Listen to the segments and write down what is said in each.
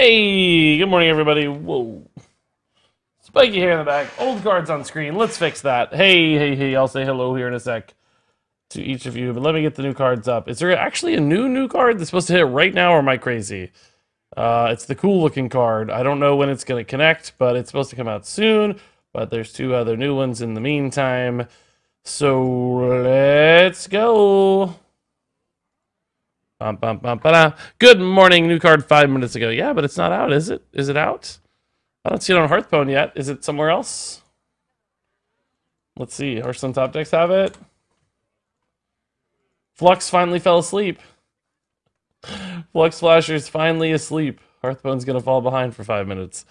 Hey, good morning, everybody. Whoa. Spiky hair in the back. Old cards on screen. Let's fix that. Hey. I'll say hello here in a sec to each of you, but let me get the new cards up. Is there actually a new card that's supposed to hit right now, or am I crazy? It's the cool-looking card. I don't know when it's going to connect, but it's supposed to come out soon. But there's two other new ones in the meantime. So let's go. Good morning. New card 5 minutes ago. Yeah, but it's not out, is it? Is it out? I don't see it on Hearthstone yet. Is it somewhere else? Let's see. Hearthstone top decks have it. Flux finally fell asleep. Flux Flasher's finally asleep. Hearthstone's gonna fall behind for 5 minutes.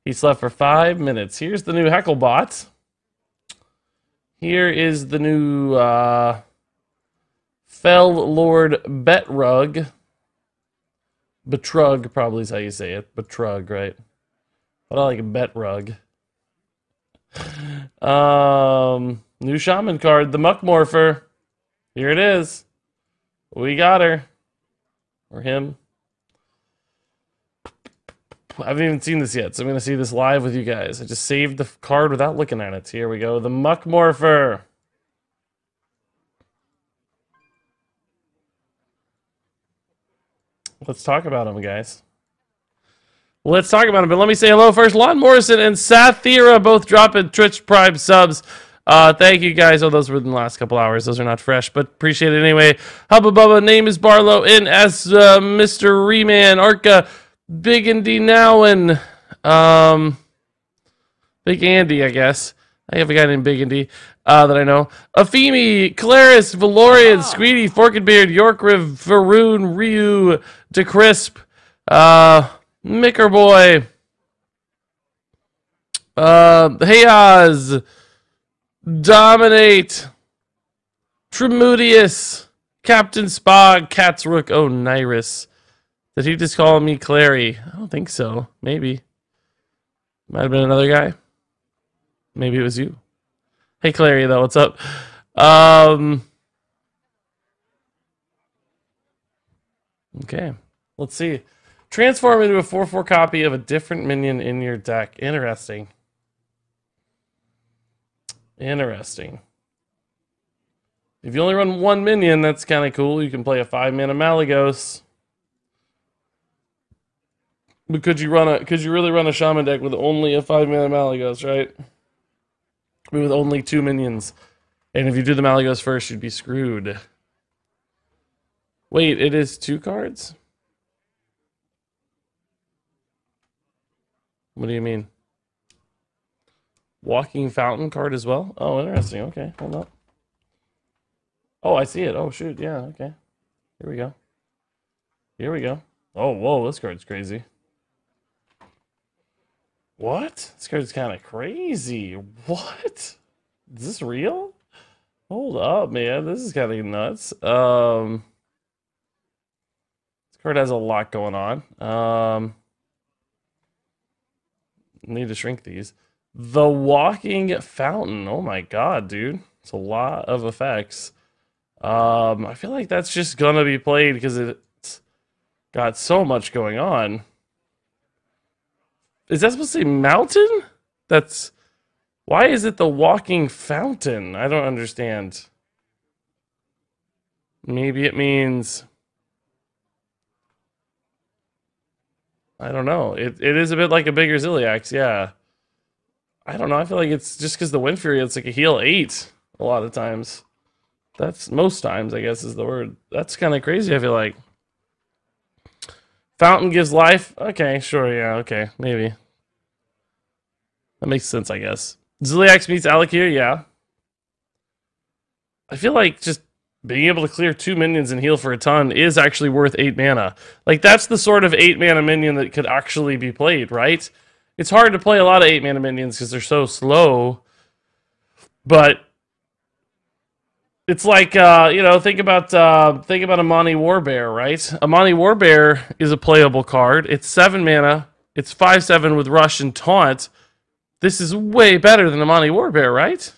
He slept for 5 minutes. Here's the new Heckle bot. Here is the new Fell Lord Betrug. Betrug probably is how you say it. Betrug, right? But I like Betrug. New Shaman card, the Muck Morpher. Here it is. We got her. Or him. I haven't even seen this yet, so I'm going to see this live with you guys. I just saved the card without looking at it. Here we go. The Muck Morpher. Let's talk about him, guys. Let's talk about him, but let me say hello first. Lon Morrison and Sathira both dropping Twitch Prime subs. Thank you, guys. Oh, those were in the last couple hours. Those are not fresh, but appreciate it anyway. Hubba Bubba, name is Barlow, in as Mr. Reman, Arca, Big Andy Nowen, Big Andy, I guess. I have a guy named Big Andy that I know. Afimi, Claris, Valorian, Squeedy, Forked York Riv, Varun, Ryu, DeCrisp, Micker Boy, Hayaz, Dominate, Tremudius, Captain Spog, Catsrook, Nyrus. Did he just call me Clary? I don't think so. Maybe. Might have been another guy. Maybe it was you. Hey, Clary, though. What's up? Okay. Let's see. Transform into a 4/4 copy of a different minion in your deck. Interesting. Interesting. If you only run one minion, that's kind of cool. You can play a 5-mana Malygos. But could you really run a Shaman deck with only a 5-mana Malygos, right? With only 2 minions. And if you do the Malygos first, you'd be screwed. Wait, it is 2 cards? What do you mean? Walking Fountain card as well? Oh, interesting. Okay, hold up. Oh, I see it. Oh, shoot. Yeah, okay. Here we go. Here we go. Oh, whoa, this card's crazy. What? This card's kind of crazy. What? Is this real? Hold up, man. This is kind of nuts. This card has a lot going on. Need to shrink these. The Walking Fountain. Oh my god, dude. It's a lot of effects. I feel like that's just gonna be played because it's got so much going on. Is that supposed to say mountain? That's... Why is it the Walking Fountain? I don't understand. Maybe it means... I don't know. It is a bit like a bigger Ziliax, yeah. I don't know. I feel like it's just because the Wind Fury, it's like a heal 8 a lot of times. That's most times, I guess, is the word. That's kind of crazy, I feel like. Fountain gives life? Okay, sure, yeah, okay, maybe. That makes sense, I guess. Ziliax meets Alakir, yeah. I feel like just being able to clear 2 minions and heal for a ton is actually worth 8 mana. Like, that's the sort of 8 mana minion that could actually be played, right? It's hard to play a lot of 8 mana minions because they're so slow. But it's like, think about Amani Warbear, right? Amani Warbear is a playable card. It's 7 mana. It's 5/7 with Rush and Taunt. This is way better than Amani Warbear, right?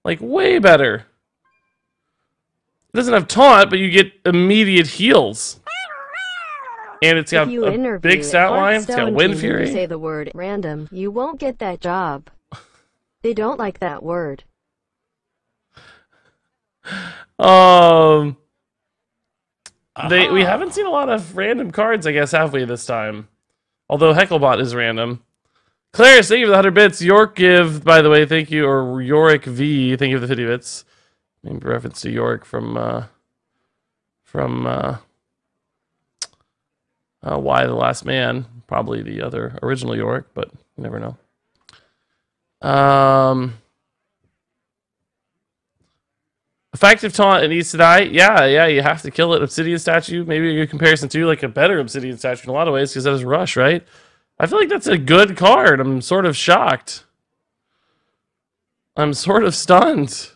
Like, way better. It doesn't have Taunt, but you get immediate heals. And it's got a big stat line. It's got Wind Fury. If you say the word random, you won't get that job. They don't like that word. We haven't seen a lot of random cards, I guess, have we, this time? Although Hecklebot is random. Claire, thank you for the 100 bits. York give, by the way, thank you. Or Yorick V, thank you for the 50 bits. In reference to York from Why the Last Man. Probably the other original York, but you never know. Effective taunt, it needs to die. Yeah, you have to kill it. Obsidian statue, maybe a good comparison to like a better obsidian statue in a lot of ways because that is Rush, right? I feel like that's a good card. I'm sort of shocked. I'm sort of stunned.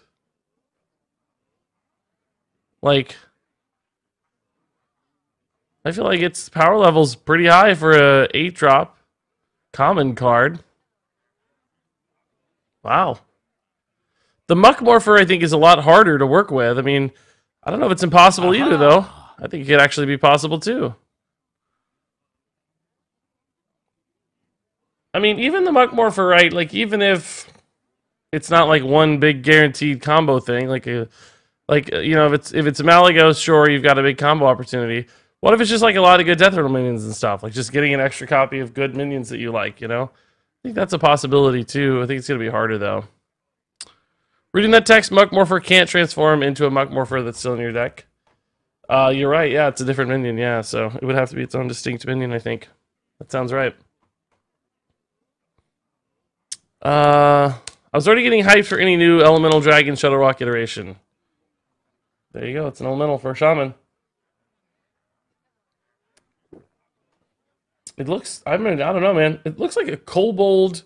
Like, I feel like its power level's pretty high for a 8-drop common card. Wow. The Muck Morpher, I think, is a lot harder to work with. I mean, I don't know if it's impossible either, though. I think it could actually be possible, too. I mean, even the Muck Morpher, right? Like, even if it's not like one big guaranteed combo thing, if it's a Malagos, sure, you've got a big combo opportunity. What if it's just like a lot of good Death Rattle minions and stuff? Like just getting an extra copy of good minions that you like, you know? I think that's a possibility, too. I think it's going to be harder, though. Reading that text, Muck Morpher can't transform into a Muck Morpher that's still in your deck. You're right, yeah, it's a different minion, yeah, so it would have to be its own distinct minion, I think. That sounds right. I was already getting hyped for any new Elemental Dragon Shuttle Rock iteration. There you go, it's an Elemental for a Shaman. It looks, I don't know, man. It looks like a kobold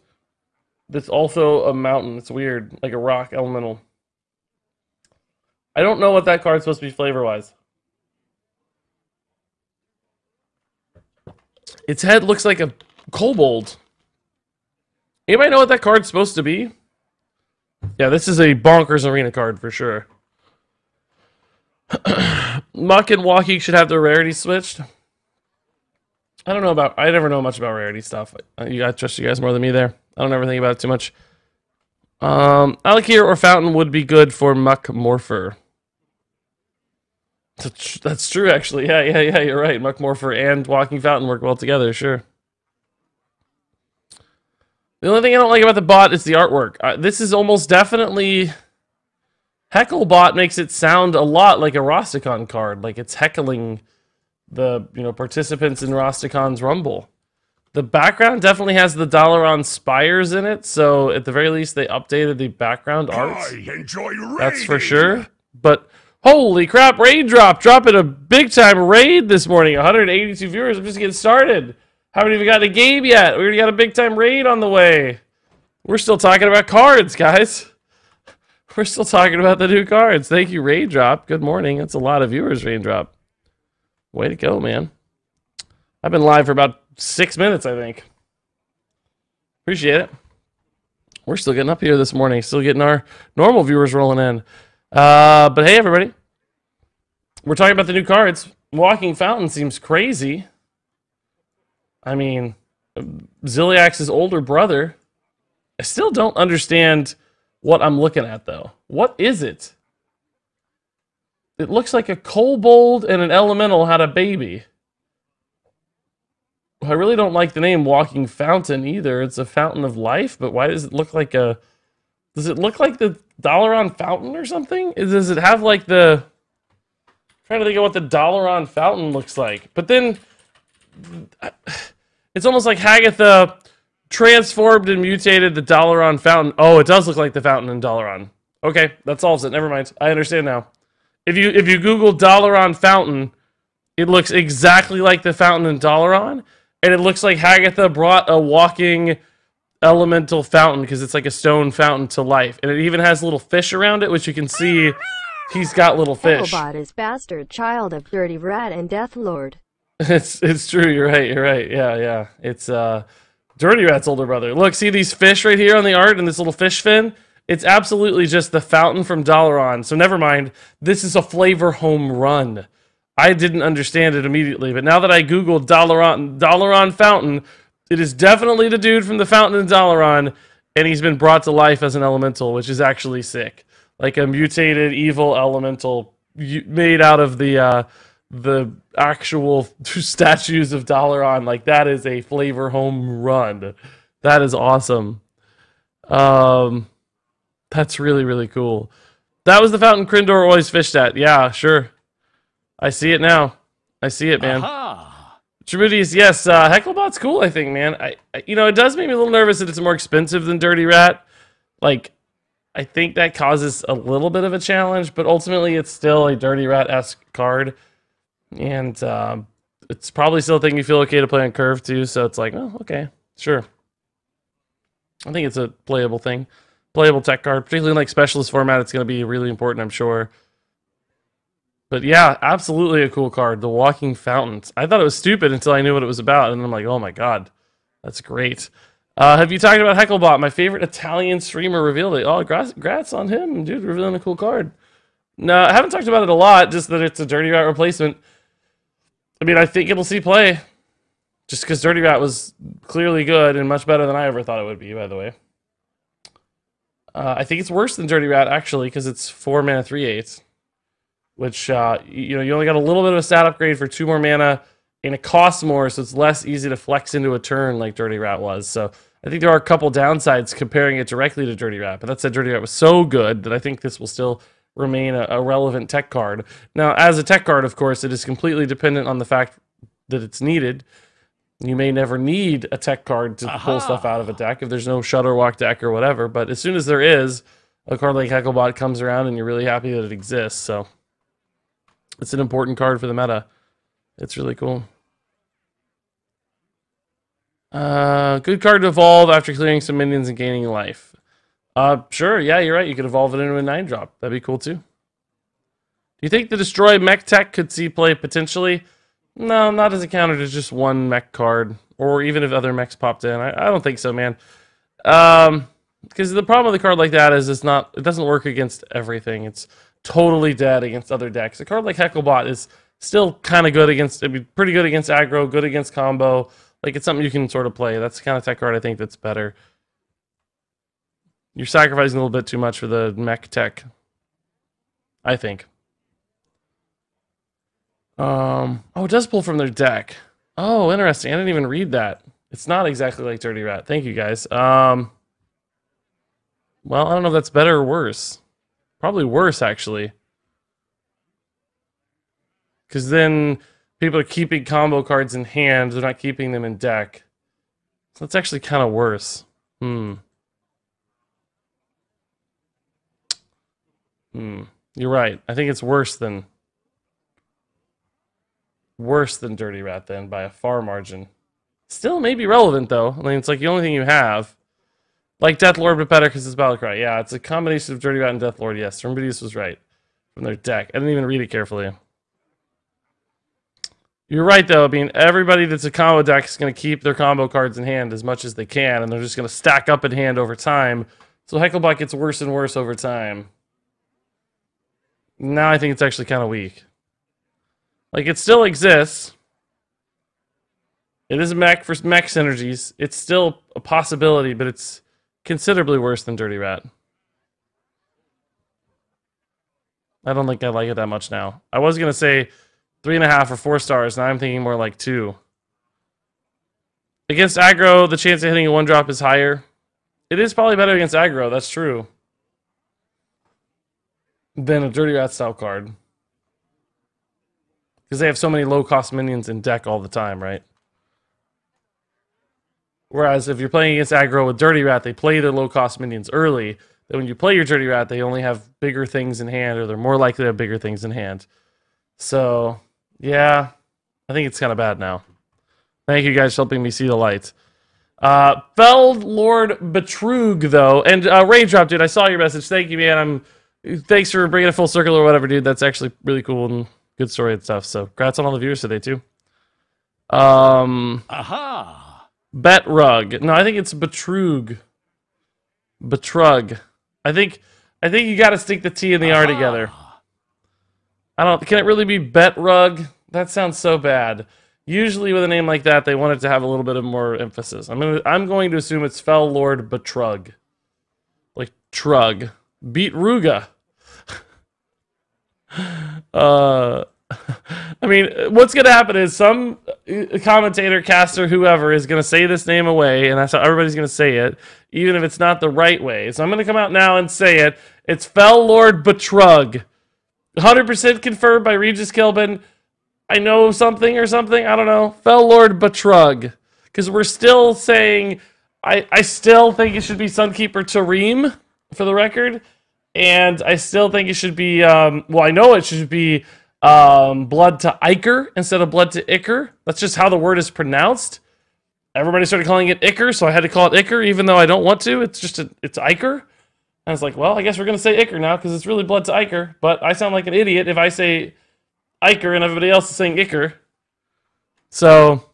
that's also a mountain. It's weird, like a rock elemental. I don't know what that card's supposed to be flavor-wise. Its head looks like a kobold. Anybody know what that card's supposed to be? Yeah, this is a bonkers arena card for sure. Muck and Walking should have their rarity switched. I never know much about rarity stuff. I trust you guys more than me there. I don't ever think about it too much. Alakir or Fountain would be good for Muck Morpher. That's true, actually. Yeah, you're right. Muck Morpher and Walking Fountain work well together, sure. The only thing I don't like about the bot is the artwork. This is almost definitely... Hecklebot makes it sound a lot like a Rastakhan card. Like it's heckling the participants in Rastakhan's Rumble. The background definitely has the Dalaran spires in it, so at the very least they updated the background art. That's for sure. But holy crap, raid dropping a big time raid this morning. 182 viewers. I'm just getting started. Haven't even gotten a game yet. We already got a big time raid on the way. We're still talking about cards, guys. We're still talking about the new cards. Thank you, Raindrop. Good morning. That's a lot of viewers, Raindrop. Way to go, man. I've been live for about 6 minutes, I think. Appreciate it. We're still getting up here this morning. Still getting our normal viewers rolling in. But hey, everybody. We're talking about the new cards. Walking Fountain seems crazy. I mean, Ziliax's older brother. I still don't understand what I'm looking at, though. What is it? It looks like a kobold and an elemental had a baby. I really don't like the name Walking Fountain either. It's a fountain of life, but why does it look like a... Does it look like the Dalaran fountain or something? Does it have like the... I'm trying to think of what the Dalaran fountain looks like. But then... It's almost like Hagatha transformed and mutated the Dalaran fountain. Oh, it does look like the fountain in Dalaran. Okay, that solves it. Never mind. I understand now. If you Google Dalaran fountain, it looks exactly like the fountain in Dalaran, and it looks like Hagatha brought a walking elemental fountain because it's like a stone fountain to life, and it even has little fish around it, which you can see. He's got little fish. Hecklebot is bastard child of Dirty Rat and Death Lord. It's true. You're right. Yeah. It's Dirty Rat's older brother. Look, see these fish right here on the art and this little fish fin? It's absolutely just the fountain from Dalaran. So never mind. This is a flavor home run. I didn't understand it immediately, but now that I googled Dalaran Fountain, it is definitely the dude from the Fountain in Dalaran, and he's been brought to life as an elemental, which is actually sick. Like a mutated evil elemental made out of the actual statues of Dalaran. Like that is a flavor home run. That is awesome. Um, that's really really cool. That was the fountain Krindor always fished at. Yeah, sure. I see it now. I see it, man. Tremudius, yes, Hecklebot's cool, I think, man. You know, it does make me a little nervous that it's more expensive than Dirty Rat. Like, I think that causes a little bit of a challenge, but ultimately it's still a Dirty Rat-esque card. And it's probably still a thing you feel okay to play on Curve, too, so it's like, oh, okay, sure. I think it's a playable thing. Playable tech card, particularly in like specialist format, it's going to be really important, I'm sure. But yeah, absolutely a cool card. The Walking Fountains. I thought it was stupid until I knew what it was about, and I'm like, oh my god, that's great. Have you talked about Hecklebot? My favorite Italian streamer revealed it. Oh, congrats on him, dude, revealing a cool card. No, I haven't talked about it a lot, just that it's a Dirty Rat replacement. I mean, I think it'll see play. Just because Dirty Rat was clearly good and much better than I ever thought it would be, by the way. I think it's worse than Dirty Rat, actually, because it's 4 mana 3/8. Which, you know, you only got a little bit of a stat upgrade for 2 more mana, and it costs more, so it's less easy to flex into a turn like Dirty Rat was. So I think there are a couple downsides comparing it directly to Dirty Rat, but that said, Dirty Rat was so good that I think this will still remain a relevant tech card. Now, as a tech card, of course, it is completely dependent on the fact that it's needed. You may never need a tech card to pull stuff out of a deck if there's no Shutterwalk deck or whatever, but as soon as there is, a card like Hecklebot comes around and you're really happy that it exists, so it's an important card for the meta. It's really cool. Good card to evolve after clearing some minions and gaining life. Sure, yeah, you're right. You could evolve it into a 9-drop. That'd be cool too. Do you think the Destroy Mech tech could see play potentially? No, not as a counter to just one mech card. Or even if other mechs popped in. I don't think so, man. Because the problem with a card like that is it doesn't work against everything. It's totally dead against other decks. A card like Hecklebot is still kind of good against, it'd be pretty good against aggro, good against combo. Like, it's something you can sort of play. That's the kind of tech card I think that's better. You're sacrificing a little bit too much for the mech tech, I think. Oh, it does pull from their deck. Oh, interesting. I didn't even read that. It's not exactly like Dirty Rat. Thank you, guys. Well, I don't know if that's better or worse. Probably worse, actually. Because then people are keeping combo cards in hand. They're not keeping them in deck. So that's actually kind of worse. You're right. I think it's worse than Dirty Rat then by a far margin. Still may be relevant though. I mean, it's like the only thing you have. Like Deathlord, but better because it's Battlecry. Yeah, it's a combination of Dirty Rat and Deathlord. Yes, Remedius was right. From their deck. I didn't even read it carefully. You're right though. I mean, everybody that's a combo deck is going to keep their combo cards in hand as much as they can, and they're just going to stack up in hand over time. So Hecklebot gets worse and worse over time. Now I think it's actually kind of weak. Like, it still exists. It is a mech for mech synergies. It's still a possibility, but it's considerably worse than Dirty Rat. I don't think I like it that much now. I was going to say 3.5 or 4 stars. Now I'm thinking more like 2. Against aggro, the chance of hitting a 1-drop is higher. It is probably better against aggro, that's true, than a Dirty Rat style card. Because they have so many low-cost minions in deck all the time, right? Whereas if you're playing against aggro with Dirty Rat, they play their low-cost minions early. Then when you play your Dirty Rat, they only have bigger things in hand, or they're more likely to have bigger things in hand. So, yeah, I think it's kind of bad now. Thank you guys for helping me see the light. Felled Lord Betrug, though. And Raindrop, dude, I saw your message. Thank you, man. Thanks for bringing it full circle or whatever, dude. That's actually really cool and good story and stuff. So, congrats on all the viewers today, too. Bet Rug. No, I think it's Betrug. Betrug. I think you got to stick the T and the R together. I don't. Can it really be Bet Rug? That sounds so bad. Usually with a name like that, they want it to have a little bit of more emphasis. I'm going to assume it's Fell Lord Betrug. Like Trug. Beat Ruga. I mean, what's going to happen is some commentator, caster, whoever is going to say this name away, and that's how everybody's going to say it, even if it's not the right way. So I'm going to come out now and say it. It's Fell Lord Betrug. 100% confirmed by Regis Kilbin. I know something or something. I don't know. Fell Lord Betrug. Because we're still saying, I still think it should be Sunkeeper Tareem, for the record. And I still think it should be, well, I know it should be Blood to Iker instead of Blood to Iker. That's just how the word is pronounced. Everybody started calling it Iker, so I had to call it Iker, even though I don't want to. It's just, it's Iker. I was like, well, I guess we're going to say Iker now because it's really Blood to Iker. But I sound like an idiot if I say Iker and everybody else is saying Iker. So,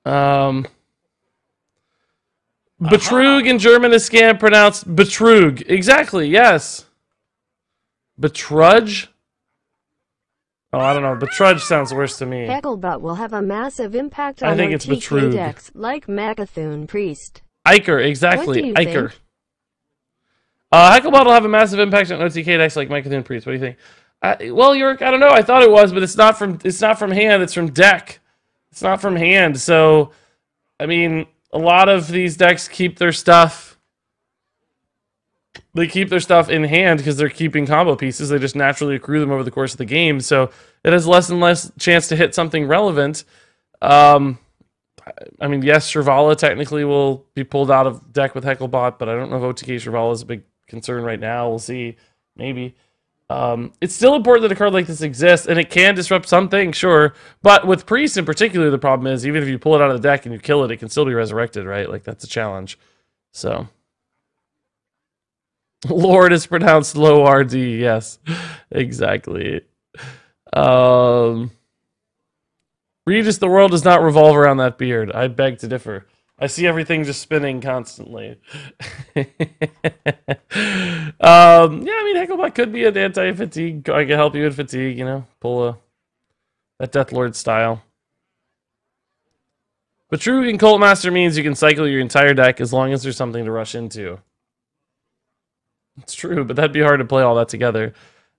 Betrug in German is scam, pronounced Betrug. Exactly, yes. Betrudge? Oh, I don't know. Betrudge sounds worse to me. Hecklebot will have a massive impact on I think our it's TK Betrug. decks, like Magathun Priest. Iker, exactly. What do you Iker. think? Hecklebot will have a massive impact on OTK decks like Mycothun Priest. What do you think? Well, York, I don't know. I thought it was, but it's not from hand. It's from deck. It's not from hand. So, I mean, a lot of these decks keep their stuff. They keep their stuff in hand because they're keeping combo pieces. They just naturally accrue them over the course of the game. So it has less and less chance to hit something relevant. I mean, yes, Shrivala technically will be pulled out of deck with Hecklebot, but I don't know if OTK Shrivala is a big concern right now. We'll see. Maybe. It's still important that a card like this exists, and it can disrupt some things, sure. But with Priest in particular, the problem is, even if you pull it out of the deck and you kill it, it can still be resurrected, right? Like, that's a challenge. So. Lord is pronounced low RD, yes. Exactly. Regis, the world does not revolve around that beard. I beg to differ. I see everything just spinning constantly. Yeah, I mean, Hecklebot could be an anti-fatigue. I can help you with fatigue, you know, pull that Deathlord style. But True in Cult Master means you can cycle your entire deck as long as there's something to rush into. It's true, but that'd be hard to play all that together.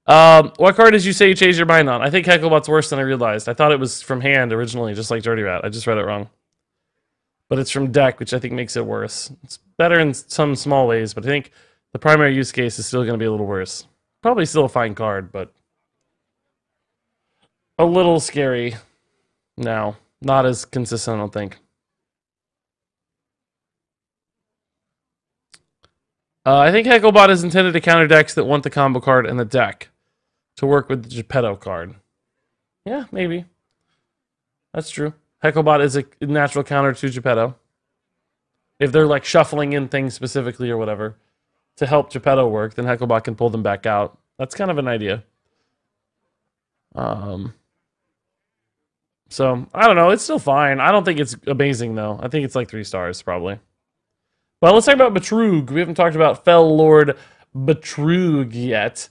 What card did you say you changed your mind on? I think Hecklebot's worse than I realized. I thought it was from hand originally, just like Dirty Rat. I just read it wrong. But it's from deck, which I think makes it worse. It's better in some small ways, but I think the primary use case is still going to be a little worse. Probably still a fine card, but a little scary now. Not as consistent, I don't think. I think Hecklebot is intended to counter decks that want the combo card in the deck to work with the Geppetto card. Yeah, maybe. That's true. Hecklebot is a natural counter to Geppetto. If they're like shuffling in things specifically or whatever to help Geppetto work, then Hecklebot can pull them back out. That's kind of an idea. So, I don't know. It's still fine. I don't think it's amazing, though. I think it's like 3 stars, probably. Well, let's talk about Betrug. We haven't talked about Fell Lord Betrug yet.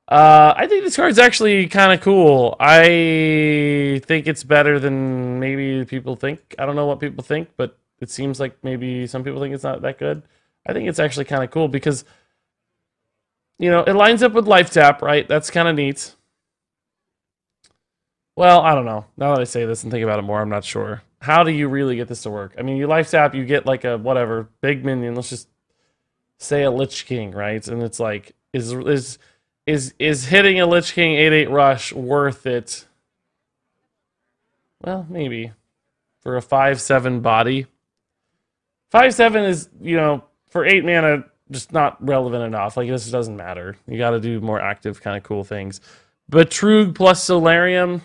I think this card's actually kind of cool. I think it's better than maybe people think. I don't know what people think, but it seems like maybe some people think it's not that good. I think it's actually kind of cool because, you know, it lines up with Life Tap, right? That's kind of neat. Well, I don't know. Now that I say this and think about it more, I'm not sure. How do you really get this to work? I mean, you Life Tap, you get like a whatever big minion. Let's just say a Lich King, right? And it's like, is hitting a Lich King 8/8 rush worth it? Well, maybe for a 5/7 body. 5/7 is, you know, for 8 mana, just not relevant enough. Like, this doesn't matter. You got to do more active, kind of cool things. Betrug plus Solarium.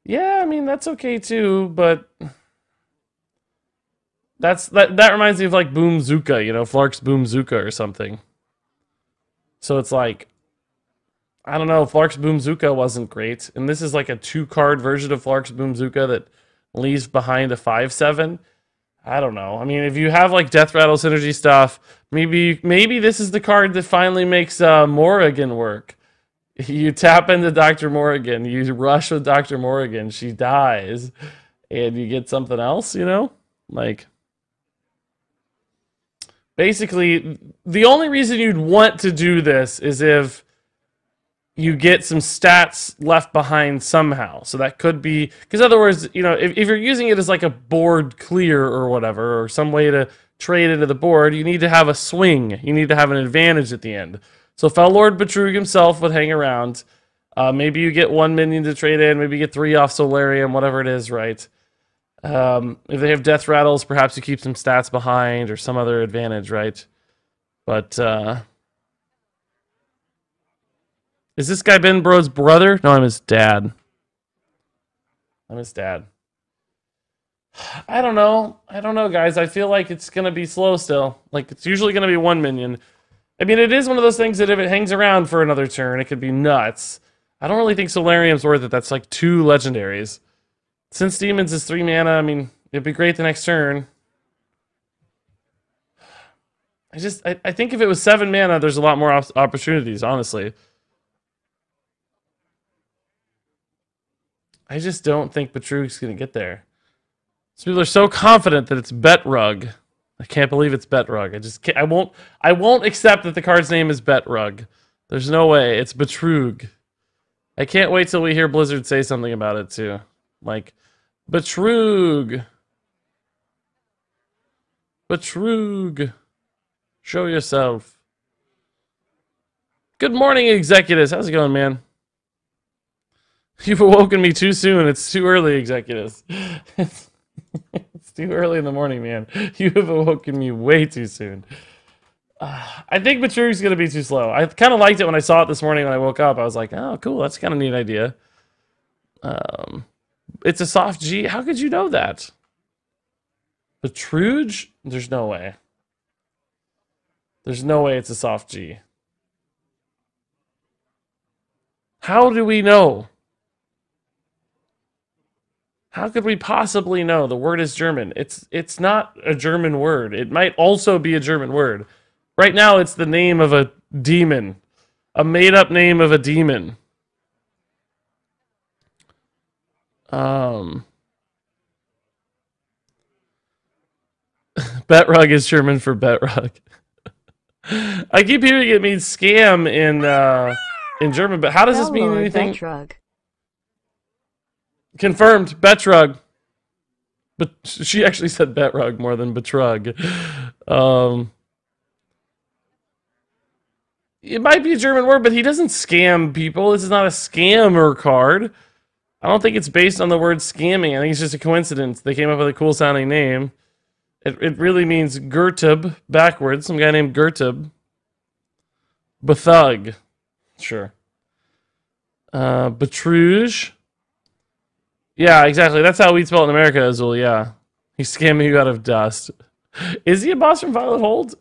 Yeah, I mean, that's okay too, but that reminds me of like Boom Zuka, you know, Flark's Boom Zuka or something. So it's like, I don't know, Flark's Boom Zuka wasn't great, and this is like a 2-card version of Flark's Boom Zuka that leaves behind a 5/7. I don't know. I mean, if you have like Death Rattle synergy stuff, maybe this is the card that finally makes Morrigan work. You tap into Dr. Morrigan, you rush with Dr. Morrigan, she dies, and you get something else, you know? Like, basically, the only reason you'd want to do this is if you get some stats left behind somehow. So that could be, because otherwise, you know, if you're using it as like a board clear or whatever, or some way to trade into the board, you need to have a swing. You need to have an advantage at the end. So Fel Lord Betrug himself would hang around. Maybe you get 1 minion to trade in, maybe you get 3 off Solarium, whatever it is, right? If they have Death Rattles, perhaps you keep some stats behind or some other advantage, right? But, is this guy Ben Bro's brother? No, I'm his dad. I'm his dad. I don't know. I don't know, guys. I feel like it's going to be slow still. Like, it's usually going to be 1 minion. I mean, it is one of those things that if it hangs around for another turn, it could be nuts. I don't really think Solarium's worth it. That's like 2 legendaries. Since Demons is 3 mana, I mean, it'd be great the next turn. I think if it was 7 mana, there's a lot more opportunities, honestly. I just don't think Betrug's going to get there. Some people are so confident that it's Betrug. I can't believe it's Betrug. I just can't, I won't accept that the card's name is Betrug. There's no way. It's Betrug. I can't wait till we hear Blizzard say something about it too. Like, Betrug. Betrug. Show yourself. Good morning, executives. How's it going, man? You've awoken me too soon. It's too early, executives. It's too early in the morning, man. You have awoken me way too soon. I think Betrug's going to be too slow. I kind of liked it when I saw it this morning when I woke up. I was like, oh, cool. That's kind of a neat idea. It's a soft G. How could you know that? Betrug? There's no way. There's no way it's a soft G. How do we know? How could we possibly know? The word is German. It's not a German word. It might also be a German word. Right now, it's the name of a demon. A made-up name of a demon. Betrug is German for Betrug. I keep hearing it means scam in German, but how does this mean anything? Betrug. Confirmed, Betrug. But she actually said Betrug more than Betrug. It might be a German word, but he doesn't scam people. This is not a scammer card. I don't think it's based on the word scamming. I think it's just a coincidence. They came up with a cool sounding name. It really means Gertub backwards. Some guy named Gertub. Bethug. Sure. Betrug. Yeah, exactly. That's how we spell it in America, Azul. Yeah. He's scamming you out of dust. Is he a boss from Violet Hold?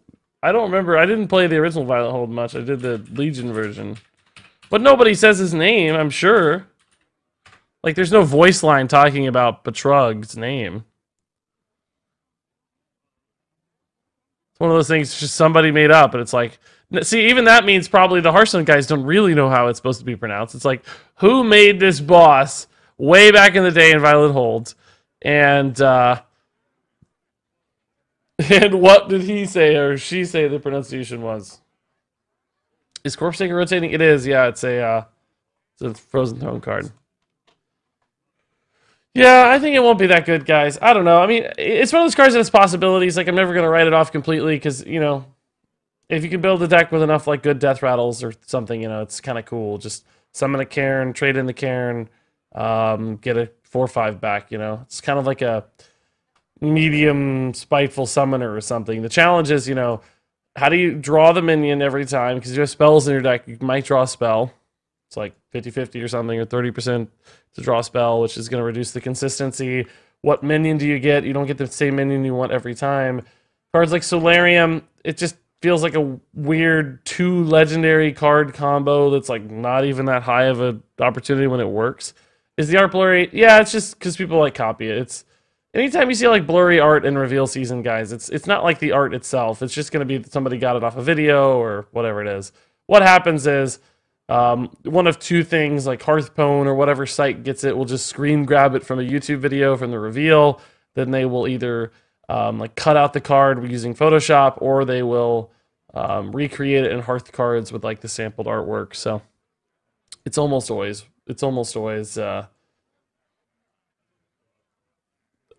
I don't remember. I didn't play the original Violet Hold much. I did the Legion version. But nobody says his name, I'm sure. Like, there's no voice line talking about Betrug's name. It's one of those things just somebody made up, and it's like... See, even that means probably the Hearthstone guys don't really know how it's supposed to be pronounced. It's like, who made this boss way back in the day in Violet Hold? And what did he say or she say the pronunciation was? Is Corpse Taker rotating? It is, yeah. It's a Frozen Throne card. Yeah, I think it won't be that good, guys. I don't know. I mean, it's one of those cards that has possibilities. Like, I'm never going to write it off completely because, you know, if you can build a deck with enough, like, good Death Rattles or something, you know, it's kind of cool. Just summon a Cairn, trade in the Cairn, get a 4/5 back, you know. It's kind of like a medium spiteful summoner or something. The challenge is, you know, how do you draw the minion every time? Because you have spells in your deck, you might draw a spell. It's like 50-50 or something, or 30% to draw a spell, which is going to reduce the consistency. What minion do you get? You don't get the same minion you want every time. Cards like Solarium, it just feels like a weird 2 legendary card combo that's like not even that high of an opportunity when it works. Is the art blurry? Yeah, it's just because people like copy it. It's anytime you see like blurry art in reveal season, guys, it's not like the art itself. It's just going to be somebody got it off a video or whatever it is. What happens is One of two things, like Hearthstone or whatever site gets it, will just screen grab it from a YouTube video from the reveal. Then they will either like cut out the card using Photoshop, or they will recreate it in Hearth cards with like the sampled artwork. So it's almost always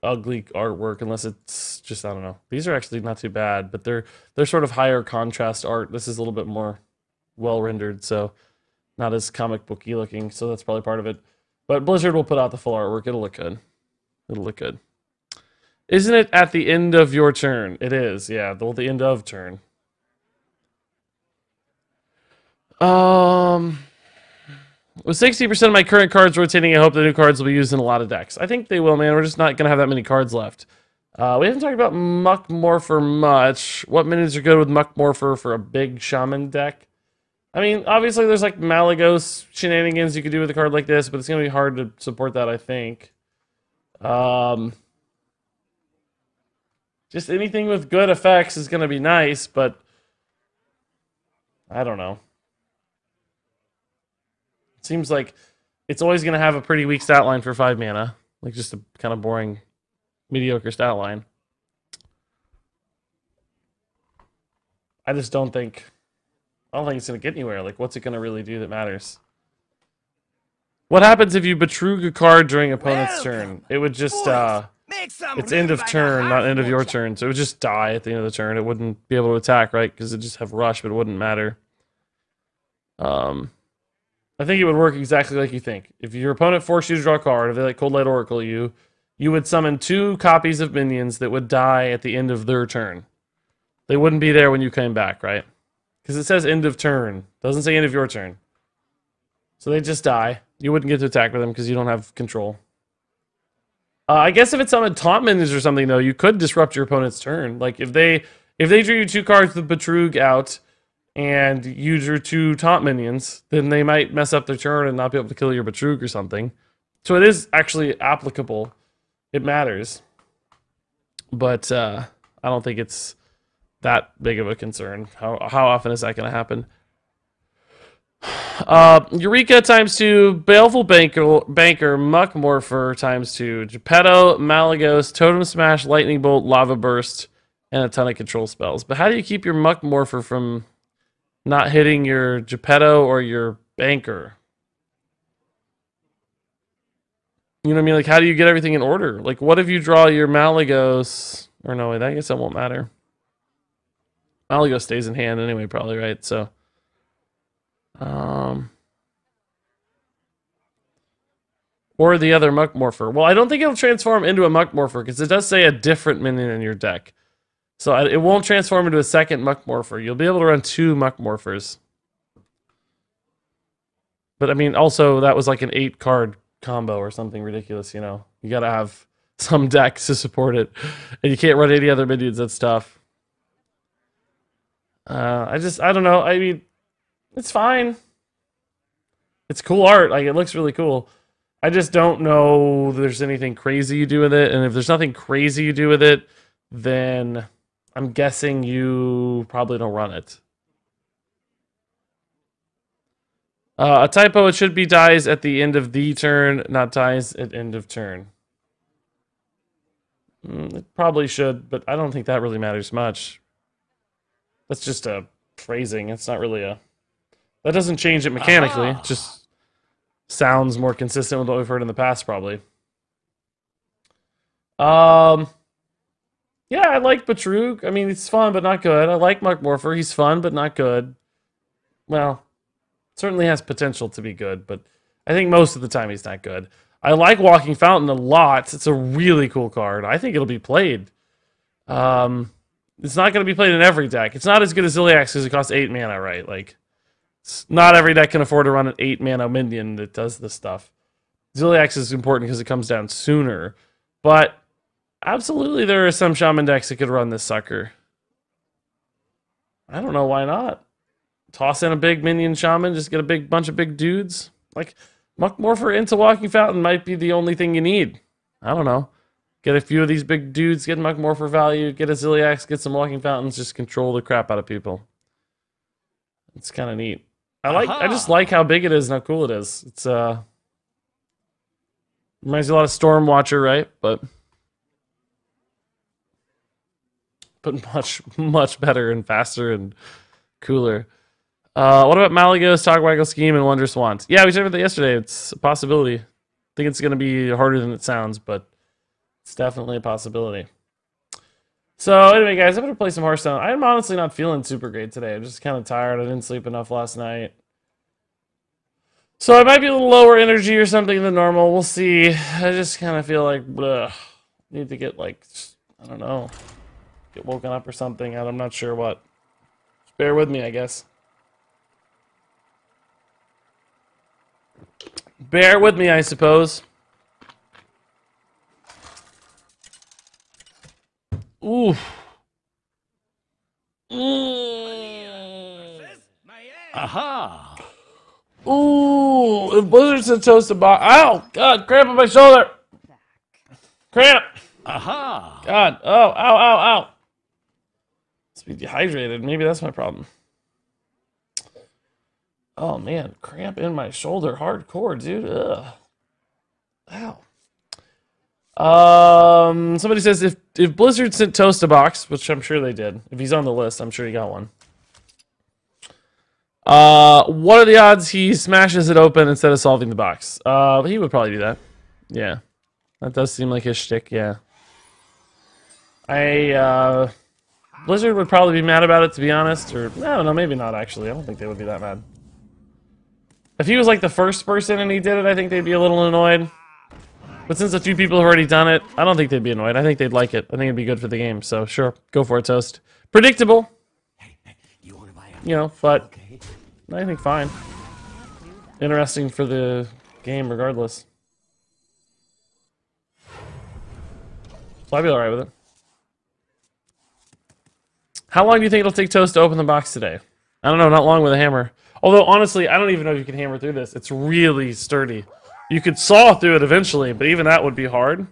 ugly artwork, unless it's just, I don't know. These are actually not too bad, but they're sort of higher contrast art. This is a little bit more well rendered, so not as comic booky looking. So that's probably part of it. But Blizzard will put out the full artwork. It'll look good. It'll look good. Isn't it at the end of your turn? It is, yeah. The end of turn. With 60% of my current cards rotating, I hope the new cards will be used in a lot of decks. I think they will, man. We're just not going to have that many cards left. We haven't talked about Muck Morpher much. What minions are good with Muck Morpher for a big Shaman deck? I mean, obviously there's like Malagos shenanigans you could do with a card like this, but it's going to be hard to support that, I think. Just anything with good effects is going to be nice, but I don't know. It seems like it's always going to have a pretty weak stat line for 5 mana. Like just a kind of boring, mediocre stat line. I just don't think... I don't think it's going to get anywhere. Like, what's it going to really do that matters? What happens if you betrug a card during opponent's turn? It would just... it's end of turn, not end of your turn. So it would just die at the end of the turn. It wouldn't be able to attack, right? Because it'd just have rush, but it wouldn't matter. I think it would work exactly like you think. If your opponent forced you to draw a card, if they like Cold Light Oracle you would summon 2 copies of minions that would die at the end of their turn. They wouldn't be there when you came back, right? Because it says end of turn. Doesn't say end of your turn. So they just die. You wouldn't get to attack with them because you don't have control. I guess if it's summoned taunt minions or something, though, you could disrupt your opponent's turn. Like, if they drew you 2 cards with Betrug out, and you drew 2 taunt minions, then they might mess up their turn and not be able to kill your Betrug or something. So it is actually applicable. It matters. But I don't think it's that big of a concern. How often is that going to happen? Eureka ×2, Baleful Banker, Muck Morpher ×2, Geppetto, Malagos, Totem Smash, Lightning Bolt, Lava Burst, and a ton of control spells. But how do you keep your Muck Morpher from not hitting your Geppetto or your Banker? You know what I mean? Like, how do you get everything in order? Like, what if you draw your Malagos? Or no, wait, I guess that won't matter. Malagos stays in hand anyway, probably, right? So, or the other Muck Morpher. Well, I don't think it'll transform into a Muck Morpher, because it does say a different minion in your deck. So it won't transform into a second Muck Morpher. You'll be able to run 2 Muck Morphers. But I mean, also, that was like an 8-card combo or something ridiculous, you know? You gotta have some decks to support it. And you can't run any other minions, that's tough. I don't know. I mean, it's fine. It's cool art. Like, it looks really cool. I just don't know if there's anything crazy you do with it. And if there's nothing crazy you do with it, then I'm guessing you probably don't run it. A typo, it should be dies at the end of the turn, not dies at end of turn. It probably should, but I don't think that really matters much. That's just a phrasing. It's not really a... That doesn't change it mechanically. It just sounds more consistent with what we've heard in the past, probably. Yeah, I like Betrug. I mean, it's fun, but not good. I like Muck Morpher. He's fun, but not good. Well, certainly has potential to be good, but I think most of the time he's not good. I like Walking Fountain a lot. It's a really cool card. I think it'll be played. It's not going to be played in every deck. It's not as good as Ziliax because it costs 8 mana, right? Like, not every deck can afford to run an 8 mana minion that does this stuff. Ziliax is important because it comes down sooner, but absolutely there are some Shaman decks that could run this sucker. I don't know why not. Toss in a big minion Shaman, just get a big bunch of big dudes. Like, Muck Morpher into Walking Fountain might be the only thing you need. I don't know. Get a few of these big dudes, get Muck Morpher value, get a Ziliax, get some Walking Fountains, just control the crap out of people. It's kind of neat. I just like how big it is and how cool it is. It's reminds me a lot of Stormwatcher, right? But much better and faster and cooler. What about Malagos, Togwaggle Scheme, and Wondrous Wand? Yeah, we talked about that yesterday. It's a possibility. I think it's going to be harder than it sounds, but it's definitely a possibility. So anyway, guys, I'm going to play some Hearthstone. I'm honestly not feeling super great today. I'm just kind of tired. I didn't sleep enough last night. So I might be a little lower energy or something than normal. We'll see. I just kind of feel like, need to get like, I don't know, get woken up or something. I'm not sure what. Just bear with me, I guess. Bear with me, I suppose. Ooh. Aha! Ooh, if Blizzard said toast a box. Ow! God, cramp on my shoulder! Cramp! Aha! God, oh, ow, ow, ow. Must be dehydrated. Maybe that's my problem. Oh man, cramp in my shoulder. Hardcore, dude. Ugh. Ow. Somebody says if Blizzard sent Toast a box, which I'm sure they did. If he's on the list, I'm sure he got one. What are the odds he smashes it open instead of solving the box? He would probably do that. Yeah. That does seem like his shtick, yeah. Blizzard would probably be mad about it, to be honest. Or, I don't know, maybe not, actually. I don't think they would be that mad. If he was like the first person and he did it, I think they'd be a little annoyed. But since a few people have already done it, I don't think they'd be annoyed. I think they'd like it. I think it'd be good for the game. So, sure, go for it, Toast. Predictable. You know, but I think fine. Interesting for the game, regardless. So I'd be alright with it. How long do you think it'll take Toast to open the box today? I don't know, not long with a hammer. Although, honestly, I don't even know if you can hammer through this. It's really sturdy. You could saw through it eventually, but even that would be hard.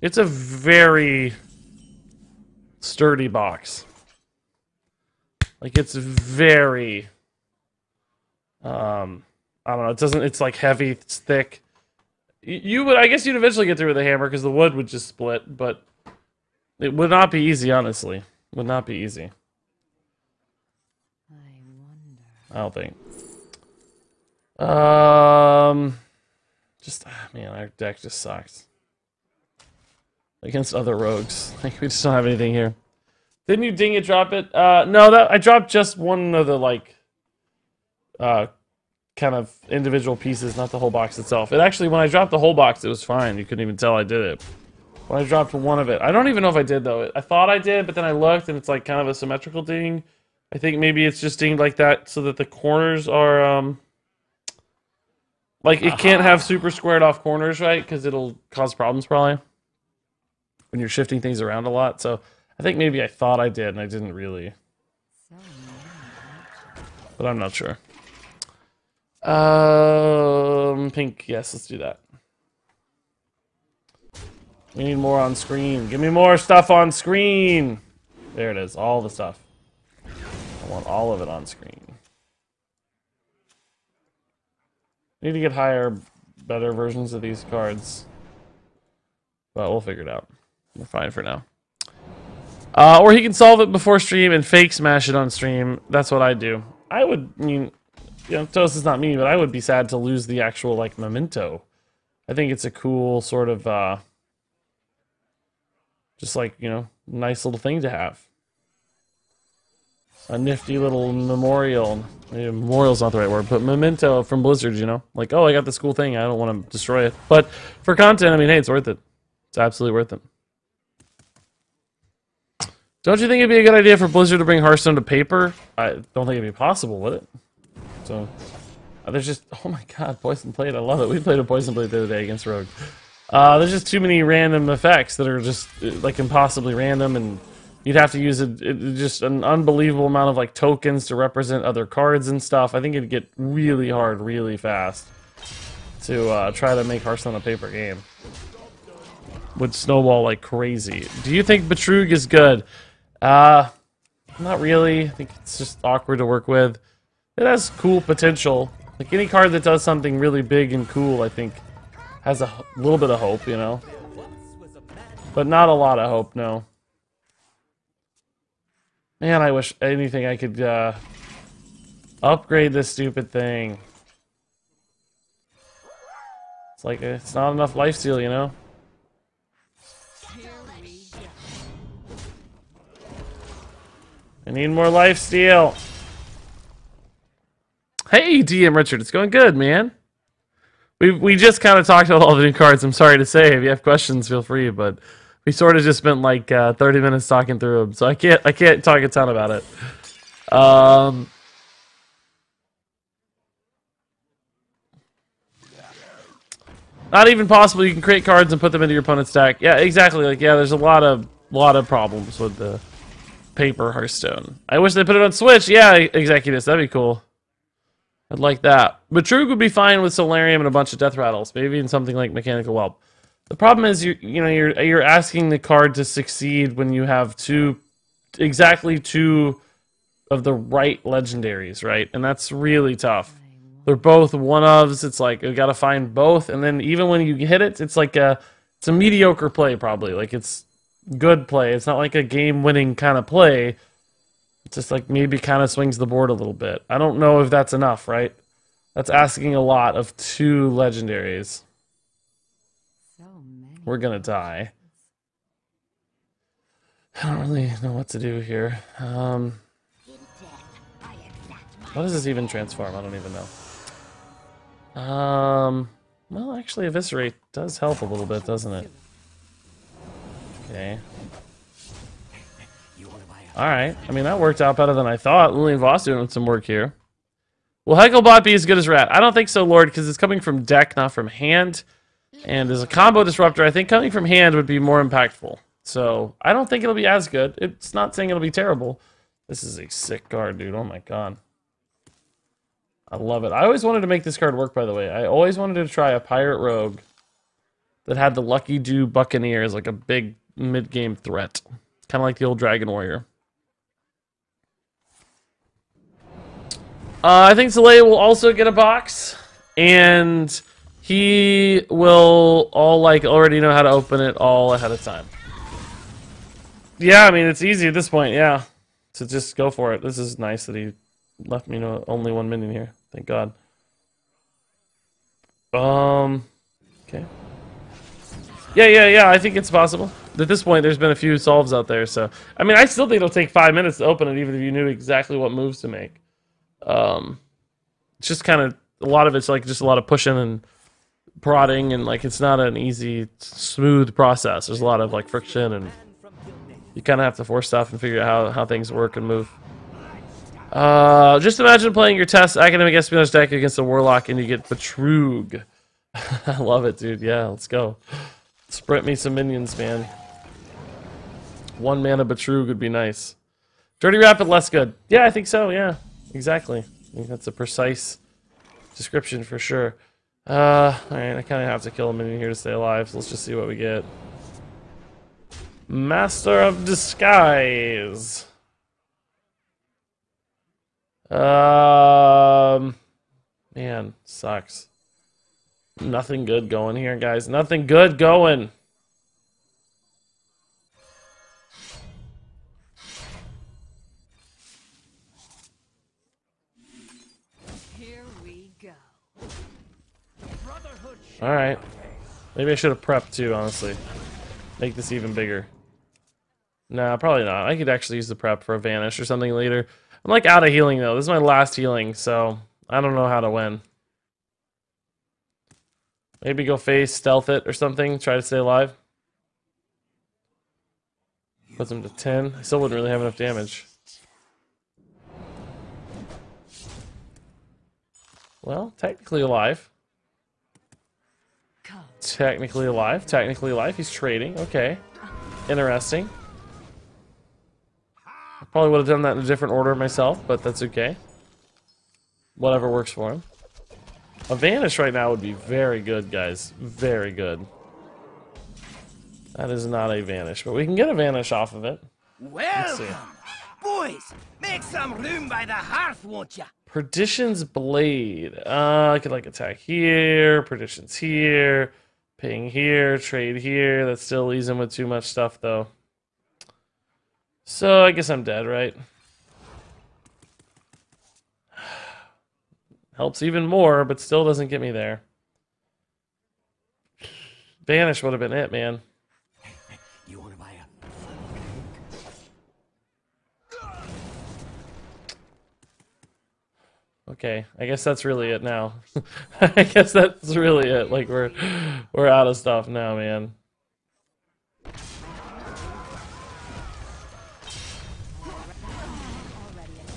It's a very sturdy box. Like, it's very... I don't know, it's like heavy, it's thick. I guess you'd eventually get through with a hammer, because the wood would just split, but... It would not be easy, honestly. Would not be easy. I don't think. Man, our deck just sucks. Against other rogues. Like, we just don't have anything here. Didn't you ding it, drop it? No, I dropped just one of the, like, kind of individual pieces, not the whole box itself. It actually, when I dropped the whole box, it was fine. You couldn't even tell I did it. When I dropped one of it. I don't even know if I did, though. I thought I did, but then I looked, and it's, like, kind of a symmetrical ding. I think maybe it's just dinged like that so that the corners are, like, it can't have super squared off corners, right? Because it'll cause problems, probably. When you're shifting things around a lot. So, I think maybe I thought I did, and I didn't really. But I'm not sure. Pink, yes, let's do that. We need more on screen. Give me more stuff on screen! There it is, all the stuff. I want all of it on screen. Need to get higher, better versions of these cards. But we'll figure it out. We're fine for now. Or he can solve it before stream and fake smash it on stream. That's what I do. You know, Toast is not me, but I would be sad to lose the actual, like, memento. I think it's a cool sort of, just like, you know, nice little thing to have. A nifty little memorial. Maybe memorial's not the right word, but memento from Blizzard, you know? Like, oh, I got this cool thing. I don't want to destroy it. But for content, I mean, hey, it's worth it. It's absolutely worth it. Don't you think it'd be a good idea for Blizzard to bring Hearthstone to paper? I don't think it'd be possible, would it? So, there's just... Oh my god, Poison Blade. I love it. We played a Poison Blade the other day against Rogue. There's just too many random effects that are just, like, impossibly random, and you'd have to use just an unbelievable amount of, like, tokens to represent other cards and stuff. I think it'd get really hard really fast to try to make Hearthstone a paper game. Would snowball like crazy. Do you think Betrug is good? Not really. I think it's just awkward to work with. it has cool potential. Like any card that does something really big and cool, I think, has a little bit of hope, you know? But not a lot of hope, no. Man, I wish anything I could upgrade this stupid thing. It's like, it's not enough lifesteal, you know? I need more lifesteal. Hey, DM Richard, it's going good, man. We just kind of talked about all the new cards. I'm sorry to say, if you have questions, feel free. But we sort of just spent like 30 minutes talking through them, so I can't talk a ton about it. Not even possible. You can create cards and put them into your opponent's deck. Yeah, exactly. Like there's a lot of problems with the paper Hearthstone. I wish they put it on Switch. Yeah, Executus, that'd be cool. I'd like that. But Trug would be fine with Solarium and a bunch of Death Rattles, maybe in something like Mechanical Whelp. The problem is you're asking the card to succeed when you have exactly two of the right legendaries, right? And that's really tough. They're both one-ofs. It's like you got to find both, and then even when you hit it, it's like it's a mediocre play probably. Like it's good play. It's not like a game-winning kind of play. It's just like maybe kind of swings the board a little bit. I don't know if that's enough, right? That's asking a lot of two legendaries. We're gonna die. I don't really know what to do here. What does this even transform? I don't even know. Well, actually, Eviscerate does help a little bit, doesn't it? Okay. Alright. I mean, that worked out better than I thought. Lillian Voss doing some work here. Will Hecklebot be as good as Rat? I don't think so, Lord, because it's coming from deck, not from hand. And as a combo disruptor, I think coming from hand would be more impactful. So, I don't think it'll be as good. It's not saying it'll be terrible. This is a sick card, dude. Oh my god. I love it. I always wanted to make this card work, by the way. I always wanted to try a Pirate Rogue that had the Lucky Dew Buccaneer as like a big mid-game threat. Kind of like the old Dragon Warrior. I think Soleil will also get a box, and he will already know how to open it all ahead of time. Yeah, I mean, it's easy at this point, yeah. So just go for it. This is nice that he left me only 1 minion here. Thank God. Okay. Yeah, I think it's possible. At this point, there's been a few solves out there, so... I mean, I still think it'll take 5 minutes to open it, even if you knew exactly what moves to make. It's just kind of... A lot of it's like just a lot of pushing and prodding, and like it's not an easy, smooth process. There's a lot of like friction, and you kind of have to force stuff and figure out how things work and move. Just imagine playing your test academic espionage deck against a warlock and you get Betrug. I love it, dude. Yeah, let's go. Sprint me some minions, man. 1 mana Betrug would be nice. Dirty Rapid, less good. Yeah, I think so. Yeah, exactly. I think that's a precise description for sure. Alright, I kind of have to kill a minion here to stay alive, so let's just see what we get. Master of Disguise. Man, sucks. Nothing good going here, guys. Nothing good going. Here we go. Alright. Maybe I should have prepped too, honestly. Make this even bigger. Nah, probably not. I could actually use the prep for a Vanish or something later. I'm like out of healing though. This is my last healing, so I don't know how to win. Maybe go face, stealth it or something, try to stay alive. Puts him to 10. I still wouldn't really have enough damage. Well, technically alive. Technically alive. Technically alive. He's trading. Okay. Interesting. I probably would have done that in a different order myself, but that's okay. Whatever works for him. A Vanish right now would be very good, guys. Very good. That is not a Vanish, but we can get a Vanish off of it. Welcome! Boys, make some room by the hearth, won't ya? Perdition's Blade. I could like attack here, Perdition's here, ping here, trade here. That still leaves him with too much stuff though. So I guess I'm dead, right? Helps even more, but still doesn't get me there. Banish would have been it, man. You want to buy a Okay, I guess that's really it now. I guess that's really it. Like we're out of stuff now, man.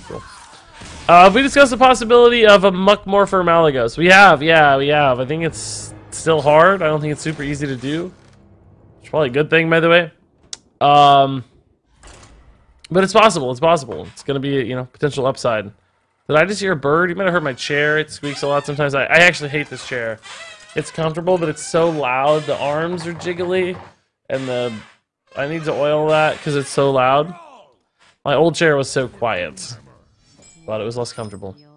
Cool. We discussed the possibility of a Muckmorpher Malagos. We have, yeah, we have. I think it's still hard. I don't think it's super easy to do. It's probably a good thing, by the way. But it's possible. It's possible. It's gonna be, you know, potential upside. Did I just hear a bird? You might have heard my chair. It squeaks a lot sometimes. I actually hate this chair. It's comfortable, but it's so loud. The arms are jiggly, and I need to oil that because it's so loud. My old chair was so quiet, but it was less comfortable. You're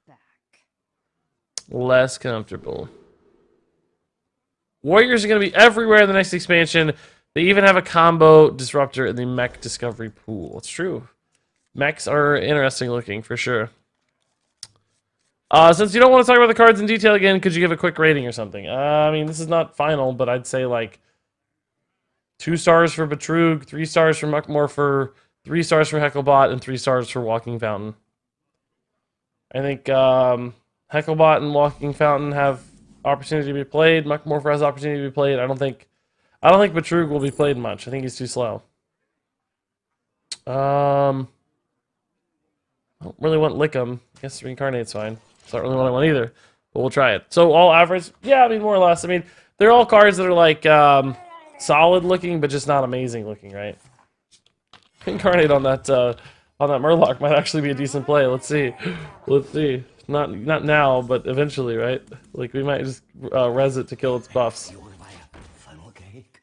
back. Less comfortable. Warriors are going to be everywhere in the next expansion. They even have a combo disruptor in the mech discovery pool. It's true. Mechs are interesting looking, for sure. Since you don't want to talk about the cards in detail again, could you give a quick rating or something? I mean, this is not final, but I'd say like 2 stars for Betrug, 3 stars for Muckmorpher, 3 stars for Hecklebot, and 3 stars for Walking Fountain. I think Hecklebot and Walking Fountain have opportunity to be played. Muckmorpher has opportunity to be played. I don't think Betrug will be played much. I think he's too slow. I don't really want Lickum. I guess Reincarnate's fine. It's not really what I want either. But we'll try it. So all average? Yeah, I mean, more or less. I mean, they're all cards that are like solid looking, but just not amazing looking, right? Reincarnate on that Murloc might actually be a decent play. Let's see. Let's see. Not now, but eventually, right? Like, we might just res it to kill its buffs. You want to buy a funnel cake?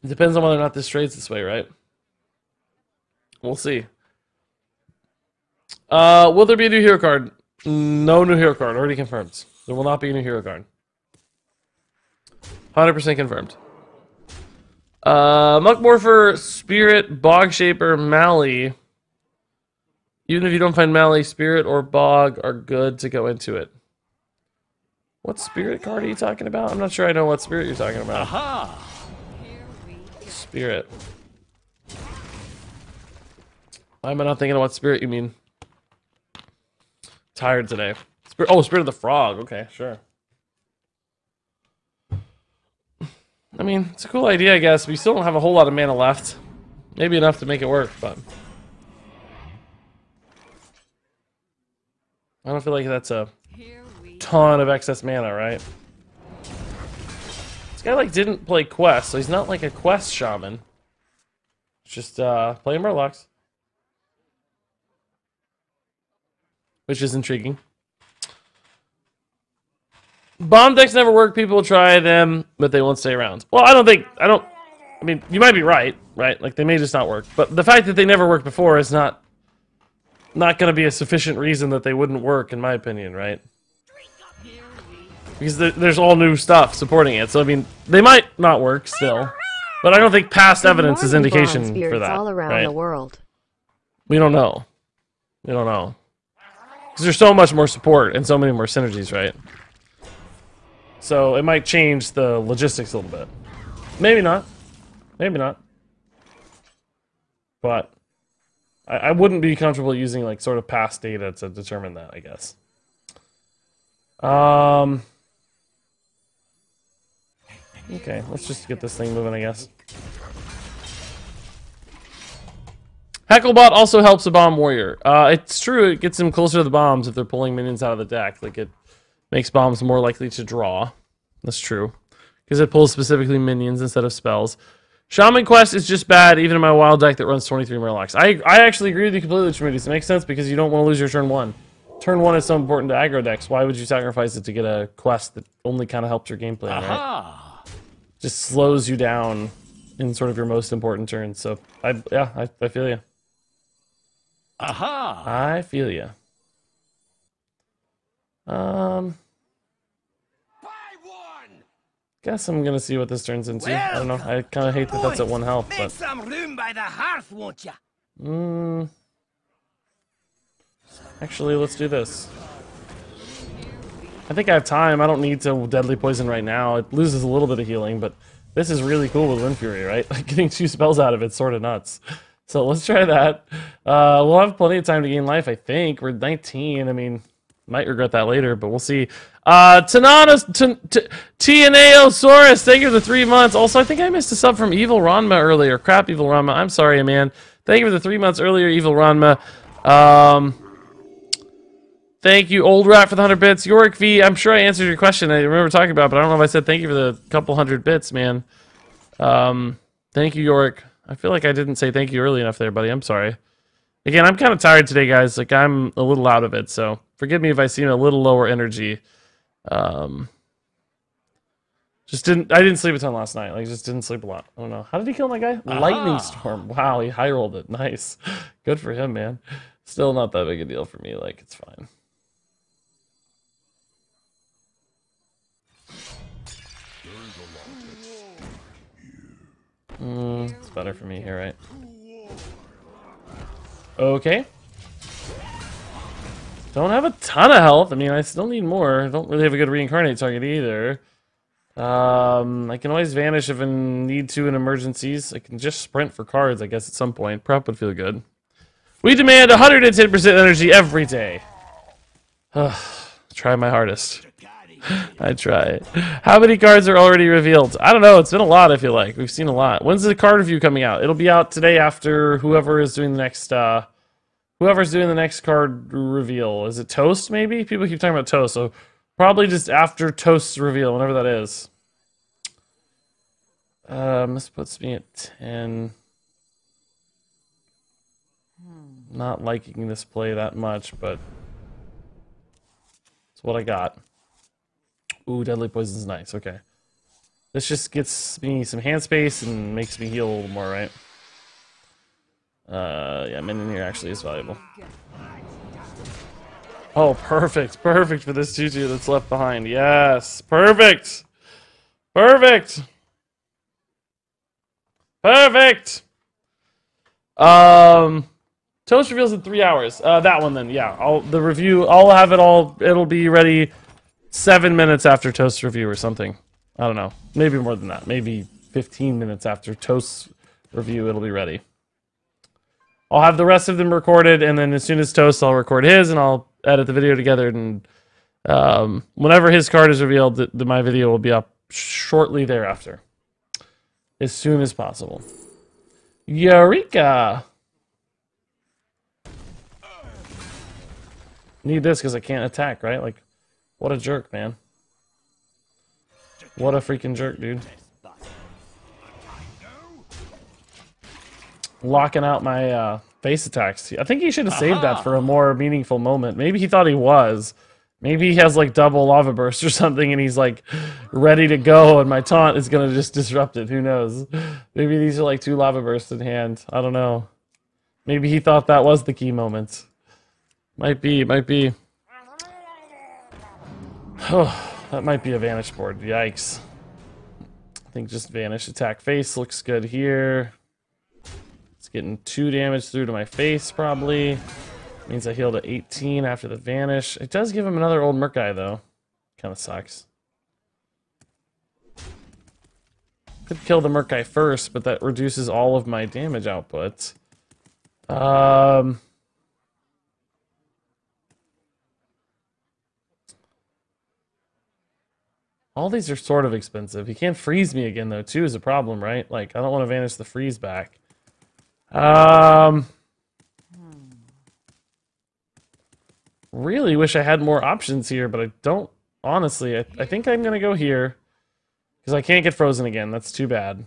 It depends on whether or not this trades this way, right? We'll see. Will there be a new hero card? No new hero card. Already confirmed. There will not be a new hero card. 100% confirmed. Muckmorpher, Spirit, Bog Shaper, Mally. Even if you don't find Mally, Spirit or Bog are good to go into it. What Spirit card are you talking about? I'm not sure I know what Spirit you're talking about. Aha! Here we go. Spirit. Why am I not thinking of what Spirit you mean? Tired today. Spirit of the Frog. Okay, sure. I mean, it's a cool idea, I guess. We still don't have a whole lot of mana left. Maybe enough to make it work, but I don't feel like that's a Here we ton of excess mana, right? This guy like didn't play Quest, so he's not like a Quest shaman. It's just playing Murlocs. Which is intriguing. Bomb decks never work. People will try them, but they won't stay around. Well, I mean, you might be right? Like, they may just not work. But the fact that they never worked before is not going to be a sufficient reason that they wouldn't work, in my opinion, right? here we go. Because there's all new stuff supporting it. So, I mean, they might not work still. But I don't think past evidence is Morning indication Bond for spirits that, all around right? the world. We don't know. We don't know. Because there's so much more support and so many more synergies, right? So it might change the logistics a little bit. Maybe not. Maybe not. But I wouldn't be comfortable using like sort of past data to determine that, I guess. Okay, let's just get this thing moving, I guess. Hecklebot also helps a bomb warrior. It's true, it gets him closer to the bombs if they're pulling minions out of the deck. Like, it makes bombs more likely to draw. That's true. Because it pulls specifically minions instead of spells. Shaman Quest is just bad, even in my wild deck that runs 23 Murlocs. I actually agree with you completely, Trinities. It makes sense because you don't want to lose your turn 1. Turn 1 is so important to aggro decks. Why would you sacrifice it to get a quest that only kind of helps your gameplay, right? Aha! Just slows you down in sort of your most important turns. So, I feel you. Aha! I feel you. Guess I'm gonna see what this turns into. I don't know. I kind of hate that that's at 1 health, Make but some room by the hearth, won't ya? actually, let's do this. I think I have time. I don't need to deadly poison right now. It loses a little bit of healing, but this is really cool with Wind Fury, right? Like getting 2 spells out of it's sort of nuts. So let's try that. We'll have plenty of time to gain life, I think. We're 19. I mean, might regret that later, but we'll see. Tanaosaurus, thank you for the 3 months. Also, I think I missed a sub from Evil Ranma earlier. Crap, Evil Ranma. I'm sorry, man. Thank you for the 3 months earlier, Evil Ranma. Thank you, Old Rat, for the 100 bits. Yorick V, I'm sure I answered your question. I remember talking about it, but I don't know if I said thank you for the couple 100 bits, man. Thank you, Yorick. I feel like I didn't say thank you early enough there, buddy. I'm sorry. Again, I'm kind of tired today, guys. Like, I'm a little out of it, so forgive me if I seem a little lower energy. I didn't sleep a ton last night. Like, just didn't sleep a lot. I don't know. How did he kill my guy? Lightning Storm. Wow, he high rolled it. Nice. Good for him, man. Still not that big a deal for me. Like, it's fine. It's better for me here, right? Okay. Don't have a ton of health. I mean, I still need more. I don't really have a good reincarnate target either. I can always vanish if I need to in emergencies. I can just sprint for cards, I guess, at some point. Prep would feel good. We demand 110% energy every day. Try my hardest. I try. How many cards are already revealed? I don't know. It's been a lot, I feel like. We've seen a lot. When's the card review coming out? It'll be out today after whoever is doing the next, whoever's doing the next card reveal. Is it Toast, maybe? People keep talking about Toast, so probably just after Toast's reveal, whenever that is. This puts me at 10. Not liking this play that much, but it's what I got. Ooh, Deadly Poison's nice. Okay. This just gets me some hand space and makes me heal a little more, right? Yeah, minion here actually is valuable. Oh, perfect. Perfect for this 2/2 that's left behind. Yes. Perfect. Perfect. Perfect. Toast reveals in 3 hours. That one then, yeah. I'll have it all. It'll be ready 7 minutes after Toast's review or something. I don't know. Maybe more than that. Maybe 15 minutes after Toast's review, it'll be ready. I'll have the rest of them recorded, and then as soon as Toast, I'll record his, and I'll edit the video together. And whenever his card is revealed, my video will be up shortly thereafter. As soon as possible. Eureka! Need this because I can't attack, right? Like, what a jerk, man. What a freaking jerk, dude. Locking out my face attacks. I think he should have saved that for a more meaningful moment. Maybe he thought he was. Maybe he has like double lava burst or something and he's like ready to go and my taunt is going to just disrupt it. Who knows? Maybe these are like 2 lava bursts in hand. I don't know. Maybe he thought that was the key moment. Might be, might be. Oh, that might be a vanish board. Yikes. I think just vanish, attack face looks good here. It's getting 2 damage through to my face, probably. Means I healed at 18 after the vanish. It does give him another old merc guy, though. Kind of sucks. Could kill the merc guy first, but that reduces all of my damage output. All these are sort of expensive. He can't freeze me again, though, too, is a problem, right? Like, I don't want to vanish the freeze back. Really wish I had more options here, but I don't. Honestly, I think I'm going to go here. Because I can't get frozen again. That's too bad.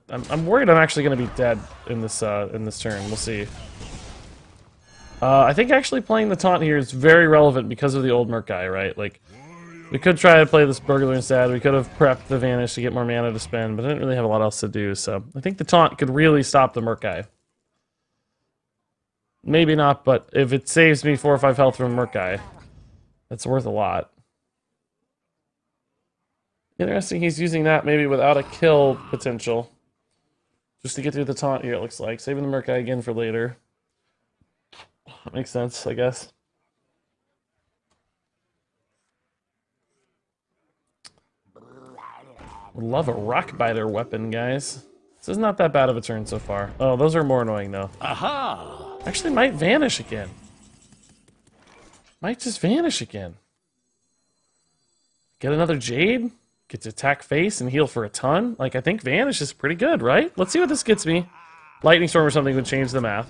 I'm worried I'm actually going to be dead in this turn. We'll see. I think actually playing the taunt here is very relevant because of the old merc guy, right? Like, we could try to play this burglar instead. We could have prepped the vanish to get more mana to spend, but I didn't really have a lot else to do, so I think the taunt could really stop the merc guy. Maybe not, but if it saves me 4 or 5 health from a merc guy, That's worth a lot. Interesting, he's using that maybe without a kill potential. Just to get through the taunt here, it looks like. Saving the Merc guy again for later. That makes sense, I guess. Would love a rock biter weapon, guys. This is not that bad of a turn so far. Oh, those are more annoying, though. Aha! Actually, might vanish again. Might just vanish again. Get another Jade. Get to attack face and heal for a ton. Like, I think vanish is pretty good, right? Let's see what this gets me. Lightning Storm or something would change the math.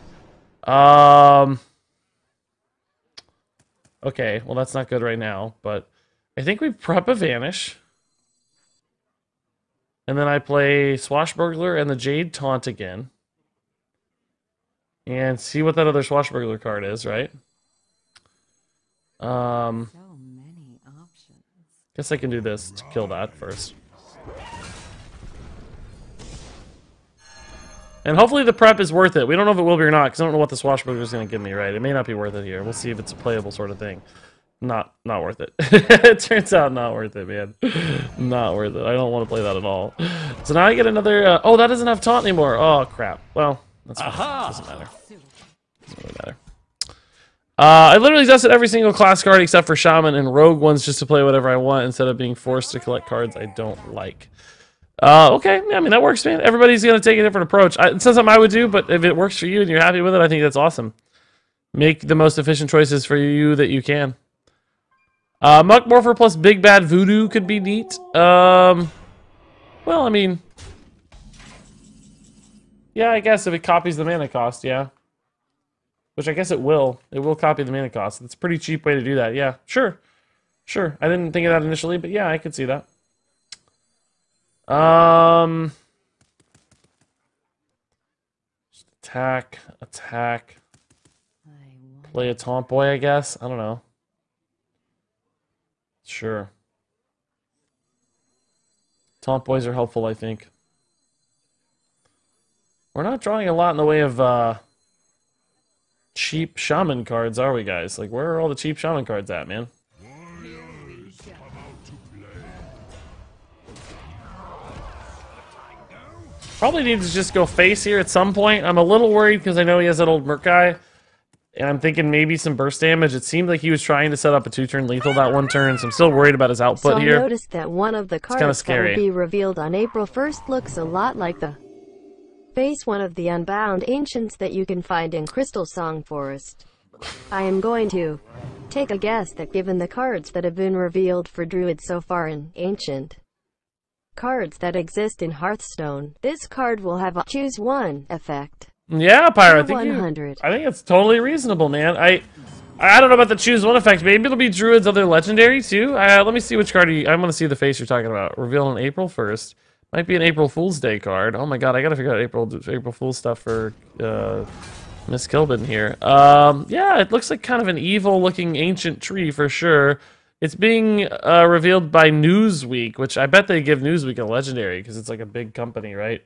Okay, well, that's not good right now, but I think we prep a vanish. And then I play Swashbuckler and the Jade Taunt again. And see what that other Swashbuckler card is, right? So many options. Guess I can do this to kill that first. And hopefully the prep is worth it. We don't know if it will be or not, because I don't know what the Swashbuckler is going to give me, right? It may not be worth it here. We'll see if it's a playable sort of thing. Not worth it. It turns out not worth it, man. Not worth it. I don't want to play that at all. So now I get another... oh, that doesn't have taunt anymore. Oh, crap. Well, that's fine. Doesn't matter. Doesn't really matter. I literally tested every single class card except for Shaman and Rogue ones just to play whatever I want instead of being forced to collect cards I don't like. Okay, yeah, I mean, that works, man. Everybody's going to take a different approach. It's not something I would do, but if it works for you and you're happy with it, I think that's awesome. Make the most efficient choices for you that you can. Muck Morpher plus Big Bad Voodoo could be neat. Well, I mean... yeah, I guess if it copies the mana cost, yeah. Which I guess it will. It will copy the mana cost. It's a pretty cheap way to do that. Yeah, sure. Sure. I didn't think of that initially, but yeah, I could see that. Attack. Play a taunt boy, I guess. I don't know. Sure. Taunt boys are helpful, I think. We're not drawing a lot in the way of cheap shaman cards, are we, guys? Like, where are all the cheap shaman cards at, man? Probably need to just go face here at some point. I'm a little worried because I know he has that old Merc guy. And I'm thinking maybe some burst damage. It seemed like he was trying to set up a 2-turn lethal that one turn, so I'm still worried about his output so here. I noticed that one of the cards that will be revealed on April 1st looks a lot like the face one of the Unbound Ancients that you can find in Crystal Song Forest. I am going to take a guess that given the cards that have been revealed for Druids so far in Ancient cards that exist in Hearthstone, this card will have a choose one effect. Yeah, Pyro, I think it's totally reasonable, man. I don't know about the choose one effect. Maybe it'll be Druid's other legendary too. Let me see which card I want to see the face you're talking about. Reveal on April 1st. Might be an April Fool's Day card. Oh my god, I gotta figure out April Fool's stuff for Miss Kilbin here. Yeah, it looks like kind of an evil-looking ancient tree for sure. It's being revealed by Newsweek, which I bet they give Newsweek a legendary because it's like a big company, right?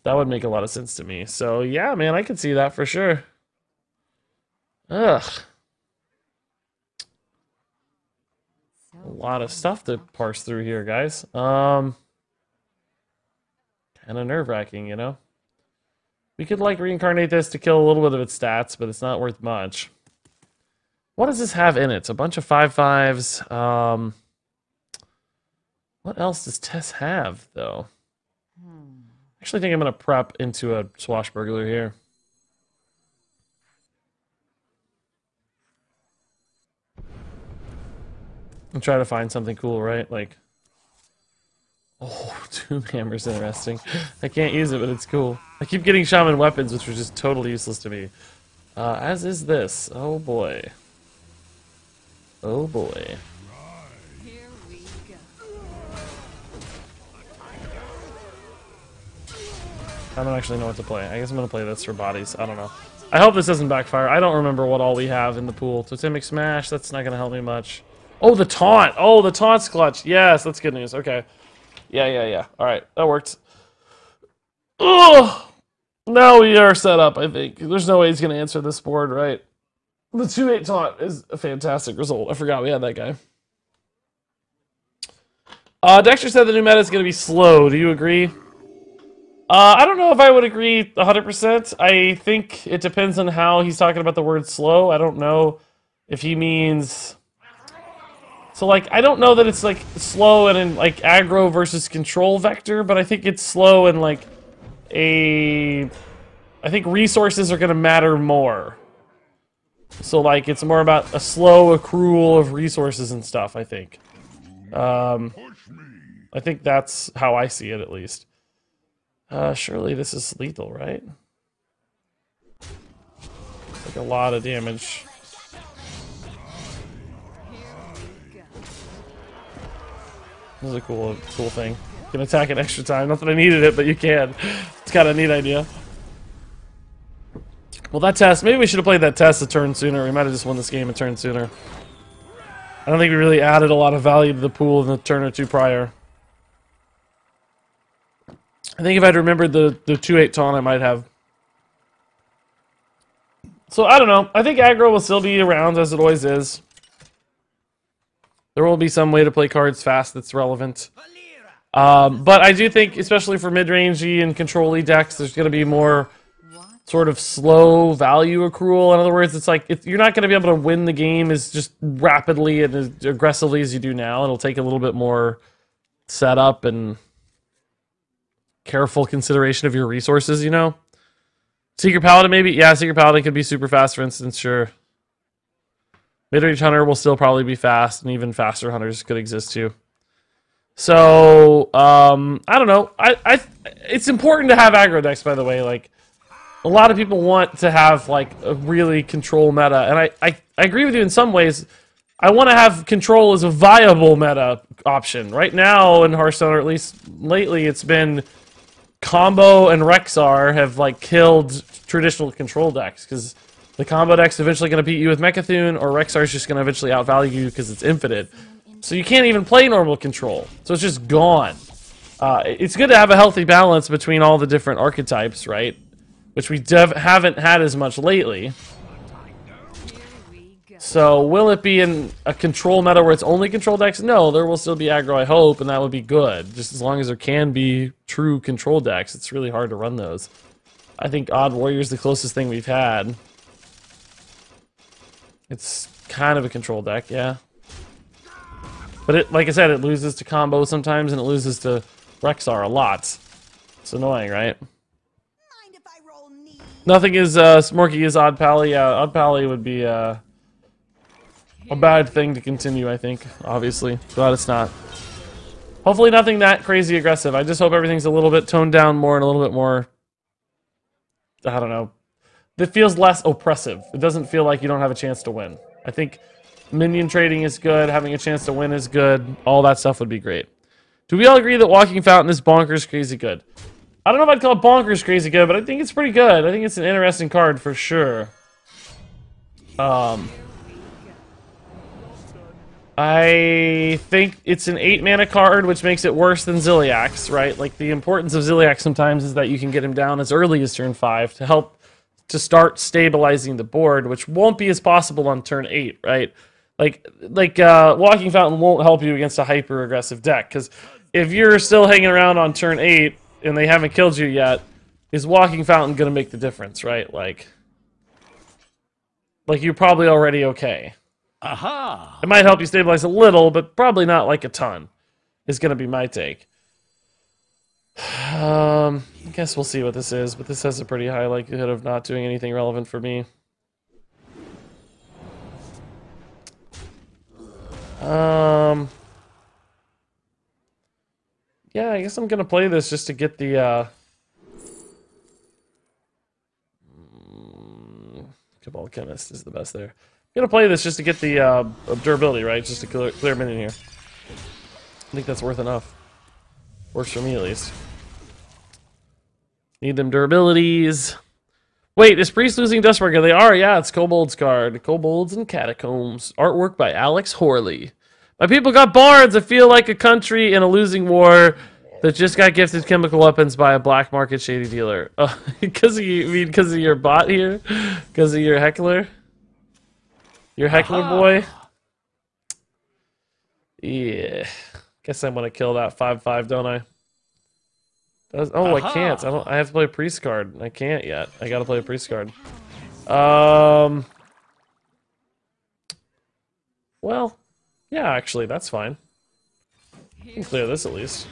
That would make a lot of sense to me. So, yeah, man, I could see that for sure. Ugh. A lot of stuff to parse through here, guys. Kind of nerve-wracking, you know? We could, like, reincarnate this to kill a little bit of its stats, but it's not worth much. What does this have in it? It's a bunch of 5/5s. What else does Tess have, though? I actually think I'm going to prep into a Swashbuckler here. And try to find something cool, right? Like, oh, Tomb Hammer's interesting. I can't use it, but it's cool. I keep getting Shaman weapons, which are just totally useless to me. As is this. Oh, boy. Oh, boy. Here we go. I don't actually know what to play. I guess I'm going to play this for bodies. I don't know. I hope this doesn't backfire. I don't remember what all we have in the pool. Totemic Smash, that's not going to help me much. Oh, the taunt. Oh, the taunt's clutch. Yes, that's good news. Okay. Yeah. All right, that worked. Ugh. Now we are set up, I think. There's no way he's going to answer this board, right? The 2-8 taunt is a fantastic result. I forgot we had that guy. Dexter said the new meta is going to be slow. Do you agree? I don't know if I would agree 100%. I think it depends on how he's talking about the word slow. I don't know if he means... So, like, I don't know that it's, like, slow and in, like, aggro versus control vector, but I think it's slow and, like, I think resources are going to matter more. So, like, it's more about a slow accrual of resources and stuff, I think. I think that's how I see it, at least. Surely this is lethal, right? Like a lot of damage. This is a cool thing. You can attack in extra time. Not that I needed it, but you can. It's kind of a neat idea. Well, that test, maybe we should have played that test a turn sooner. We might have just won this game a turn sooner. I don't think we really added a lot of value to the pool in the turn or two prior. I think if I'd remembered the 2-8 taunt, I might have. So, I don't know. I think aggro will still be around, as it always is. There will be some way to play cards fast that's relevant. But I do think, especially for mid-rangey and control-y decks, there's going to be more sort of slow value accrual. In other words, it's like you're not going to be able to win the game as just rapidly and as aggressively as you do now. It'll take a little bit more setup and careful consideration of your resources, you know? Secret Paladin, maybe? Yeah, Secret Paladin could be super fast, for instance, sure. Mid-range Hunter will still probably be fast, and even faster Hunters could exist too. So, I don't know. It's important to have aggro decks, by the way. Like, a lot of people want to have, like, a really control meta, and I agree with you in some ways. I want to have control as a viable meta option. Right now in Hearthstone, or at least lately, it's been Combo and Rexar have, like, killed traditional control decks, because the combo deck's eventually going to beat you with Mechathune, or Rexar's just going to eventually outvalue you because it's infinite. So you can't even play normal control. So it's just gone. It's good to have a healthy balance between all the different archetypes, right? Which we haven't had as much lately. So will it be in a control meta where it's only control decks? No, there will still be aggro, I hope, and that would be good. Just as long as there can be true control decks. It's really hard to run those. I think Odd Warrior's the closest thing we've had. It's kind of a control deck, yeah. But it, like I said, it loses to combo sometimes, and it loses to Rexar a lot. It's annoying, right? Nothing is Smorky is Odd Pally. Yeah, Odd Pally would be a bad thing to continue, I think, obviously. Glad it's not. Hopefully nothing that crazy aggressive. I just hope everything's a little bit toned down more and a little bit more, I don't know. It feels less oppressive. It doesn't feel like you don't have a chance to win. I think minion trading is good, having a chance to win is good, all that stuff would be great. Do we all agree that Walking Fountain is bonkers crazy good? I don't know if I'd call it bonkers crazy good, but I think it's pretty good. I think it's an interesting card for sure. I think it's an 8-mana card, which makes it worse than Ziliax, right? Like, the importance of Ziliax sometimes is that you can get him down as early as turn 5 to help to start stabilizing the board, which won't be as possible on turn 8, right? Like Walking Fountain won't help you against a hyper-aggressive deck, because if you're still hanging around on turn 8 and they haven't killed you yet, is Walking Fountain going to make the difference, right? Like you're probably already okay. Aha! It might help you stabilize a little, but probably not like a ton, is going to be my take. I guess we'll see what this is, but this has a pretty high likelihood of not doing anything relevant for me. Yeah, I guess I'm gonna play this just to get the Cabal Chemist is the best there. I'm gonna play this just to get the durability, right? Just to clear minion here. I think that's worth enough. Works for me at least. Need them durabilities. Wait, is Priest losing Dustbreaker? They are, yeah, it's Kobold's card. Kobolds and Catacombs. Artwork by Alex Horley. My people got bards. I feel like a country in a losing war that just got gifted chemical weapons by a black market shady dealer. Because of you, I mean, because of your bot here? Because of your heckler? Your heckler boy? Yeah. Guess I'm gonna kill that 5/5, don't I? Oh, I can't. I have to play a priest card. I can't yet. I gotta play a priest card. Well, yeah, actually, that's fine. I can clear this at least.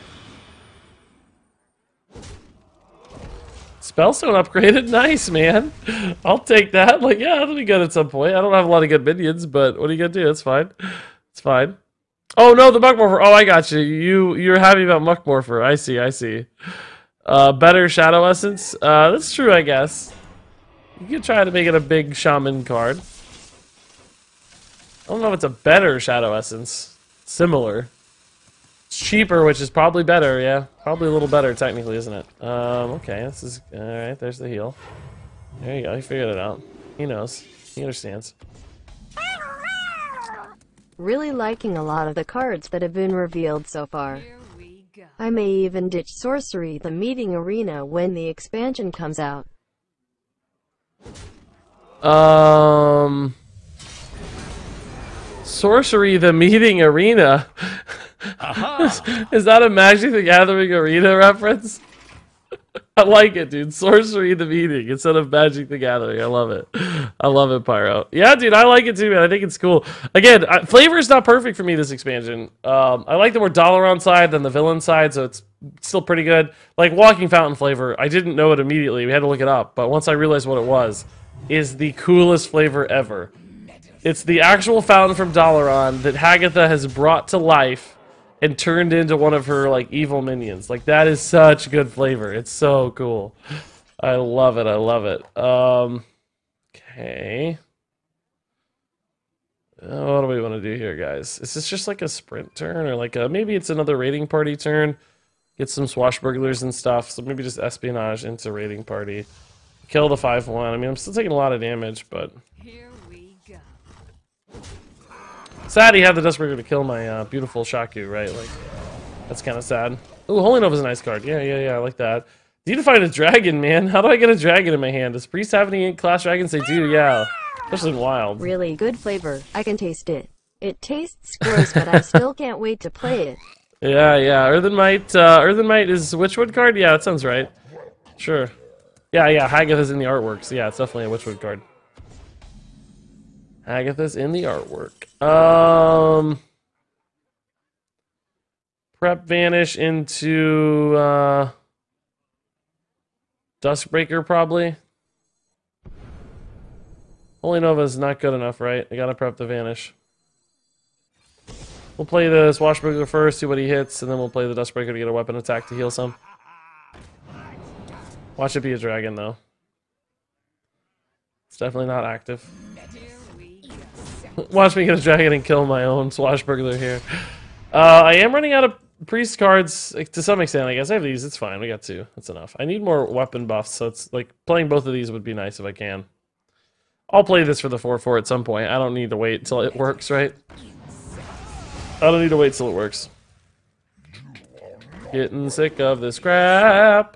Spellstone upgraded? Nice, man. I'll take that. Like, yeah, that'll be good at some point. I don't have a lot of good minions, but what are you gonna do? It's fine. It's fine. Oh no, the Muckmorpher. Oh, I got you. You're happy about Muckmorpher. I see, I see. Better Shadow Essence? That's true, I guess. You could try to make it a big Shaman card. I don't know if it's a better Shadow Essence. Similar. It's cheaper, which is probably better, yeah. Probably a little better, technically, isn't it? Okay, this is... Alright, there's the heal. There you go, he figured it out. He knows. He understands. Really liking a lot of the cards that have been revealed so far. Here we go. I may even ditch Sorcery the Meeting Arena when the expansion comes out. Sorcery the Meeting Arena. Is that a Magic the Gathering Arena reference? I like it, dude. Sorcery the Meeting instead of Magic the Gathering. I love it. I love it, Pyro. Yeah, dude, I like it too, man. I think it's cool. Again, flavor is not perfect for me this expansion. I like the more Dalaran side than the villain side, so it's still pretty good. Like Walking Fountain flavor, I didn't know it immediately. We had to look it up, but once I realized what it was, is the coolest flavor ever. It's the actual fountain from Dalaran that Hagatha has brought to life and turned into one of her like evil minions. Like that is such good flavor. It's so cool. I love it. I love it. Okay. What do we want to do here, guys? Is this just like a sprint turn or like a, maybe it's another raiding party turn? Get some swashbucklers and stuff. So maybe just espionage into raiding party. Kill the 5/1. I mean, I'm still taking a lot of damage, but Here we go. sad he had the Dustbreaker to kill my beautiful Shaku, right? Like, that's kind of sad. Ooh, Holy Nova's a nice card. Yeah, I like that. Need to find a dragon, man. How do I get a dragon in my hand? Does Priest have any class dragons? They do, yeah. Especially in Wild. Really good flavor. I can taste it. It tastes gross, but I still can't wait to play it. Yeah. Earthen Might is which Witchwood card? Yeah, that sounds right. Sure. Yeah, Hagatha's in the artwork, so yeah, it's definitely a Witchwood card. Hagatha's in the artwork. Prep Vanish into Duskbreaker, probably. Holy Nova is not good enough, right? I gotta prep the Vanish. We'll play the Swashbuckler first, see what he hits, and then we'll play the Duskbreaker to get a weapon attack to heal some. Watch it be a dragon, though. It's definitely not active. Here we go. Watch me get a dragon and kill my own Swashbuckler here. I am running out of priest cards to some extent, I guess. I have these, it's fine. We got two. That's enough. I need more weapon buffs, so it's like playing both of these would be nice if I can. I'll play this for the 4/4 at some point. I don't need to wait until it works, right? I don't need to wait till it works. Getting sick of this crap.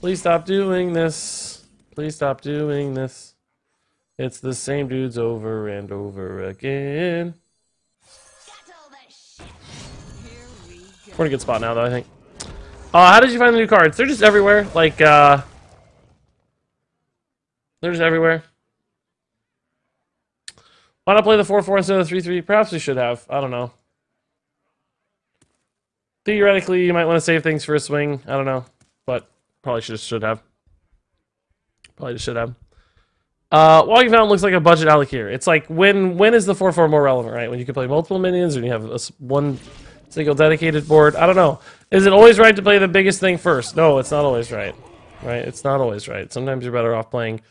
Please stop doing this. Please stop doing this. It's the same dudes over and over again. We're in a good spot now, though, I think. How did you find the new cards? They're just everywhere. Like, they're just everywhere. Why not play the 4/4 instead of the 3/3? Perhaps we should have. I don't know. Theoretically, you might want to save things for a swing. I don't know. But probably should have. Probably just should have. Walking Fountain looks like a budget alloc here. It's like, when is the 4/4 more relevant, right? When you can play multiple minions, or you have one single dedicated board? I don't know. Is it always right to play the biggest thing first? No, it's not always right. Right? It's not always right. Sometimes you're better off playing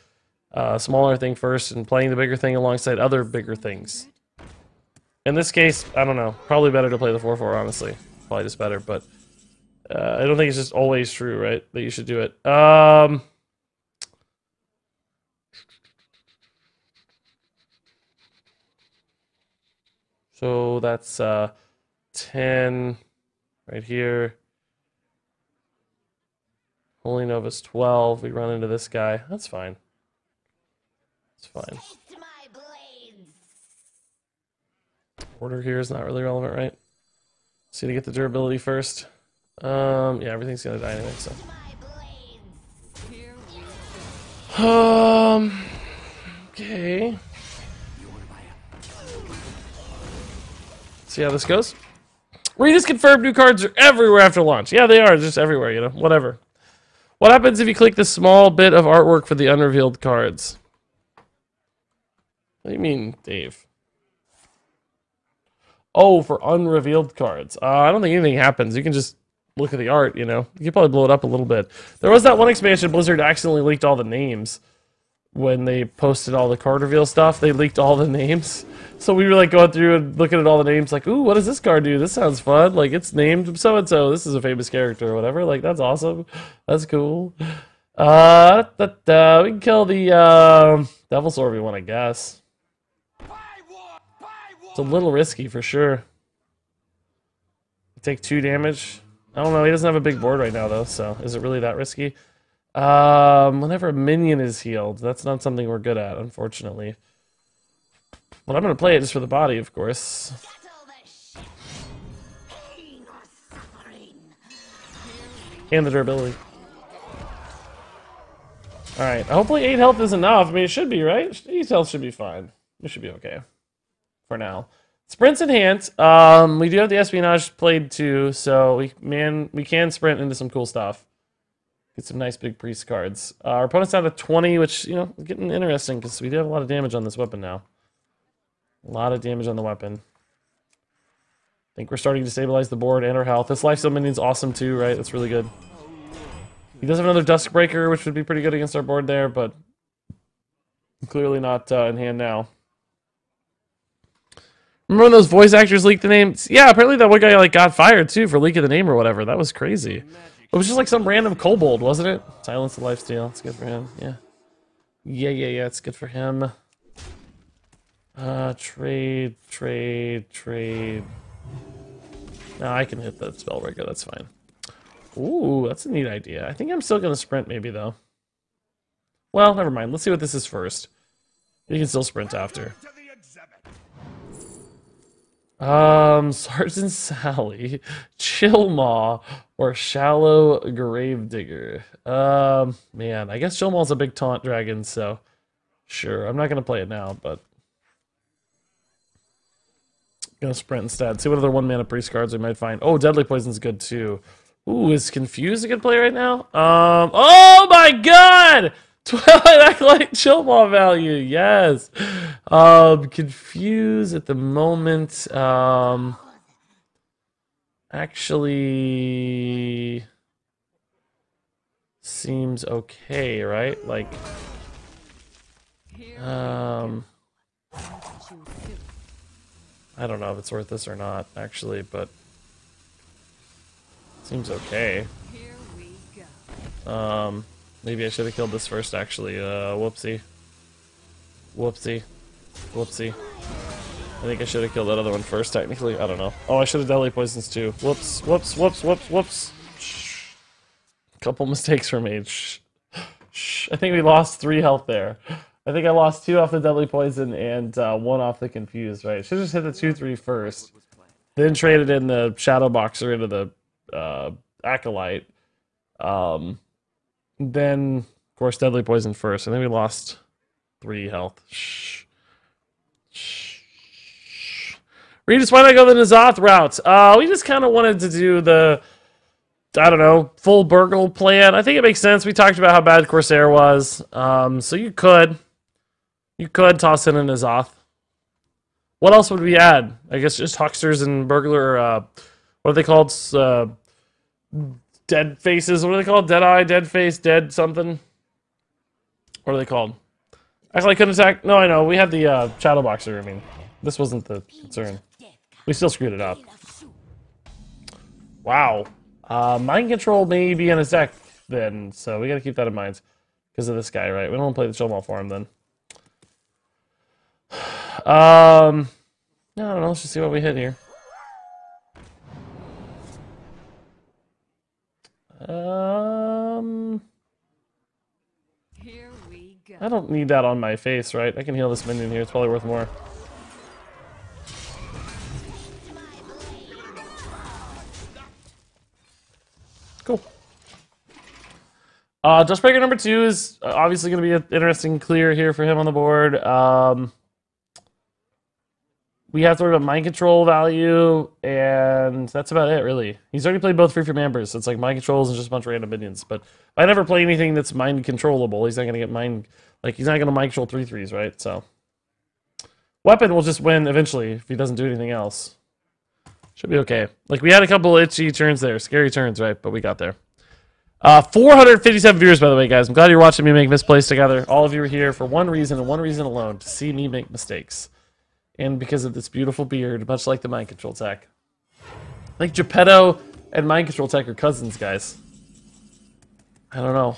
a smaller thing first and playing the bigger thing alongside other bigger things. In this case, I don't know. Probably better to play the 4/4, honestly. Probably just better, but I don't think it's just always true, right? That you should do it. So that's 10 right here. Holy Nova's 12. We run into this guy. That's fine. It's fine. order here is not really relevant, right? See to get the durability first. Yeah, everything's gonna die anyway, so. Here we go. Okay. See how this goes? Regis confirmed new cards are everywhere after launch. Yeah, they are, just everywhere, you know, whatever. What happens if you click the small bit of artwork for the unrevealed cards? What do you mean, Dave? Oh, for unrevealed cards. I don't think anything happens. You can just look at the art, you know. You can probably blow it up a little bit. There was that one expansion, Blizzard accidentally leaked all the names. When they posted all the card reveal stuff, they leaked all the names. So we were like going through and looking at all the names, like, ooh, what does this card do? This sounds fun. Like, it's named so-and-so. This is a famous character or whatever. Like, that's awesome. That's cool. We can kill the Devil Sword if we want, I guess. It's a little risky for sure. Take 2 damage. I don't know. He doesn't have a big board right now, though, so is it really that risky? Whenever a minion is healed, that's not something we're good at, unfortunately. But I'm going to play it just for the body, of course. And the durability. Alright, hopefully 8 health is enough. I mean, it should be, right? 8 health should be fine. It should be okay. For now. Sprints enhance. We do have the espionage played too, so we can sprint into some cool stuff. Get some nice big priest cards. Our opponent's down to 20, which, you know, is getting interesting because we do have a lot of damage on this weapon now. A lot of damage on the weapon. I think we're starting to stabilize the board and our health. This lifesteal minion's awesome too, right? That's really good. He does have another Duskbreaker, which would be pretty good against our board there, but clearly not in hand now. Remember when those voice actors leaked the names? Yeah, apparently that one guy like got fired too for leaking the name or whatever. That was crazy. It was just like some random kobold, wasn't it? Silence the lifesteal. It's good for him. Yeah. Yeah. It's good for him. Trade. No, I can hit the Spellbreaker. That's fine. Ooh, that's a neat idea. I think I'm still gonna sprint maybe though. Well, never mind. Let's see what this is first. You can still sprint after. Sergeant Sally, Chillmaw, or Shallow Gravedigger. Man, I guess Chillmaw's a big taunt dragon, so sure. I'm not gonna play it now, but gonna sprint instead. See what other 1-mana priest cards we might find. Oh, Deadly Poison's good too. Ooh, is Confused a good play right now? Oh my god! Twilight Acolyte Chillmaw value, yes. Confused at the moment. Actually seems okay, right? Like, I don't know if it's worth this or not, actually, but seems okay. Maybe I should have killed this first, actually. Whoopsie. I think I should have killed that other one first, technically. I don't know. Oh, I should have Deadly Poisons too. Whoops. Couple mistakes were made. Shh. I think we lost 3 health there. I think I lost 2 off the Deadly Poison and 1 off the Confused, right? Should have just hit the 2-3 first. Then traded in the Shadow Boxer into the Acolyte. Then, of course, Deadly Poison first. And then we lost 3 health. Shh. Regis, why not go the Nazoth route? We just kind of wanted to do the, I don't know, full Burgle plan. I think it makes sense. We talked about how bad Corsair was. So you could toss in a Nazoth. What else would we add? I guess just Hucksters and Burglar, what are they called? Dead faces. What are they called? Dead eye, dead face, dead something. What are they called? Actually, I couldn't attack. No, I know. We had the Shadow Boxer. I mean, this wasn't the concern. We still screwed it up. Wow. Mind Control may be in his deck then, so we got to keep that in mind because of this guy, right? We don't want to play the Chillmaw for him then. I don't know. Let's just see what we hit here. Here we go. I don't need that on my face, right? I can heal this minion here. It's probably worth more. Dustbreaker number 2 is obviously going to be an interesting clear here for him on the board. We have to worry about mind control value, and that's about it, really. He's already played both free from Ambers, so it's like mind controls and just a bunch of random minions. But if I never play anything that's mind controllable, he's not going to get mind... Like, he's not going to mind control 3/3s, right? So... Weapon will just win eventually if he doesn't do anything else. Should be okay. Like, we had a couple itchy turns there. Scary turns, right? But we got there. 457 viewers, by the way, guys. I'm glad you're watching me make misplays together. All of you are here for one reason and one reason alone, to see me make mistakes. And because of this beautiful beard, much like the mind control tech. I think Geppetto and mind control tech are cousins, guys. I don't know.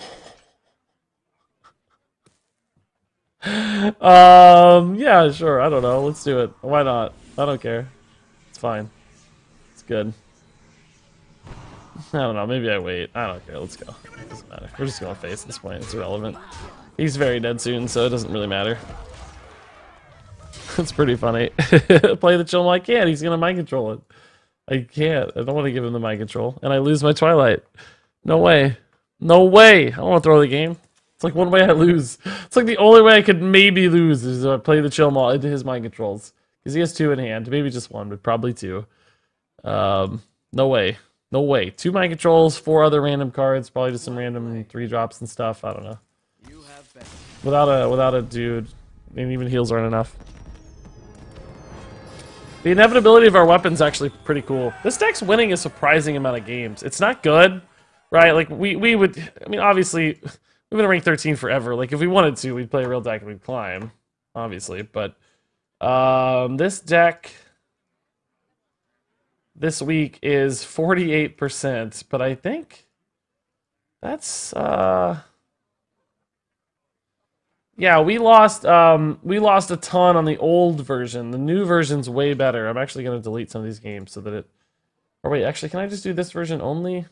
Yeah, sure. I don't know. Let's do it. Why not? I don't care. It's fine. It's good. I don't know. Maybe I wait. I don't care. Let's go. It doesn't matter. We're just going face at this point. It's irrelevant. He's very dead soon, so it doesn't really matter. It's pretty funny. Play the chill. I can't. He's gonna mind control it. I can't. I don't want to give him the mind control, and I lose my Twilight. No way. No way. I don't want to throw the game. It's like one way I lose. It's like the only way I could maybe lose is if I play the chill maul into his mind controls. Because he has 2 in hand. Maybe just 1, but probably 2. No way. No way. 2 mind controls, 4 other random cards, probably just some random 3 drops and stuff. I don't know. Without a dude, and even heals aren't enough. The inevitability of our weapon's actually pretty cool. This deck's winning a surprising amount of games. It's not good, right? Like, we would... I mean, obviously, we've been ranked 13 forever. Like, if we wanted to, we'd play a real deck and we'd climb, obviously. But, this deck... this week is 48%, but I think... that's, yeah, we lost a ton on the old version. The new version's way better. I'm actually going to delete some of these games so that it... Or wait, actually, can I just do this version only?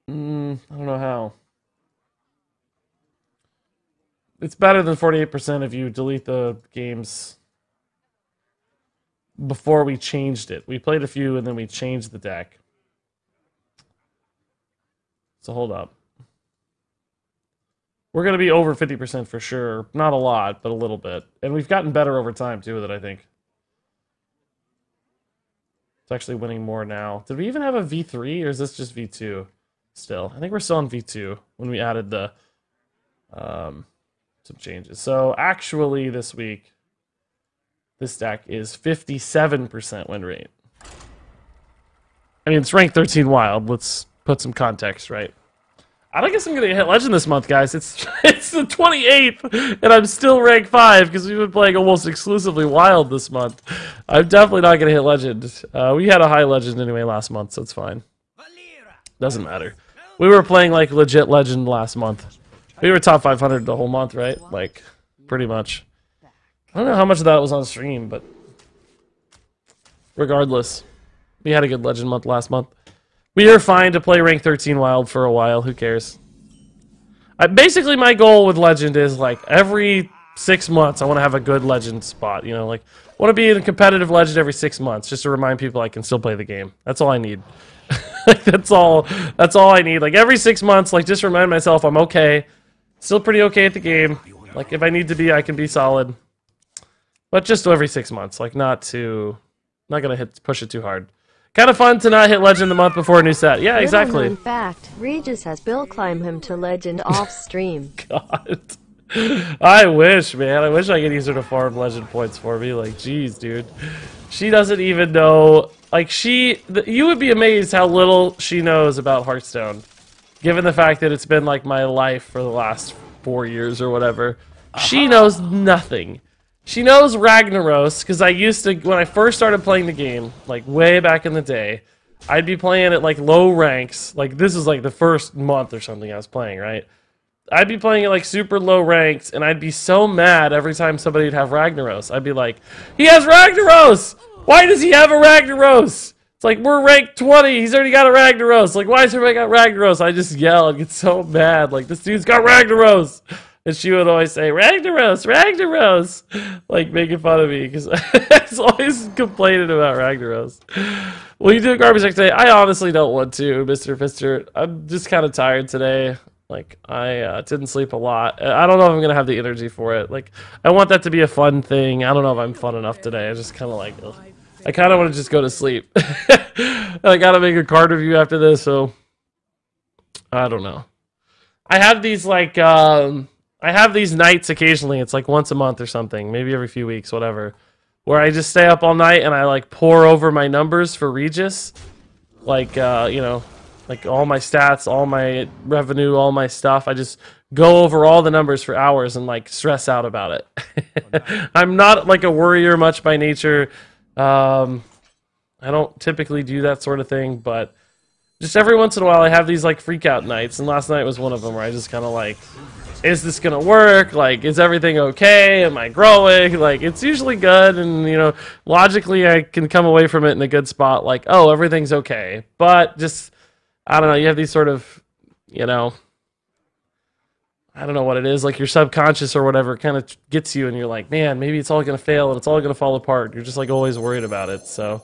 I don't know how. It's better than 48% if you delete the games before we changed it. We played a few and then we changed the deck. So hold up. We're going to be over 50% for sure. Not a lot, but a little bit. And we've gotten better over time, too, with it, I think. It's actually winning more now. Did we even have a V3, or is this just V2 still? I think we're still on V2 when we added the some changes. So, actually, this week, this deck is 57% win rate. I mean, it's ranked 13 wild. Let's put some context, right? I don't guess I'm going to hit Legend this month, guys. It's the 28th, and I'm still rank 5 because we've been playing almost exclusively Wild this month. I'm definitely not going to hit Legend. We had a high Legend anyway last month, so it's fine. Doesn't matter. We were playing, like, legit Legend last month. We were top 500 the whole month, right? Like, pretty much. I don't know how much of that was on stream, but... regardless, we had a good Legend month last month. We are fine to play rank 13 wild for a while. Who cares? Basically, my goal with Legend is, like, every 6 months, I want to have a good Legend spot. You know, like, I want to be in a competitive Legend every 6 months, just to remind people I can still play the game. That's all I need. Like, that's all I need. Like, every 6 months, like, just remind myself I'm okay. Still pretty okay at the game. Like, if I need to be, I can be solid. But just every 6 months. Like, not gonna push it too hard. Kind of fun to not hit Legend the month before a new set. Yeah, exactly. In fact, Regis has Bill climb him to Legend off stream. God. I wish, man. I wish I could use her to farm Legend points for me. Like, jeez, dude. She doesn't even know. Like, you would be amazed how little she knows about Hearthstone. Given the fact that it's been, like, my life for the last 4 years or whatever. She knows nothing. She knows Ragnaros, because I used to, when I first started playing the game, like way back in the day, I'd be playing at like low ranks. Like this is like the first month or something I was playing, right? I'd be playing at like super low ranks, and I'd be so mad every time somebody'd have Ragnaros. I'd be like, he has Ragnaros! Why does he have a Ragnaros? It's like, we're ranked 20, he's already got a Ragnaros. Like, why has everybody got Ragnaros? I just yell and get so mad. Like, this dude's got Ragnaros! And she would always say, Ragnaros, Ragnaros! Like, making fun of me, because I was always complaining about Ragnaros. Will you do a garbage check today? I honestly don't want to, Mr. Fister. I'm just kind of tired today. Like, I didn't sleep a lot. I don't know if I'm going to have the energy for it. Like, I want that to be a fun thing. I don't know if I'm fun enough today. I just kind of like, ugh. I kind of want to just go to sleep. I got to make a card review after this, so I don't know. I have these, like, I have these nights occasionally. It's like once a month or something, maybe every few weeks, whatever, where I just stay up all night and I like pour over my numbers for Regis, like you know, like all my stats, all my revenue, all my stuff. I just go over all the numbers for hours and like stress out about it. I'm not like a worrier much by nature. I don't typically do that sort of thing, but just every once in a while I have these like freak out nights, and last night was one of them where I just kind of like, is this gonna work? Like, is everything okay? Am I growing? Like, it's usually good, and you know, logically I can come away from it in a good spot, like, oh, everything's okay. But just, I don't know, you have these sort of, you know, I don't know what it is, like your subconscious or whatever kind of gets you, and you're like, man, maybe it's all gonna fail and it's all gonna fall apart. You're just like always worried about it, so.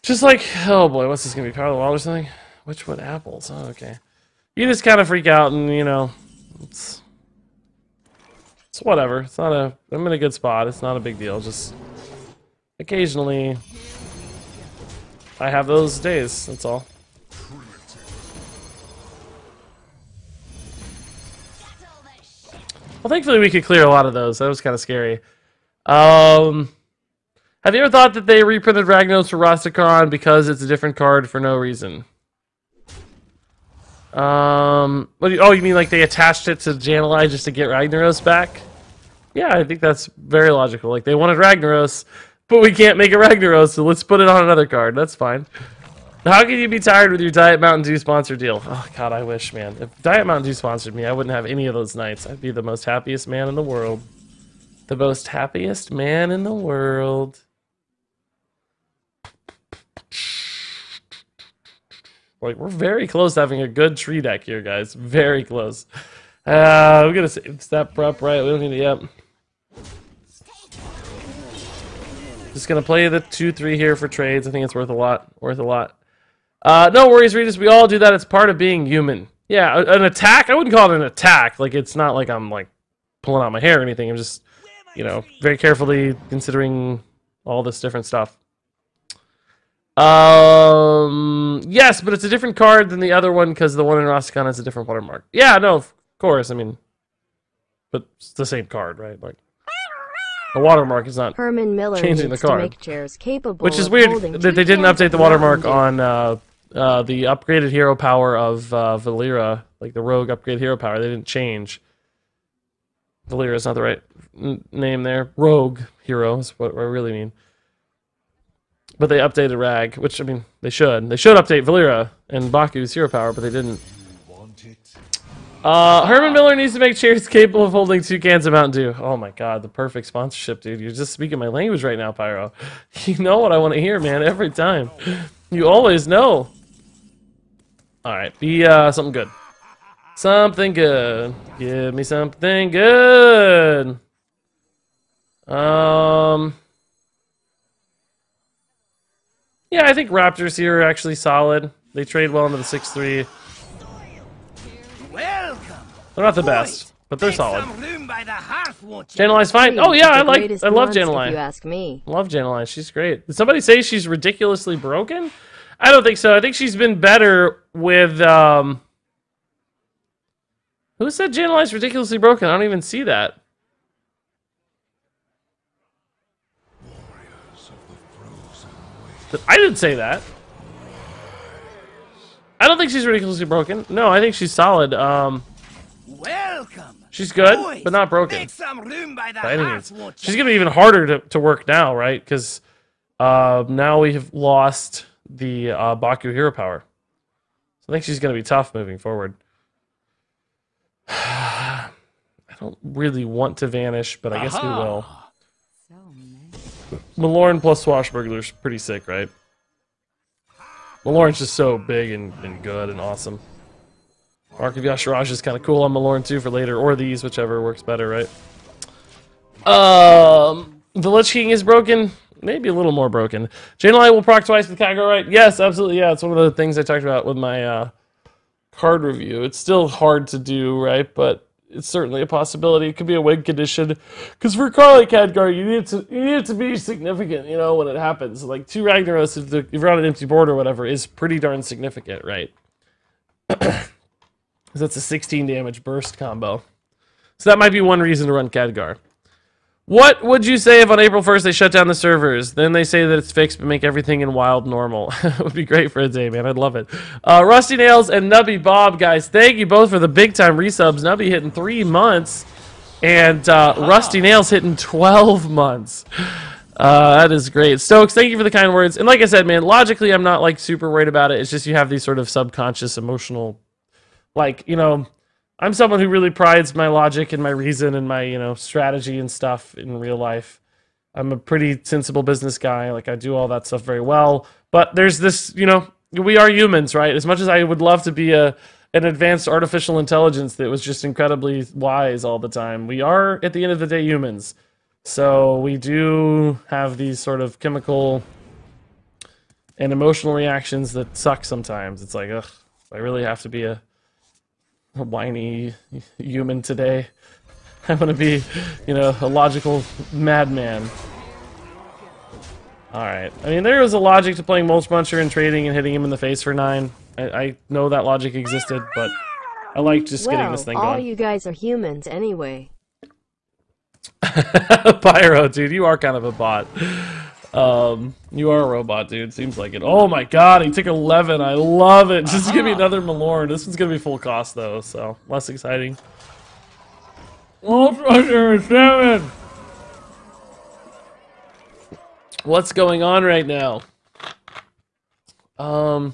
Just like, oh boy, what's this gonna be? Power of the Wild or something? Which one? Apples. Oh, okay. You just kind of freak out, and you know, it's whatever. It's not a. I'm in a good spot. It's not a big deal. Just occasionally, I have those days. That's all. Well, thankfully we could clear a lot of those. That was kind of scary. Have you ever thought that they reprinted Ragnaros for Rastakhan because it's a different card for no reason? Oh, you mean like they attached it to Jan'alai just to get Ragnaros back? Yeah, I think that's very logical. Like, they wanted Ragnaros, but we can't make a Ragnaros, so let's put it on another card. That's fine. How can you be tired with your Diet Mountain Dew sponsor deal? Oh, God, I wish, man. If Diet Mountain Dew sponsored me, I wouldn't have any of those nights. I'd be the most happiest man in the world. The most happiest man in the world. Like, we're very close to having a good tree deck here, guys. Very close. We're gonna save step up, right? We don't need it yet. Just gonna play the 2-3 here for trades. I think it's worth a lot. Worth a lot. No worries, Regis. We all do that. It's part of being human. Yeah, an attack. I wouldn't call it an attack. Like, it's not like I'm like pulling out my hair or anything. I'm just, you know, very carefully considering all this different stuff. Yes, but it's a different card than the other one because the one in Rastakhan has a different watermark. Yeah, no, of course. I mean, but it's the same card, right? Like, the watermark is not Herman Miller changing the card. To make chairs capable which is of weird holding that they 2 didn't cans update of the watermark Mountain on the upgraded hero power of Valera, like the rogue upgrade hero power. They didn't change. Valera is not the right name there. Rogue hero is what I really mean. But they updated Rag, which, I mean, they should. They should update Valera and Baku's hero power, but they didn't. Herman Miller needs to make chairs capable of holding 2 cans of Mountain Dew. Oh my god, the perfect sponsorship, dude. You're just speaking my language right now, Pyro. You know what I want to hear, man, every time. You always know. Alright, be something good. Something good. Give me something good. Yeah, I think Raptors here are actually solid. They trade well into the 6-3. Welcome. They're not the best, but they're solid. Some room by the hearth, won't you? Jan'alai's fine. Oh yeah, I love If Jan'alai. you ask me. Love Jan'alai. She's great. Did somebody say she's ridiculously broken? I don't think so. I think she's been better with who said Jan'alai's ridiculously broken? I don't even see that. I didn't say that. I don't think she's ridiculously broken. No, I think she's solid. Welcome. She's good, Boys, but not broken. Make some room by the By any hearth, means. won't you? She's gonna be even harder to work now, right? Because now we have lost the Baku hero power. So I think she's gonna be tough moving forward. I don't really want to vanish, but I guess we will. So many. Malorn plus Swashbuckler's pretty sick, right? Malorn's just so big and good and awesome. Mark of Yasharaj is kind of cool on Malorn too for later, or these, whichever works better, right? The Lich King is broken. Maybe a little more broken. Jane and I will proc twice with Kygo, right? Yes, absolutely. Yeah, it's one of the things I talked about with my card review. It's still hard to do, right? But it's certainly a possibility. It could be a win condition. Because for a card like Khadgar, you need it to be significant, you know, when it happens. Like 2 Ragnaros, if you're on an empty board or whatever, is pretty darn significant, right? Because that's a 16 damage burst combo. So that might be one reason to run Khadgar. What would you say if on April 1st they shut down the servers? Then they say that it's fixed but make everything in wild normal. It would be great for a day, man. I'd love it. Rusty Nails and Nubby Bob, guys. Thank you both for the big time resubs. Nubby hitting 3 months. And Rusty Nails hitting 12 months. That is great. Stokes, thank you for the kind words. And like I said, man, logically I'm not like super worried about it. It's just you have these sort of subconscious emotional, like, you know, I'm someone who really prides my logic and my reason and my, you know, strategy and stuff in real life. I'm a pretty sensible business guy. Like, I do all that stuff very well. But there's this, you know, we are humans, right? As much as I would love to be an advanced artificial intelligence that was just incredibly wise all the time, we are, at the end of the day, humans. So we do have these sort of chemical and emotional reactions that suck sometimes. It's like, ugh, I really have to be a whiny human today. I want to be, you know, a logical madman. Alright. I mean, there was a logic to playing Mulch Muncher and trading and hitting him in the face for 9. I know that logic existed, but I like just getting this thing going. All you guys are humans anyway. Pyro, dude, you are kind of a bot. You are a robot, dude. Seems like it. Oh my god, he took 11. I love it. Just give me another Malorn. This one's gonna be full cost though, so less exciting. Seven. What's going on right now? Yeah,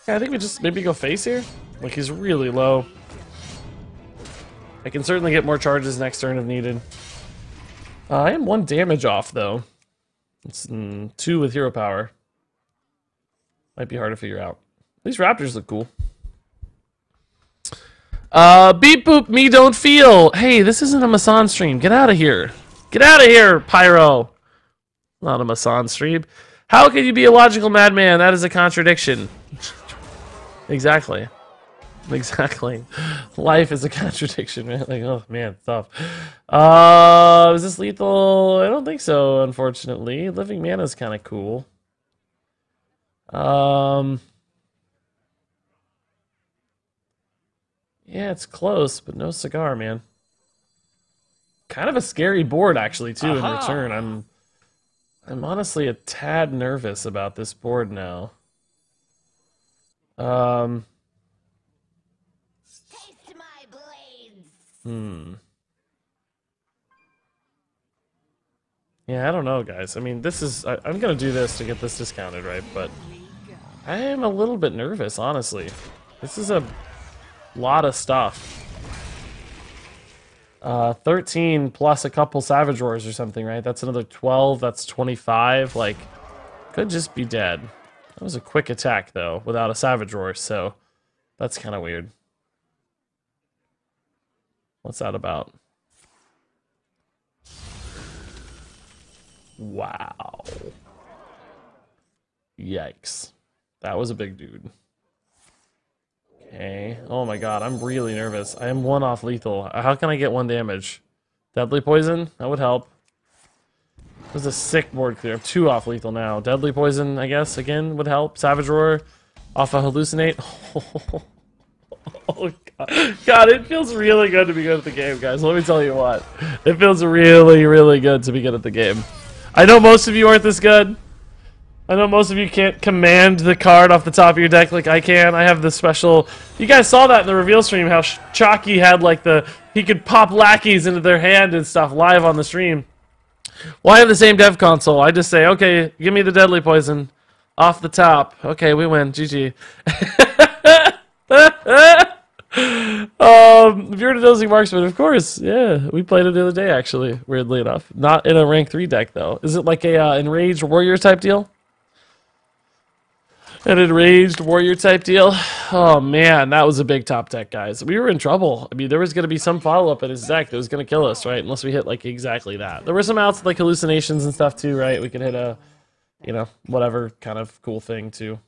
I think we just maybe go face here. Like, he's really low. I can certainly get more charges next turn if needed. I am 1 damage off, though. It's 2 with hero power. Might be hard to figure out. These raptors look cool. Beep boop, me don't feel. Hey, this isn't a Masan stream. Get out of here. Get out of here, Pyro. Not a Masan stream. How can you be a logical madman? That is a contradiction. Exactly. Exactly. Life is a contradiction, man. Like, oh man, tough. Is this lethal? I don't think so, unfortunately. Living mana is kind of cool. Yeah, it's close, but no cigar, man. Kind of a scary board, actually, too, in return. I'm honestly a tad nervous about this board now. Yeah, I don't know, guys. I mean, this is... I'm gonna do this to get this discounted, right? But I am a little bit nervous, honestly. This is a lot of stuff. 13 plus a couple Savage Roars or something, right? That's another 12. That's 25. Like, could just be dead. That was a quick attack, though, without a Savage Roar, so that's kind of weird. What's that about? Wow. Yikes. That was a big dude. Okay. Oh my god, I'm really nervous. I am 1 off lethal. How can I get 1 damage? Deadly Poison? That would help. This is a sick board clear. I'm 2 off lethal now. Deadly Poison, I guess, again, would help. Savage Roar off a Hallucinate. Oh, God. God, it feels really good to be good at the game, guys. Let me tell you what. It feels really, really good to be good at the game. I know most of you aren't this good. I know most of you can't command the card off the top of your deck like I can. I have the special... You guys saw that in the reveal stream, how Chalky had like the... He could pop lackeys into their hand and stuff live on the stream. Well, I have the same dev console. I just say, okay, give me the Deadly Poison off the top. Okay, we win. GG. If you're a dosing marksman, of course. Yeah, we played it the other day, actually, weirdly enough. Not in a rank 3 deck, though. Is it like a Enraged Warrior type deal? An enraged warrior type deal. Oh man, that was a big top deck, guys. We were in trouble. I mean, there was going to be some follow up at his deck that was going to kill us, right? Unless we hit like exactly that. There were some outs like hallucinations and stuff too, right? We could hit a, you know, whatever kind of cool thing too.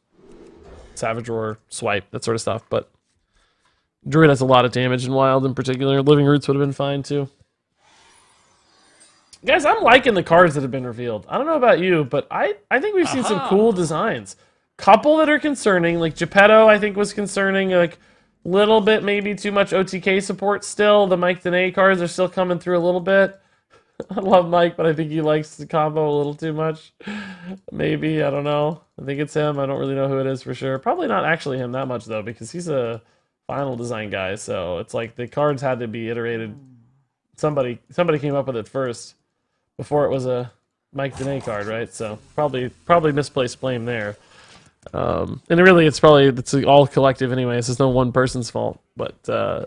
Savage Roar, swipe, that sort of stuff. But Druid has a lot of damage in Wild in particular. Living Roots would have been fine too. Guys, I'm liking the cards that have been revealed. I don't know about you, but I think we've seen some cool designs. Couple that are concerning, like Geppetto I think was concerning, like little bit maybe too much OTK support still. The Mike Danae cards are still coming through a little bit. I love Mike, but I think he likes the combo a little too much. Maybe, I don't know. I think it's him. I don't really know who it is for sure. Probably not actually him that much though, because he's a final design guy, so it's like the cards had to be iterated. Somebody came up with it first before it was a Mike Danae card, right? So probably misplaced blame there. And really, it's all collective anyways. It's no one person's fault. But so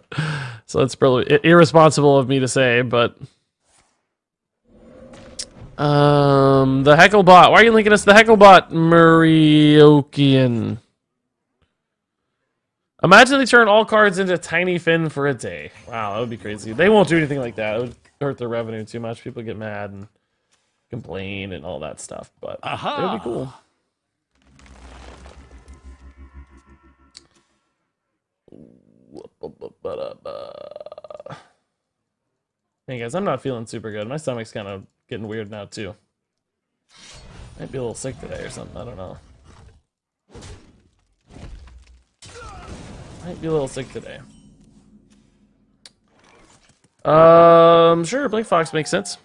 it's probably irresponsible of me to say. But the Hecklebot. Why are you linking us to the Hecklebot, Muriokian? Imagine they turn all cards into Tiny Finn for a day. Wow, that would be crazy. They won't do anything like that. It would hurt their revenue too much. People get mad and complain and all that stuff. But it would be cool. Hey guys, I'm not feeling super good. My stomach's kind of getting weird now too. Might be a little sick today or something. I don't know. Might be a little sick today. Sure, Blink Fox makes sense.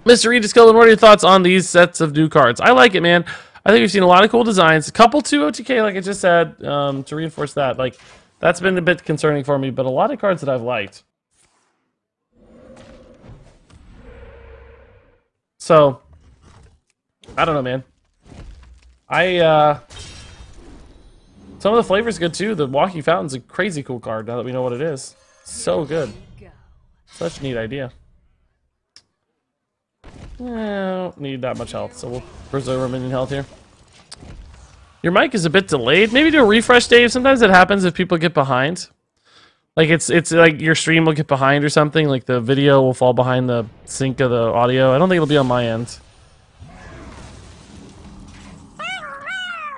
Mr. Regis, what are your thoughts on these sets of new cards? I like it, man. I think we've seen a lot of cool designs. A couple 2 OTK, like I just said, to reinforce that. Like, that's been a bit concerning for me, but a lot of cards that I've liked. So, I don't know, man. Some of the flavor's good too. The Walking Fountain's a crazy cool card now that we know what it is. So good. Such a neat idea. I don't need that much health, so we'll preserve our minion health here. Your mic is a bit delayed. Maybe do a refresh, Dave. Sometimes it happens if people get behind. Like it's like your stream will get behind or something. Like the video will fall behind the sync of the audio. I don't think it'll be on my end.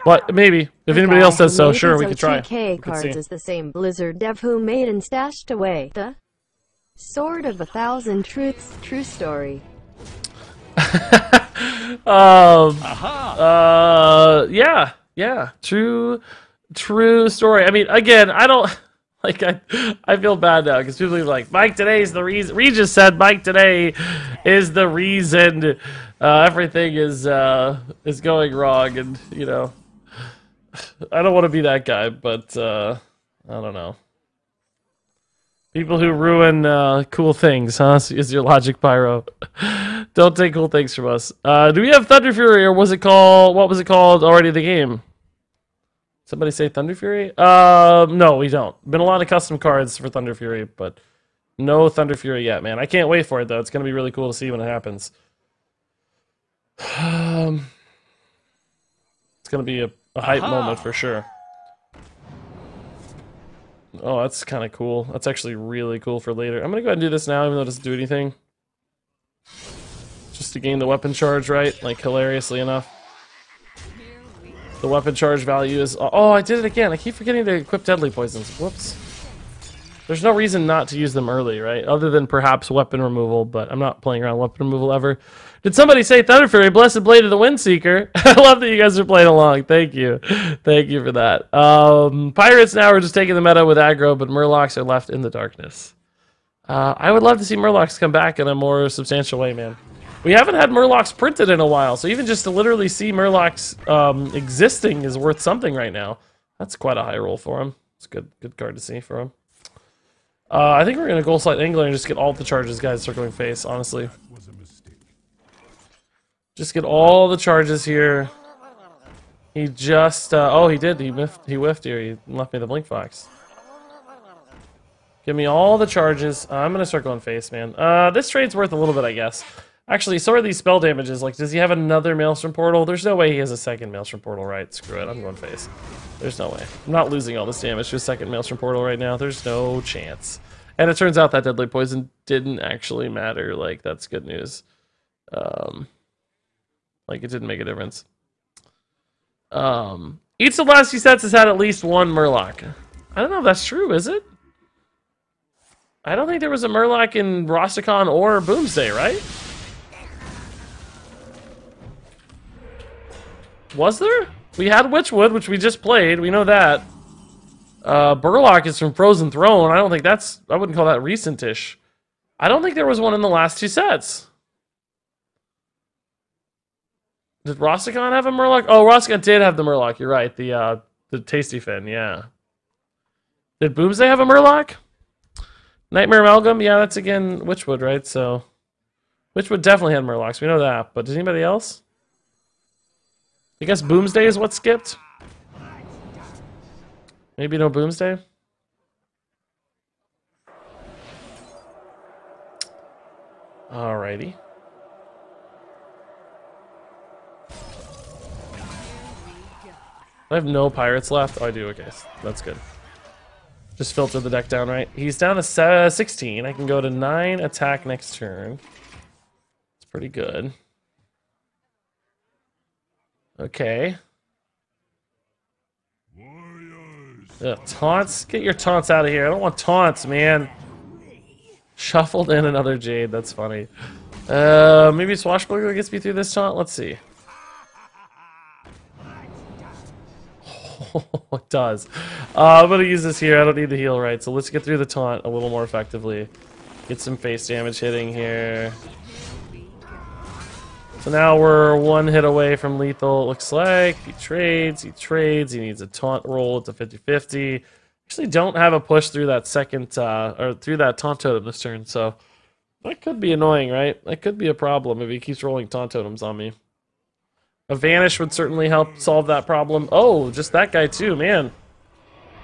What? Maybe. If anybody else says so, sure, we could try. OTK cards is the same Blizzard dev who made and stashed away the Sword of 1,000 Truths true story. Yeah, true story. I mean, again, I don't like. I feel bad now because people are like, Mike today is the reason. Regis said Mike today is the reason everything is going wrong, and you know, I don't want to be that guy, but I don't know. People who ruin cool things, huh? Is your logic, Pyro? Don't take cool things from us. Do we have Thunder Fury, or was it called? What was it called already? The game. Somebody say Thunder Fury? No, we don't. Been a lot of custom cards for Thunder Fury, but no Thunder Fury yet, man. I can't wait for it though. It's gonna be really cool to see when it happens. It's gonna be a hype moment for sure. Oh, that's kind of cool. That's actually really cool for later. I'm gonna go ahead and do this now, even though it doesn't do anything. Just to gain the weapon charge, right? Like, hilariously enough. The weapon charge value is... Oh, I did it again. I keep forgetting to equip deadly poisons. Whoops. There's no reason not to use them early, right? Other than perhaps weapon removal, but I'm not playing around weapon removal ever. Did somebody say Thunder Fury, Blessed Blade of the Windseeker? I love that you guys are playing along. Thank you. Thank you for that. Pirates now are just taking the meta with aggro, but Murlocs are left in the darkness. I would love to see Murlocs come back in a more substantial way, man. We haven't had Murlocs printed in a while, so even just to literally see Murlocs existing is worth something right now. That's quite a high roll for him. It's a good card to see for him. I think we're going to Gold Slide Angler and just get all the charges, guys, circling face, honestly. Just get all the charges here. He just... oh, he did. He whiffed here. He left me the Blink Fox. Give me all the charges. I'm going to start going face, man. This trade's worth a little bit, I guess. Actually, so are these spell damages. Like, does he have another Maelstrom Portal? There's no way he has a second Maelstrom Portal, right? Screw it, I'm going face. There's no way. I'm not losing all this damage to a second Maelstrom Portal right now. There's no chance. And it turns out that Deadly Poison didn't actually matter. Like, that's good news. Like, it didn't make a difference. Each of the last few sets has had at least one Murloc. I don't know if that's true, is it? I don't think there was a Murloc in Rastakhan or Boomsday, right? Was there? We had Witchwood, which we just played. We know that. Burlock is from Frozen Throne. I wouldn't call that recent-ish. I don't think there was one in the last two sets. Did Rastakhan have a Murloc? Oh, Rastakhan did have the Murloc. You're right. The Tasty Fin, yeah. Did Boomsday have a Murloc? Nightmare Amalgam? Yeah, that's again Witchwood, right? So, Witchwood definitely had Murlocs. We know that. But does anybody else? I guess Boomsday is what skipped? Maybe no Boomsday? Alrighty. I have no pirates left. Oh, I do. Okay, that's good. Just filter the deck down, right? He's down to 16. I can go to 9 attack next turn. It's pretty good. Okay. Ugh, taunts? Get your taunts out of here. I don't want taunts, man. Shuffled in another Jade. That's funny. Maybe Swashbuckler gets me through this taunt? Let's see. It does. I'm going to use this here. I don't need the heal, right? So let's get through the taunt a little more effectively. Get some face damage hitting here. So now we're one hit away from lethal, it looks like. He trades. He needs a taunt roll. It's a 50-50. Actually don't have a push through that second, or through that taunt totem this turn, so that could be annoying, right? That could be a problem if he keeps rolling taunt totems on me. A Vanish would certainly help solve that problem. Oh, just that guy too, man.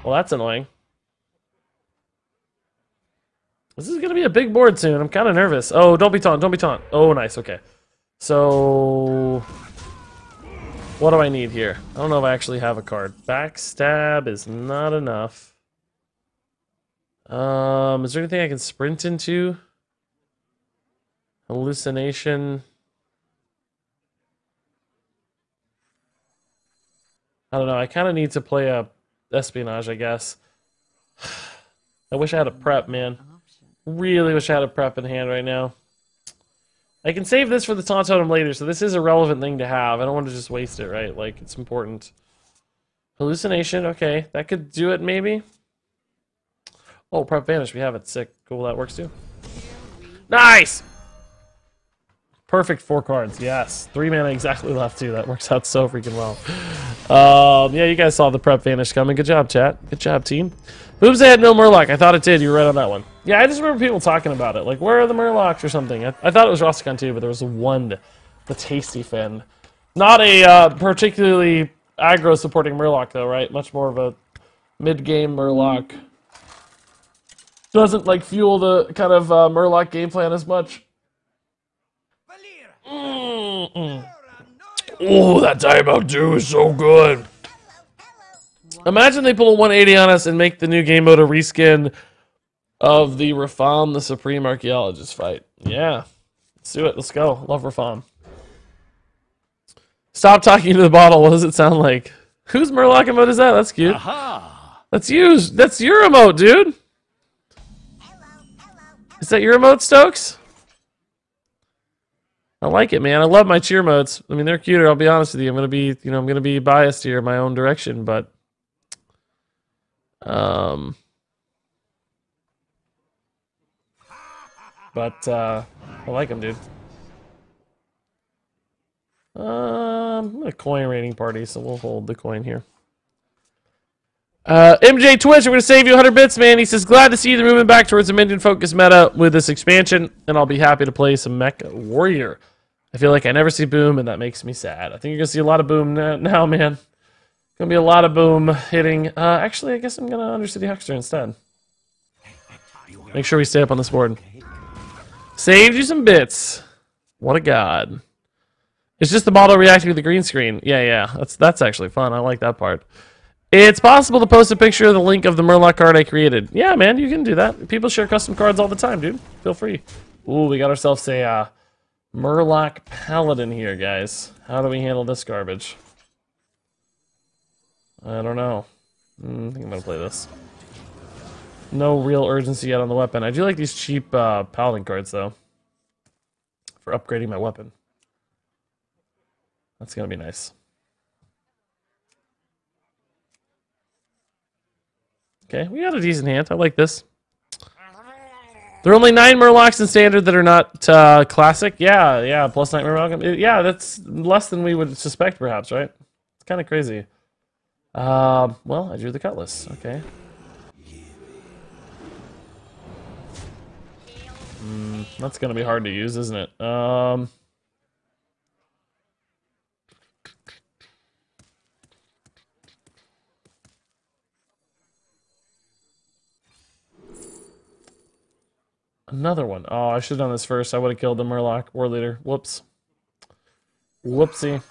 Well, that's annoying. This is going to be a big board soon. I'm kind of nervous. Oh, don't be taunt. Oh, nice, okay. So, what do I need here? I don't know if I actually have a card. Backstab is not enough. Is there anything I can sprint into? Hallucination. I don't know. I kind of need to play a espionage, I guess. I wish I had a prep, man. Really wish I had a prep in hand right now. I can save this for the taunt totem later, so this is a relevant thing to have. I don't want to just waste it, right? Like, it's important. Hallucination, okay. That could do it, maybe. Oh, prep vanish. We have it. Sick. Cool, that works too. Nice! Perfect 4 cards, yes. 3 mana exactly left, too. That works out so freaking well. Yeah, you guys saw the prep vanish coming. Good job, chat. Good job, team. Boomsday had no Murloc. I thought it did. You were right on that one. Yeah, I just remember people talking about it. Like, where are the Murlocs or something? I thought it was Rastakhan, too, but there was one. The Tasty Fin. Not a particularly aggro-supporting Murloc, though, right? Much more of a mid-game Murloc. Doesn't, like, fuel the kind of Murloc game plan as much. Oh, that Diabolic Dew is so good. Imagine they pull a 180 on us and make the new game mode a reskin of the Rafam the Supreme Archaeologist fight. Yeah. Let's do it. Let's go. Love Rafam. Stop talking to the bottle. What does it sound like? Whose Murloc emote is that? That's cute. Aha! That's you. That's your emote, dude. Is that your emote, Stokes? I like it, man. I love my cheer modes. I mean, they're cuter. I'll be honest with you. I'm gonna be biased here in my own direction, but I like them, dude. I'm a coin rating party, so we'll hold the coin here. MJ Twitch, I'm going to save you 100 bits, man. He says, glad to see you moving back towards a minion-focused meta with this expansion, and I'll be happy to play some Mech Warrior. I feel like I never see Boom, and that makes me sad. I think you're going to see a lot of Boom now, man. Going to be a lot of Boom hitting. Actually, I guess I'm going to Undercity Huckster instead. Make sure we stay up on this board. Saved you some bits. What a god. It's just the model reacting to the green screen. Yeah. That's actually fun. I like that part. It's possible to post a picture of the link of the Murloc card I created. Yeah, man, you can do that. People share custom cards all the time, dude. Feel free. Ooh, we got ourselves a Murloc Paladin here, guys. How do we handle this garbage? I don't know. I think I'm gonna play this. No real urgency yet on the weapon. I do like these cheap Paladin cards, though, for upgrading my weapon. That's gonna be nice. Okay, we got a decent hand. I like this. There are only 9 Murlocs in Standard that are not Classic. Yeah, plus Nightmare Malcolm. Yeah, that's less than we would suspect, perhaps, right? It's kind of crazy. Well, I drew the Cutlass. Okay. That's gonna be hard to use, isn't it? Another one. Oh, I should have done this first. I would have killed the Murloc War Leader. Whoops. Whoopsie.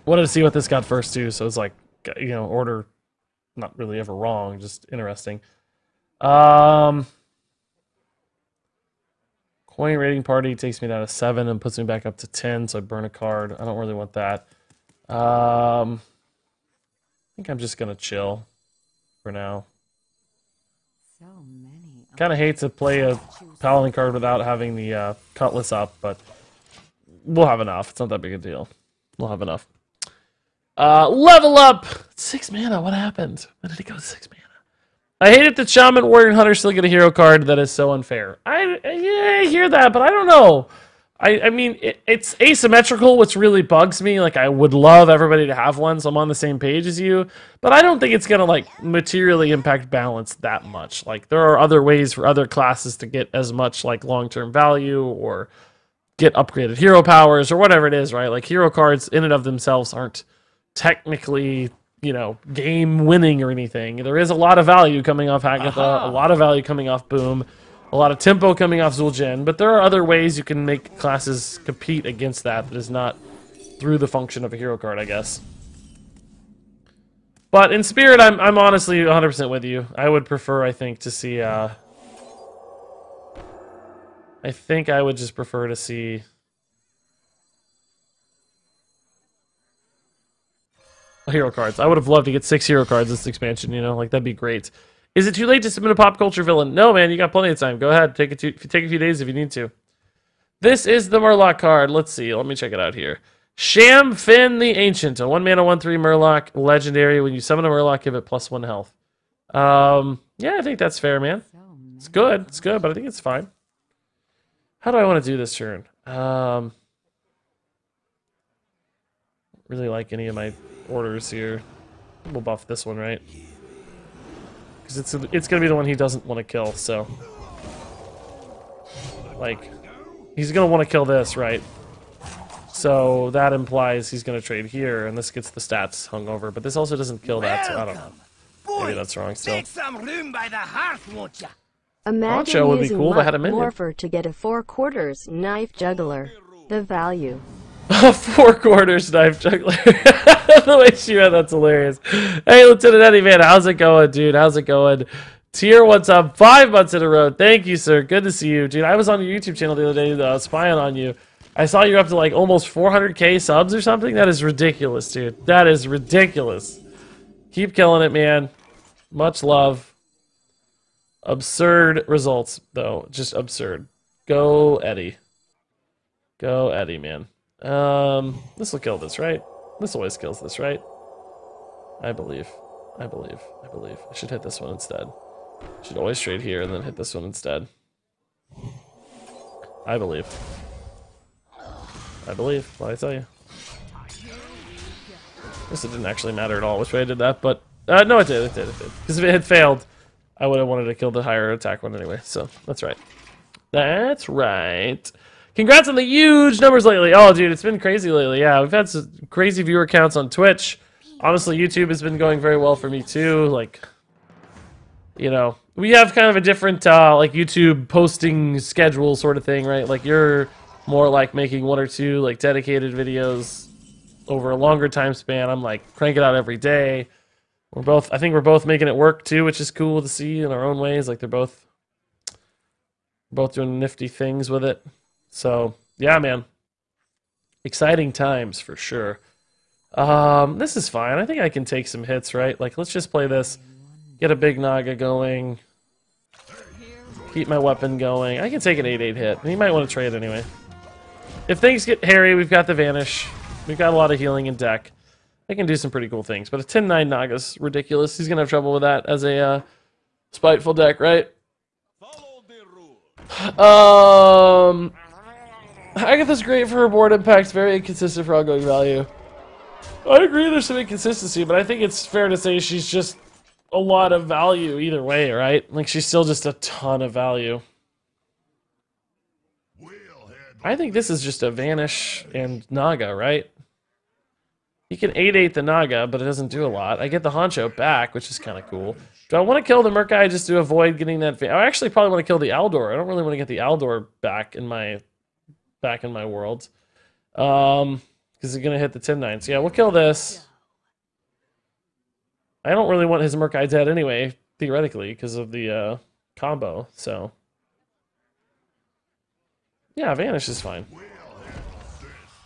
Wanted to see what this got first, too, so it's like, you know, order not really ever wrong, just interesting. Coin rating party takes me down to 7 and puts me back up to 10, so I burn a card. I don't really want that. I think I'm just gonna chill for now. So many. Kind of hate to play a Paladin card without having the Cutlass up, but we'll have enough. It's not that big a deal. We'll have enough. Level up! 6 mana, what happened? When did it go to 6 mana? I hate it that Shaman, Warrior, and Hunter still get a hero card. That is so unfair. I hear that, but I don't know. I mean, it's asymmetrical, which really bugs me. Like, I would love everybody to have one, so I'm on the same page as you. But I don't think it's going to, like, materially impact balance that much. Like, there are other ways for other classes to get as much, like, long-term value or get upgraded hero powers or whatever it is, right? Like, hero cards in and of themselves aren't technically, you know, game-winning or anything. There is a lot of value coming off Hagatha, a lot of value coming off Boom, a lot of tempo coming off Zul'jin, but there are other ways you can make classes compete against that is not through the function of a hero card, I guess. But in spirit, I'm honestly 100% with you. I would prefer, I think, to see... I think I would just prefer to see... hero cards. I would have loved to get 6 hero cards this expansion, you know? Like, that'd be great. Is it too late to submit a pop culture villain? No, man, you got plenty of time. Go ahead, take a few days if you need to. This is the Murloc card. Let's see. Let me check it out here. Sham Fin the Ancient, a 1 mana 1/3 Murloc, legendary. When you summon a Murloc, give it +1 health. Yeah, I think that's fair, man. It's good. It's good, but I think it's fine. How do I want to do this turn? Really like any of my orders here. We'll buff this one, right? Because it's going to be the one he doesn't want to kill, so... like, he's going to want to kill this, right? So that implies he's going to trade here, and this gets the stats hung over. But this also doesn't kill that, so I don't know. Maybe that's wrong still. Take some room by the hearth, won't ya? Imagine would be using cool if I had a minion. Morpher to get a 4/4 knife juggler. The value. 4/4 knife juggler. The way she read, that's hilarious. Hey, Lieutenant Eddie, man, how's it going, dude? How's it going? Tier, what's up? 5 months in a row. Thank you, sir. Good to see you, dude. I was on your YouTube channel the other day, spying on you. I saw you're up to like almost 400k subs or something. That is ridiculous, dude. That is ridiculous. Keep killing it, man. Much love. Absurd results, though. Just absurd. Go, Eddie. Go, Eddie, man. This will kill this, right? This always kills this, right? I believe. I should hit this one instead. Should always trade here and then hit this one instead. I believe. What I tell you. Guess it didn't actually matter at all which way I did that, but no, it did. Because if it had failed, I would have wanted to kill the higher attack one anyway. So that's right. That's right. Congrats on the huge numbers lately. Oh, dude, it's been crazy lately. Yeah, we've had some crazy viewer counts on Twitch. Honestly, YouTube has been going very well for me too. Like, you know, we have kind of a different like YouTube posting schedule sort of thing, right? Like your more like making 1 or 2 like dedicated videos over a longer time span. I'm like cranking out every day. I think we're both making it work too, which is cool to see in our own ways. Like they're both doing nifty things with it. So yeah, man, exciting times for sure. This is fine. I think I can take some hits, right? Like let's just play this, get a big Naga going, keep my weapon going. I can take an 8/8 hit. He might want to trade anyway. If things get hairy, we've got the Vanish. We've got a lot of healing in deck. I can do some pretty cool things. But a 10/9 Naga's ridiculous. He's going to have trouble with that as a spiteful deck, right? Agatha's great for her board impact. Very inconsistent for outgoing value. I agree there's some inconsistency, but I think it's fair to say she's just a lot of value either way, right? Like, she's still just a ton of value. I think this is just a Vanish and Naga, right? You can 8/8 the Naga, but it doesn't do a lot. I get the Honcho back, which is kind of cool. Do I want to kill the Murkai just to avoid getting that? I actually probably want to kill the Aldor. I don't really want to get the Aldor back in my world. Because it's going to hit the 10/9. So yeah, we'll kill this. I don't really want his Murkai dead anyway, theoretically, because of the combo. So yeah, Vanish is fine.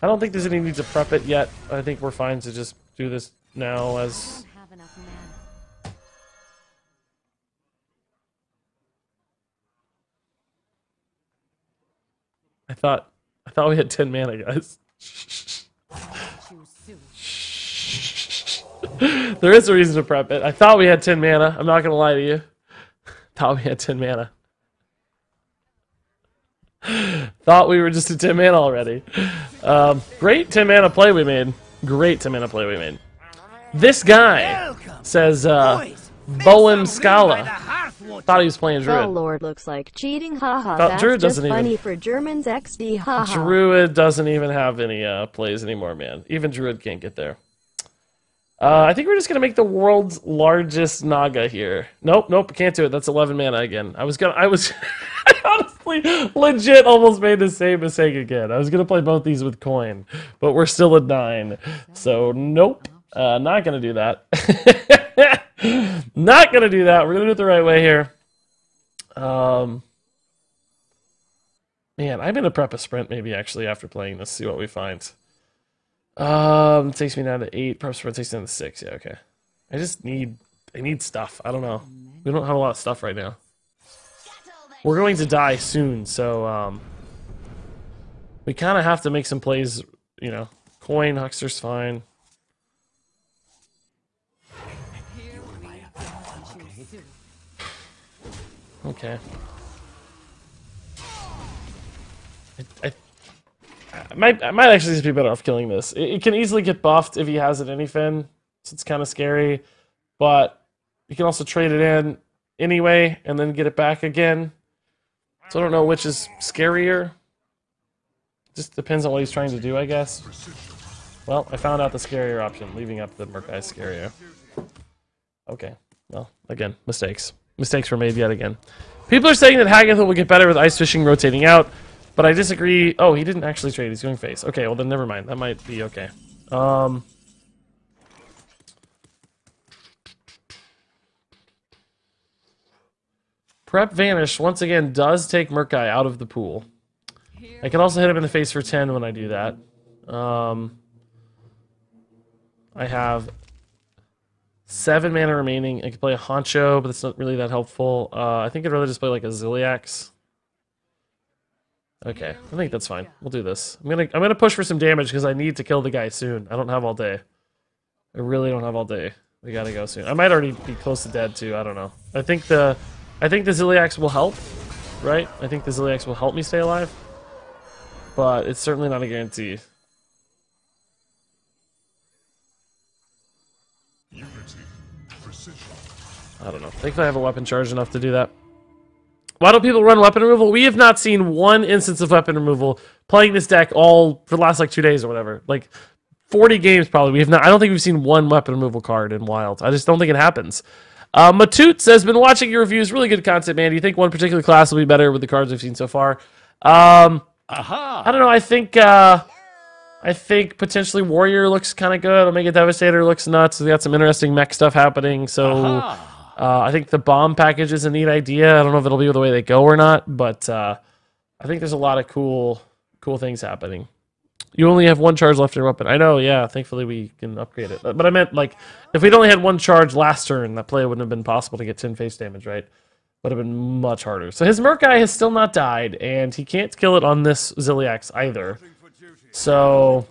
I don't think there's any need to prep it yet. I think we're fine to just do this now as... I thought we had 10 mana, guys. There is a reason to prep it. I thought we had 10 mana. I'm not gonna lie to you. Thought we had 10 mana. Thought we were just at 10 mana already. Great 10 mana play we made. Great 10 mana play we made. This guy says, Bowen Scala. Thought he was playing Druid. Oh Lord, looks like cheating. Haha. Thought That's Druid just doesn't funny even, for Germans. XD. Haha. Druid doesn't even have any plays anymore, man. Even Druid can't get there. I think we're just gonna make the world's largest Naga here. Nope, can't do it. That's 11 mana again. I honestly, legit almost made the same mistake again. I was gonna play both these with coin, but we're still at 9. So nope, not gonna do that. Not gonna do that. We're gonna do it the right way here. Man, I'm gonna prep a sprint maybe actually after playing this. See what we find. It takes me down to 8. Prep sprint takes me down to 6. Yeah, okay. I need stuff. I don't know. We don't have a lot of stuff right now. We're going to die soon, so we kind of have to make some plays. You know, coin Huckster's fine. Okay. I might actually just be better off killing this. It can easily get buffed if he has it anyfin, so it's kind of scary. But you can also trade it in anyway and then get it back again. So I don't know which is scarier. Just depends on what he's trying to do, I guess. Well, I found out the scarier option. Leaving up the Murkai is scarier. Okay. Well, again, mistakes. Mistakes were made yet again. People are saying that Hagatha will get better with ice fishing rotating out, but I disagree. Oh, he didn't actually trade. He's going face. Okay, well then never mind. That might be okay. Prep Vanish, once again, does take Murkai out of the pool. I can also hit him in the face for 10 when I do that. I have 7 mana remaining. I can play a Honcho, but it's not really that helpful. I think I'd rather just play like a Ziliax. Okay, I think that's fine. We'll do this. I'm gonna push for some damage because I need to kill the guy soon. I don't have all day. I really don't have all day. We gotta go soon. I might already be close to dead too. I don't know. I think the Ziliax will help, right? I think the Ziliax will help me stay alive, but it's certainly not a guarantee. I don't know. Thankfully I have a weapon charge enough to do that. Why don't people run weapon removal? We have not seen one instance of weapon removal playing this deck all for the last like 2 days or whatever. Like 40 games probably. We have not. I don't think we've seen one weapon removal card in Wild. I just don't think it happens. Matute says, been watching your reviews. Really good content, man. Do you think one particular class will be better with the cards we've seen so far? Aha! I don't know. I think potentially Warrior looks kind of good. Omega Devastator looks nuts. We got some interesting mech stuff happening. So I think the bomb package is a neat idea. I don't know if it'll be the way they go or not, but I think there's a lot of cool things happening. You only have one charge left in your weapon. I know, yeah. Thankfully, we can upgrade it. But I meant, like, if we'd only had one charge last turn, that play wouldn't have been possible to get 10 face damage, right? Would have been much harder. So his Murkai has still not died, and he can't kill it on this Ziliax either. So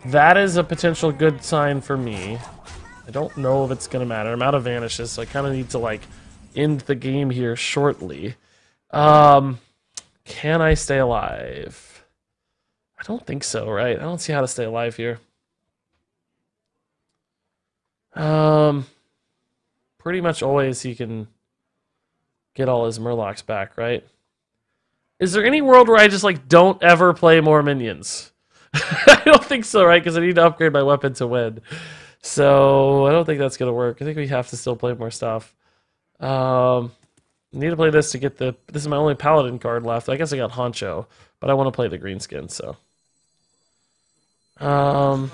that is a potential good sign for me. I don't know if it's going to matter. I'm out of vanishes, so I kind of need to, like, end the game here shortly. Can I stay alive? I don't think so, right? I don't see how to stay alive here. Pretty much always he can get all his Murlocs back, right? Is there any world where I just, like, don't ever play more minions? I don't think so, right? Because I need to upgrade my weapon to win. So I don't think that's going to work. I think we have to still play more stuff. I need to play this to get the... This is my only Paladin card left. I guess I got Honcho, but I want to play the green skin, so... I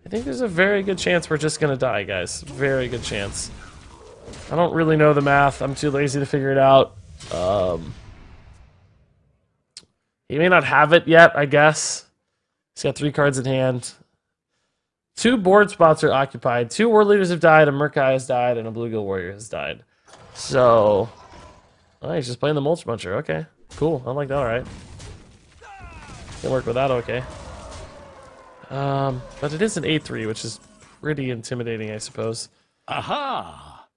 think there's a very good chance we're just gonna die, guys. Very good chance. I don't really know the math. I'm too lazy to figure it out. He may not have it yet, I guess. He's got 3 cards in hand. 2 board spots are occupied. 2 War Leaders have died, a Murkai has died, and a Bluegill Warrior has died. So... Oh, he's just playing the Mulch Muncher. Okay, cool. I like that, alright. Can work with that, okay. But it is an 8-3, which is pretty intimidating, I suppose. Aha!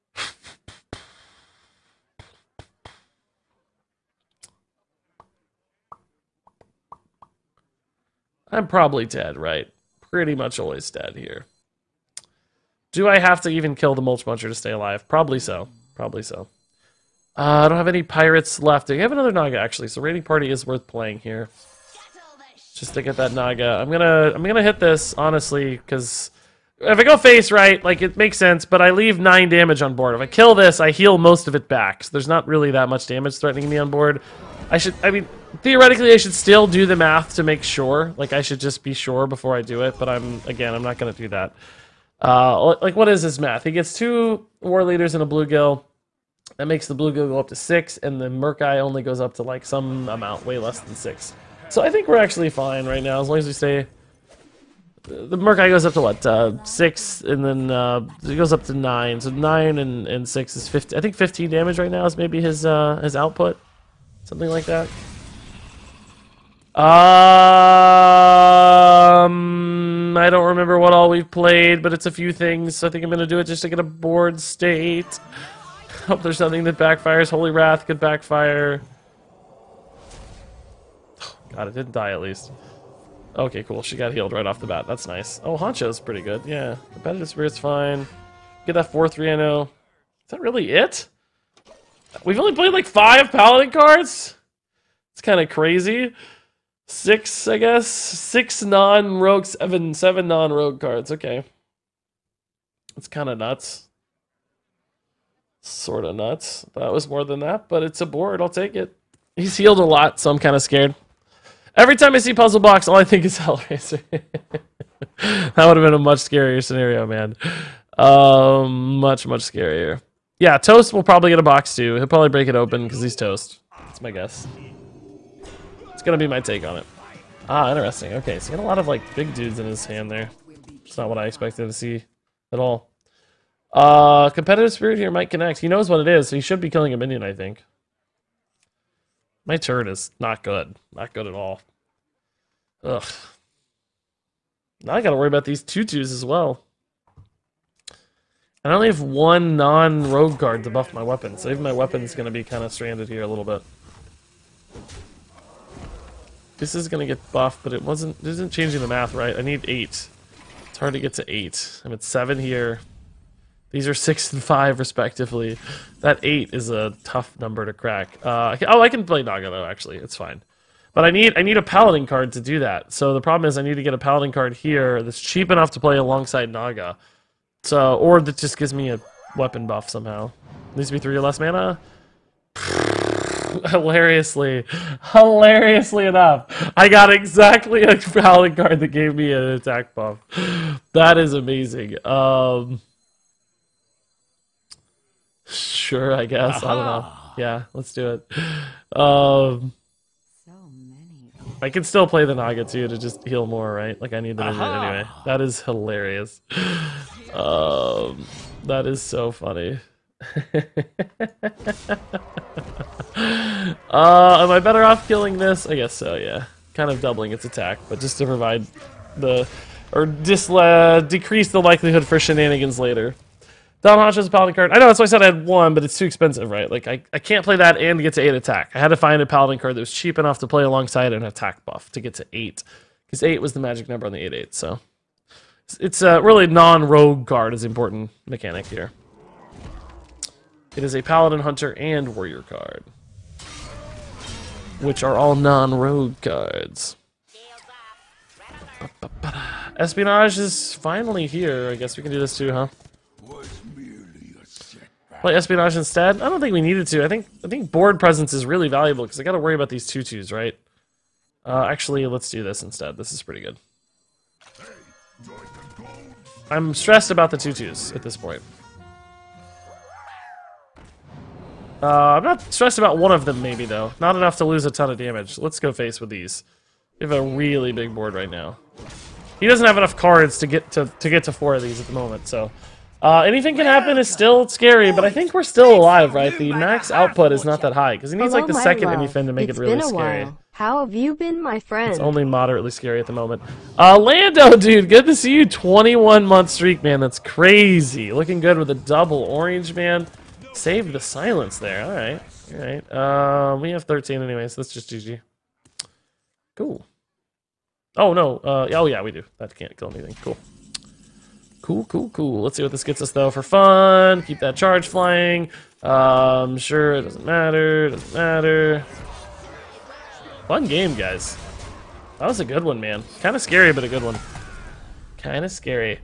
I'm probably dead, right? Pretty much always dead here. Do I have to even kill the Mulch Muncher to stay alive? Probably so. Probably so. I don't have any pirates left. I have another Naga, actually, so Raiding Party is worth playing here. Just to get that Naga. I'm gonna hit this, honestly, because if I go face right, like, it makes sense, but I leave 9 damage on board. If I kill this, I heal most of it back, so there's not really that much damage threatening me on board. I mean, theoretically, I should still do the math to make sure. Like, I should just be sure before I do it, but I'm not gonna do that. Like, what is his math? He gets 2 War Leaders and a Bluegill. That makes the Bluegill go up to 6, and the Murkai only goes up to, like, some amount, way less than 6. So I think we're actually fine right now, as long as we stay... The Murkai goes up to, what, 6, and then it goes up to 9. So 9 and 6 is 15. I think 15 damage right now is maybe his output. Something like that. I don't remember what all we've played, but it's a few things, so I think I'm going to do it just to get a board state. Hope there's nothing that backfires. Holy Wrath could backfire. God, it didn't die at least. Okay, cool. She got healed right off the bat. That's nice. Oh, Honcho's pretty good. Yeah. Competitive Spirit's fine. Get that 4-3, I know. Is that really it? We've only played like 5 Paladin cards? It's kind of crazy. 6, I guess. 6 non-rogue, 7 non-rogue cards. Okay. It's kind of nuts. Sort of nuts. That was more than that, but it's a board. I'll take it. He's healed a lot, so I'm kind of scared. Every time I see Puzzle Box, all I think is Hellraiser. That would have been a much scarier scenario, man. Much scarier. Yeah, Toast will probably get a box too. He'll probably break it open because he's Toast. That's my guess. It's gonna be my take on it. Ah, interesting. Okay, so he got a lot of like big dudes in his hand there. It's not what I expected to see at all. Competitive Spirit here might connect. He knows what it is, so he should be killing a minion, I think. My turn is not good. Not good at all. Ugh. Now I gotta worry about these tutus as well. I only have 1 non-rogue card to buff my weapon, so even my weapon's gonna be kind of stranded here a little bit. This is gonna get buffed, but it isn't changing the math right. I need 8. It's hard to get to 8. I'm at 7 here. These are 6 and 5 respectively. That 8 is a tough number to crack. I can play Naga though, actually. It's fine. But I need a Paladin card to do that. So the problem is I need to get a Paladin card here that's cheap enough to play alongside Naga. So, or that just gives me a weapon buff somehow. Needs to be 3 or less mana. Hilariously enough, I got exactly a Paladin card that gave me an attack buff. That is amazing. Sure, I guess. I don't know. Yeah, let's do it. So many. I can still play the Naga too to just heal more, right? Like I need the anyway. That is hilarious. That is so funny. Am I better off killing this? I guess so, yeah. Kind of doubling its attack, but just to provide the... or decrease the likelihood for shenanigans later. Don Hodge has a Paladin card. I know, that's why I said I had 1, but it's too expensive, right? Like, I can't play that and get to 8 attack. I had to find a Paladin card that was cheap enough to play alongside an attack buff to get to 8. Because 8 was the magic number on the 8/8, so... It's a really non-rogue card is the important mechanic here. It is a Paladin, Hunter, and Warrior card. Which are all non-rogue cards. Espionage is finally here. I guess we can do this too, huh? Play Espionage instead? I don't think we needed to. I think board presence is really valuable because I got to worry about these 2/2s, right? Actually, let's do this instead. This is pretty good. I'm stressed about the 2/2s at this point. I'm not stressed about one of them, maybe, though. Not enough to lose a ton of damage. Let's go face with these. We have a really big board right now. He doesn't have enough cards to get to 4 of these at the moment, so... anything can happen is still scary, but I think we're still alive, right? The max output is not that high, because he needs, like, the second Anyfin to make it really scary. While. How have you been, my friend? It's only moderately scary at the moment. Lando, dude, good to see you. 21-month streak, man. That's crazy. Looking good with a double orange, man. Saved the silence there. All right. All right. We have 13 anyways. That's just GG. Cool. Oh, no. Oh, yeah, we do. That can't kill anything. Cool. Cool. Let's see what this gets us, though, for fun. Keep that charge flying. Sure, it doesn't matter. Fun game, guys. That was a good one, man. Kind of scary, but a good one. Kind of scary.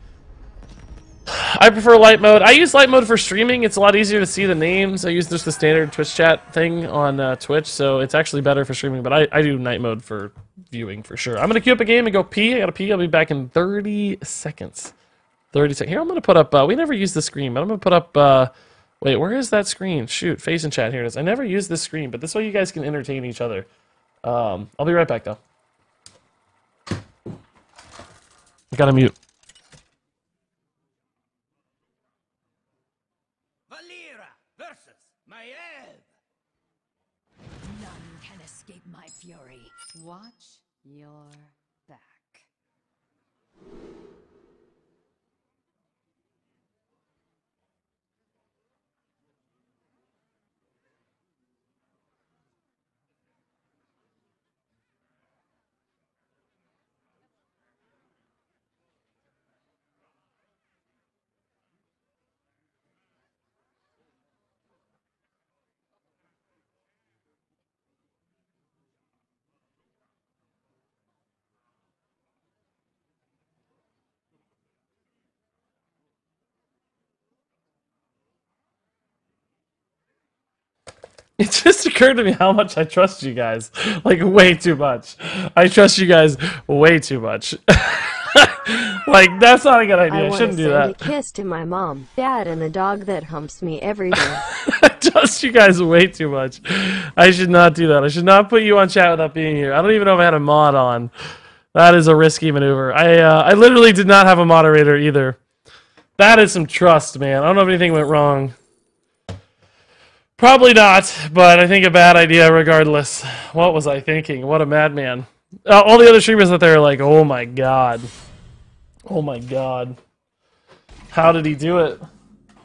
I prefer light mode. I use light mode for streaming. It's a lot easier to see the names. I use just the standard Twitch chat thing on Twitch, so it's actually better for streaming, but I do night mode for viewing for sure. I'm going to queue up a game and go pee. I got to pee. I'll be back in 30 seconds. 30 seconds. Here, I'm going to put up... we never use the screen, but I'm going to put up... wait, where is that screen? Shoot, face and chat. Here it is. I never use this screen, but this way you guys can entertain each other. I'll be right back, though. I gotta mute. Valera versus Maiev. None can escape my fury. Watch your back. It just occurred to me how much I trust you guys. Like, way too much. I trust you guys way too much. Like, that's not a good idea. I shouldn't do that. I want to send a kiss to my mom, dad, and the dog that humps me every day. I trust you guys way too much. I should not do that. I should not put you on chat without being here. I don't even know if I had a mod on. That is a risky maneuver. I literally did not have a moderator either. That is some trust, man. I don't know if anything went wrong. Probably not, but I think a bad idea regardless. What was I thinking? What a madman. All the other streamers out there are like, oh my god. Oh my god. How did he do it?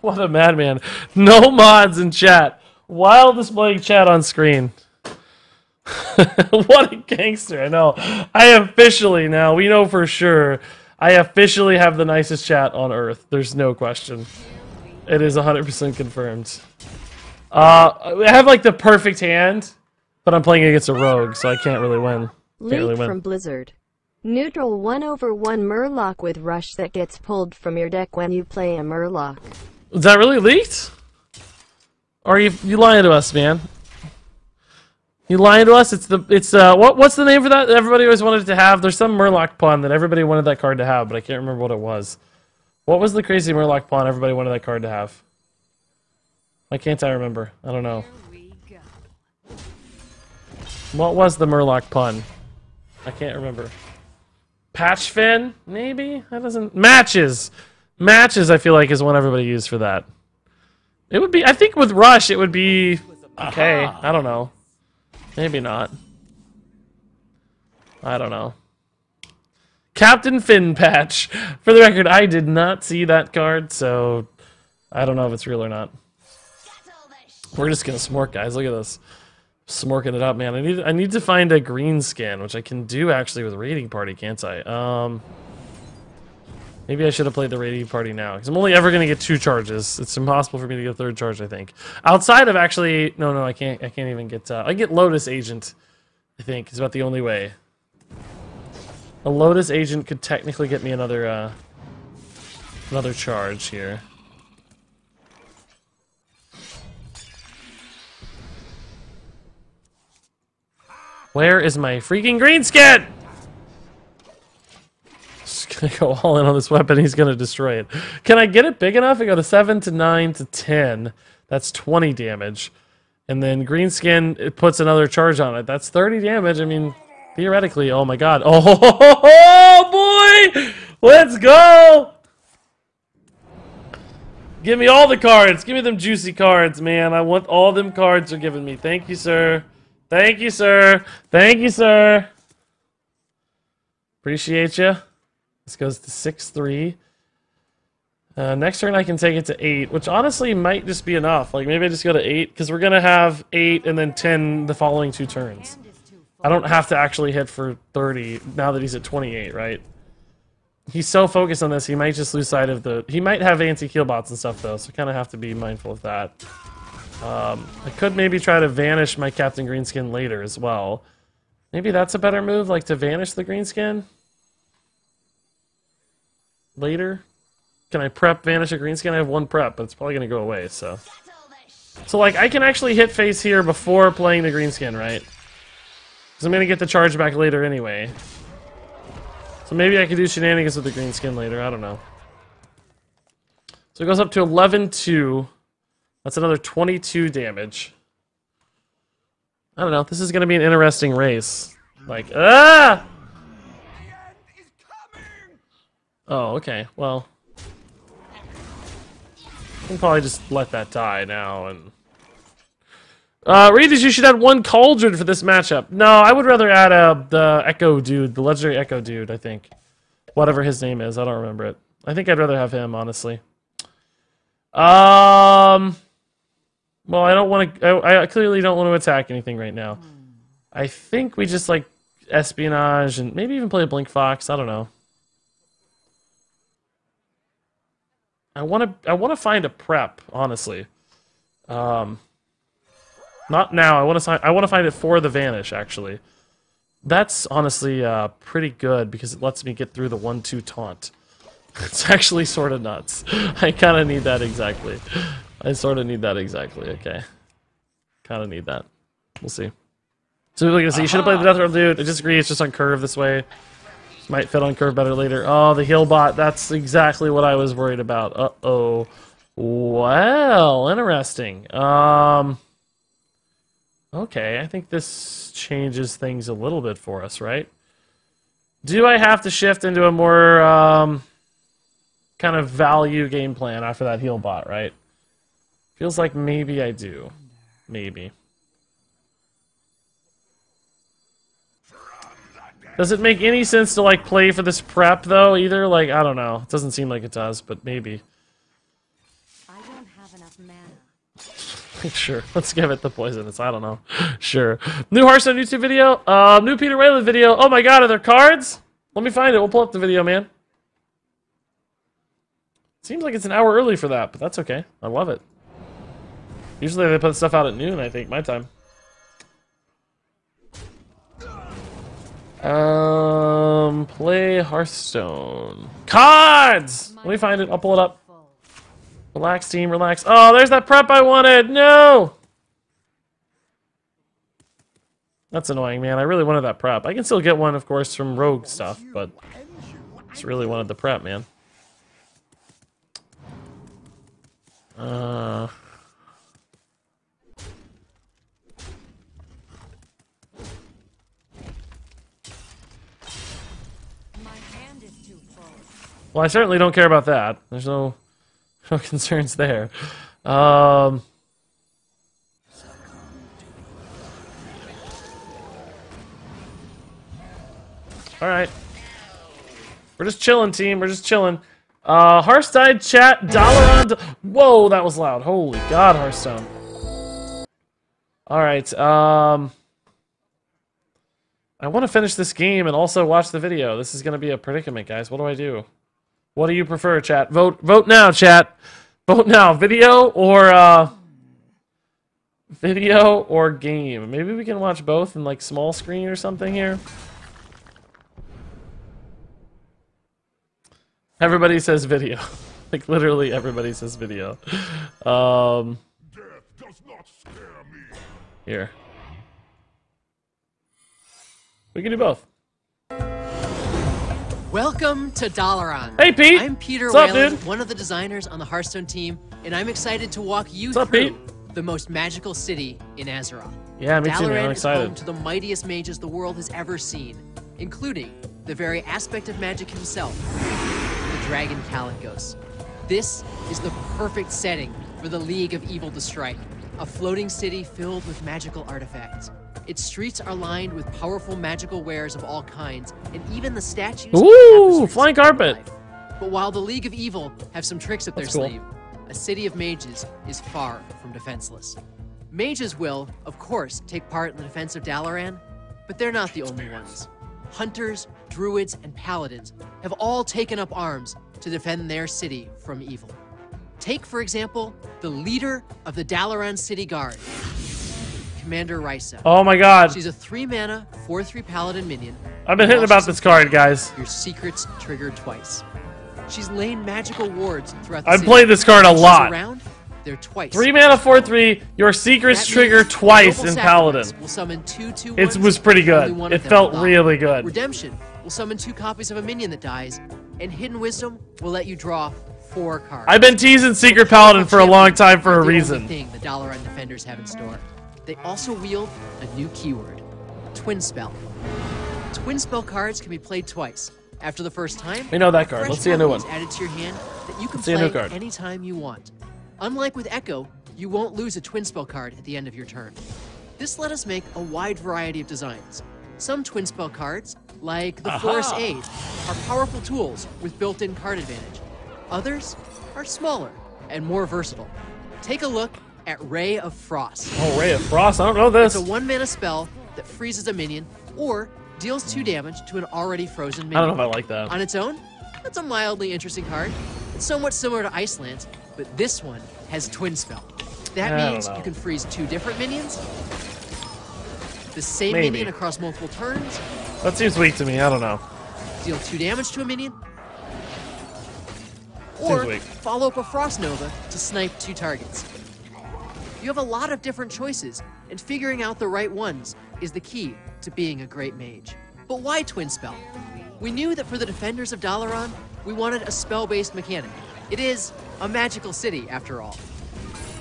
What a madman. No mods in chat while displaying chat on screen. What a gangster. I know. I officially now, we know for sure, I officially have the nicest chat on Earth. There's no question. It is 100% confirmed. I have like the perfect hand, but I'm playing against a rogue, so I can't really win. Leak from Blizzard. Neutral 1/1 Murloc with Rush that gets pulled from your deck when you play a Murloc. Was that really leaked? Or are you lying to us, man? You lying to us? What's the name for that? Everybody always wanted to have. There's some Murloc pun that everybody wanted that card to have, but I can't remember what it was. What was the crazy Murloc pun everybody wanted that card to have? Why can't I remember? I don't know. What was the Murloc pun? I can't remember. Patch fin? Maybe? That doesn't... Matches! Matches, I feel like, is one everybody used for that. It would be... I think with Rush, it would be... Okay, I don't know. Maybe not. I don't know. Captain Finn patch. For the record, I did not see that card, so... I don't know if it's real or not. We're just gonna smork, guys. Look at this. Smorking it up, man. I need to find a green skin, which I can do actually with Raiding Party, can't I? Maybe I should have played the Raiding Party now, because I'm only ever gonna get 2 charges. It's impossible for me to get a 3rd charge, I think. Outside of actually, no, I can't even get. I get Lotus Agent. I think is about the only way. A Lotus Agent could technically get me another charge here. Where is my freaking green skin? Just gonna go all in on this weapon. He's gonna destroy it. Can I get it big enough? I go to 7 to 9 to 10. That's 20 damage. And then green skin, it puts another charge on it. That's 30 damage. I mean, theoretically, oh my god. Oh boy! Let's go! Give me all the cards. Give me them juicy cards, man. I want all them cards you're giving me. Thank you, sir. Thank you, sir. Thank you, sir. Appreciate you. This goes to 6-3. Next turn I can take it to 8, which honestly might just be enough. Like, maybe I just go to 8, because we're going to have 8 and then 10 the following 2 turns. I don't have to actually hit for 30 now that he's at 28, right? He's so focused on this, he might just lose sight of the... He might have anti-kill bots and stuff, though, so I kind of have to be mindful of that. I could maybe try to vanish my Captain Greenskin later as well. Maybe that's a better move, like to vanish the Greenskin? Later? Can I prep vanish a Greenskin? I have 1 prep, but it's probably going to go away, so... So, like, I can actually hit face here before playing the Greenskin, right? Because I'm going to get the charge back later anyway. So maybe I could do shenanigans with the Greenskin later, I don't know. So it goes up to 11-2. That's another 22 damage. I don't know. This is going to be an interesting race. Like, ah! Oh, okay. Well, I can probably just let that die now. And Regis, you should add 1 Cauldron for this matchup. No, I would rather add the Echo dude, the legendary Echo dude. I think, whatever his name is, I don't remember it. I think I'd rather have him, honestly. Well, I don't want to... I clearly don't want to attack anything right now. I think we just, like, espionage and maybe even play a Blink Fox. I don't know. I want to find a prep, honestly. Not now. I want to find it for the Vanish, actually. That's honestly pretty good because it lets me get through the 1-2 taunt. It's actually sort of nuts. I kind of need that exactly. I sort of need that exactly, okay. Kind of need that. We'll see. So people are going to see, you should have played the Death Rattle dude. I disagree, it's just on curve this way. Might fit on curve better later. Oh, the heal bot, that's exactly what I was worried about. Uh-oh. Well, interesting. Okay, I think this changes things a little bit for us, right? Do I have to shift into a more kind of value game plan after that heal bot, right? Feels like maybe I do. Maybe. Does it make any sense to, like, play for this prep, though, either? Like, I don't know. It doesn't seem like it does, but maybe. I don't have enough mana. Sure. Let's give it the poisonous. I don't know. Sure. New Hearthstone YouTube video. New Peter Whalen video. Oh my god, are there cards? Let me find it. We'll pull up the video, man. Seems like it's an hour early for that, but that's okay. I love it. Usually they put stuff out at noon, I think, my time. Play Hearthstone. Cards! Let me find it. I'll pull it up. Relax, team, relax. Oh, there's that prep I wanted! No! That's annoying, man. I really wanted that prep. I can still get one, of course, from rogue stuff, but just really wanted the prep, man. Well, I certainly don't care about that. There's no concerns there. All right. We're just chilling, team. We're just chilling. Hearthstone chat, $1 on... Whoa, that was loud. Holy God, Hearthstone. All right. I want to finish this game and also watch the video. This is going to be a predicament, guys. What do I do? What do you prefer, chat? Vote now, chat. Vote now. Video or game? Maybe we can watch both in like small screen or something here. Everybody says video. Like literally everybody says video. Death does not scare me. Here. We can do both. Welcome to Dalaran. Hey, Pete. I'm Peter What's up, Whalen, dude? one of the designers on the Hearthstone team, and I'm excited to walk you What's up, through Pete? the most magical city in Azeroth. Yeah, me too, man. Dalaran I'm is home excited. to the mightiest mages the world has ever seen, including the very aspect of magic himself, the Dragon Kalikos. This is the perfect setting for the League of Evil to strike, a floating city filled with magical artifacts. Its streets are lined with powerful magical wares of all kinds, and even the statues and Ooh, tapestries flying come to carpet. life. But while the League of Evil have some tricks up their That's cool. sleeve, a city of mages is far from defenseless. Mages will, of course, take part in the defense of Dalaran, but they're not the only ones. Hunters, druids, and paladins have all taken up arms to defend their city from evil. Take, for example, the leader of the Dalaran City Guard, Commander Risa. Oh my God. She's a 3-mana, 4/3 paladin minion. I've been hitting about this card, guys. Your secrets triggered twice. She's laid magical wards throughout the I've city. played this card a When she's lot. around, they're twice. 3 mana, 4/3. Your secrets That trigger means twice Noble in Sacrifice Paladin. will summon 2/2 It ones, was pretty only good. one of It them felt will die. really good. Redemption will summon 2 copies of a minion that dies, and Hidden Wisdom will let you draw 4 cards. I've been teasing Secret Paladin for a long time for a Not the only reason. thing the Dalaran defenders have in store. They also wield a new keyword, Twin Spell. Twin Spell cards can be played twice. After the first time, We know that card. fresh Let's see a new copy one. is added to your hand that you can see a new play card. anytime you want. Unlike with Echo, you won't lose a Twin Spell card at the end of your turn. This let us make a wide variety of designs. Some Twin Spell cards, like the Forest Aid, are powerful tools with built-in card advantage. Others are smaller and more versatile. Take a look at Ray of Frost. Oh, Ray of Frost. I don't know It's this. a 1-mana spell that freezes a minion or deals 2 damage to an already frozen I minion. don't know if I like that. On its own, that's a mildly interesting card. It's somewhat similar to Iceland, but this one has Twin Spell. That I don't means know. you can freeze 2 different minions, the same Maybe. minion across multiple turns, That seems weak to me. I don't know. deal 2 damage to a minion, or weak. follow up a Frost Nova to snipe 2 targets. You have a lot of different choices, and figuring out the right ones is the key to being a great mage. But why Twin Spell? We knew that for the defenders of Dalaran, we wanted a spell-based mechanic. It is a magical city, after all.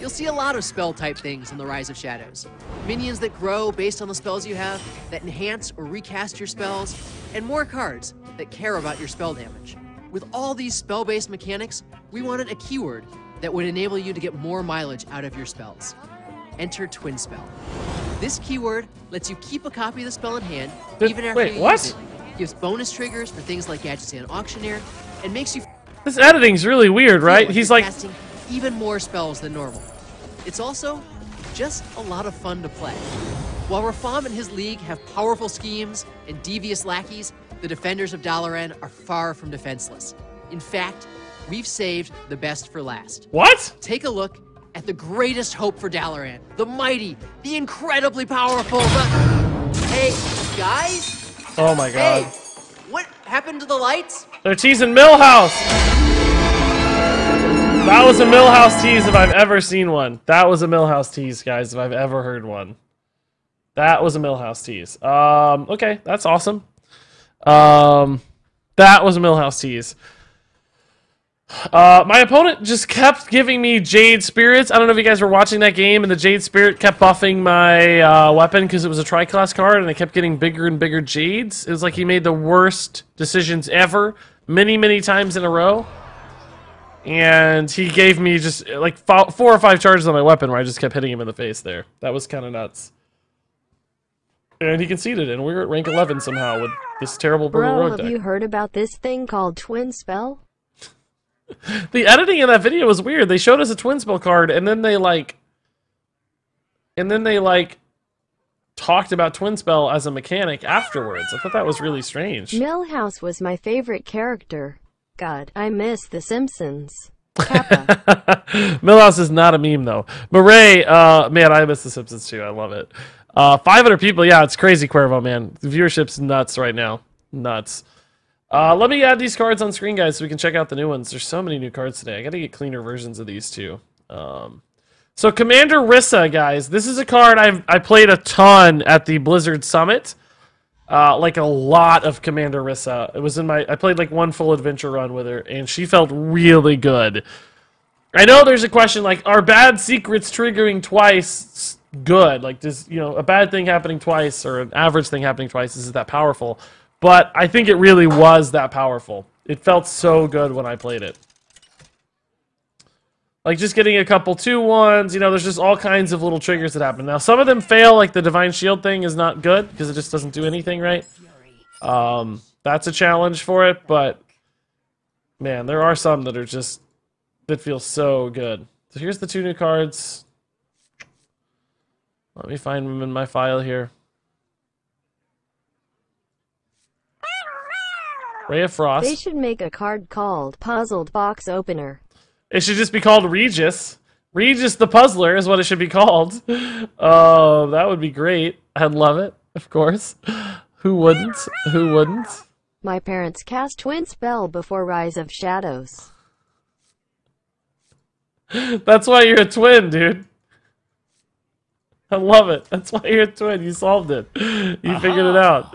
You'll see a lot of spell-type things in the Rise of Shadows. Minions that grow based on the spells you have, that enhance or recast your spells, and more cards that care about your spell damage. With all these spell-based mechanics, we wanted a keyword that would enable you to get more mileage out of your spells. Enter Twin Spell. This keyword lets you keep a copy of the spell in hand, even after wait, you what? use it. Gives bonus triggers for things like Gadgetzan Auctioneer, and makes you This editing's really weird, feel right? like He's you're like, casting even more spells than normal. It's also just a lot of fun to play. While Rafam and his league have powerful schemes and devious lackeys, the defenders of Dalaran are far from defenseless. In fact, we've saved the best for last. what? Take a look at the greatest hope for Dalaran, the mighty, the incredibly powerful, the... Hey, guys? Oh my Hey, God. what happened to the lights? They're teasing Millhouse. That was a Millhouse tease if I've ever seen one. That was a Millhouse tease, guys, if I've ever heard one. That was a Millhouse tease. Okay, that's awesome. That was a Millhouse tease. My opponent just kept giving me Jade Spirits. I don't know if you guys were watching that game, and the Jade Spirit kept buffing my weapon because it was a tri-class card, and I kept getting bigger and bigger Jades. It was like he made the worst decisions ever, many, many times in a row. And he gave me just like 4 or 5 charges on my weapon where I just kept hitting him in the face there. That was kind of nuts. And he conceded, and we were at rank 11 somehow with this terrible Burgle Rogue deck. Have you heard about this thing called Twin Spell? The editing in that video was weird. They showed us a Twin Spell card, and then they talked about Twin Spell as a mechanic afterwards. I thought that was really strange. Millhouse was my favorite character. God, I miss The Simpsons. Kappa. Millhouse is not a meme though. Murray, man, I miss The Simpsons too. I love it. 500 people, yeah, it's crazy, Cuervo, man. The viewership's nuts right now. Nuts. Let me add these cards on screen, guys, so we can check out the new ones. There's so many new cards today. I gotta get cleaner versions of these, too. So Commander Rissa, guys. This is a card I played a ton at the Blizzard Summit. Like a lot of Commander Rissa. It was in I played like one full adventure run with her, and she felt really good. I know there's a question, like, are bad secrets triggering twice good? Like, does, a bad thing happening twice or an average thing happening twice, is it that powerful? But I think it really was that powerful. It felt so good when I played it. Like, just getting a couple 2-1s, there's just all kinds of little triggers that happen. Now, some of them fail, like the Divine Shield thing is not good, because it just doesn't do anything right. That's a challenge for it, but, man, there are some that are just, that feel so good. So here's the 2 new cards. Let me find them in my file here. Ray of Frost. They should make a card called Puzzled Box Opener. It should just be called Regis. Regis the Puzzler is what it should be called. Oh, that would be great. I'd love it, of course. Who wouldn't? Who wouldn't? My parents cast Twin Spell before Rise of Shadows. That's why you're a twin, dude. I love it. That's why you're a twin. You solved it. You figured it out.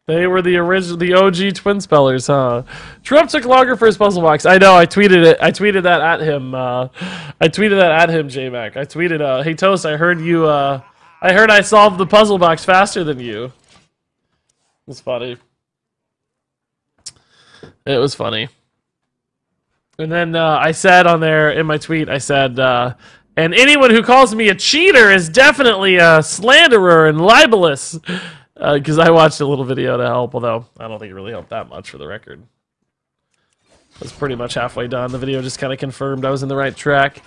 They were the original, the OG Twin Spellers, huh? Trump took longer for his puzzle box. I know. I tweeted it. I tweeted that at him. J-Mac. I tweeted, "Hey Toast, I heard you. I heard I solved the puzzle box faster than you." It was funny. It was funny. And then I said on there in my tweet, I said, "And anyone who calls me a cheater is definitely a slanderer and libelous." Because I watched a little video to help, although I don't think it really helped that much for the record. I was pretty much halfway done. The video just kind of confirmed I was in the right track.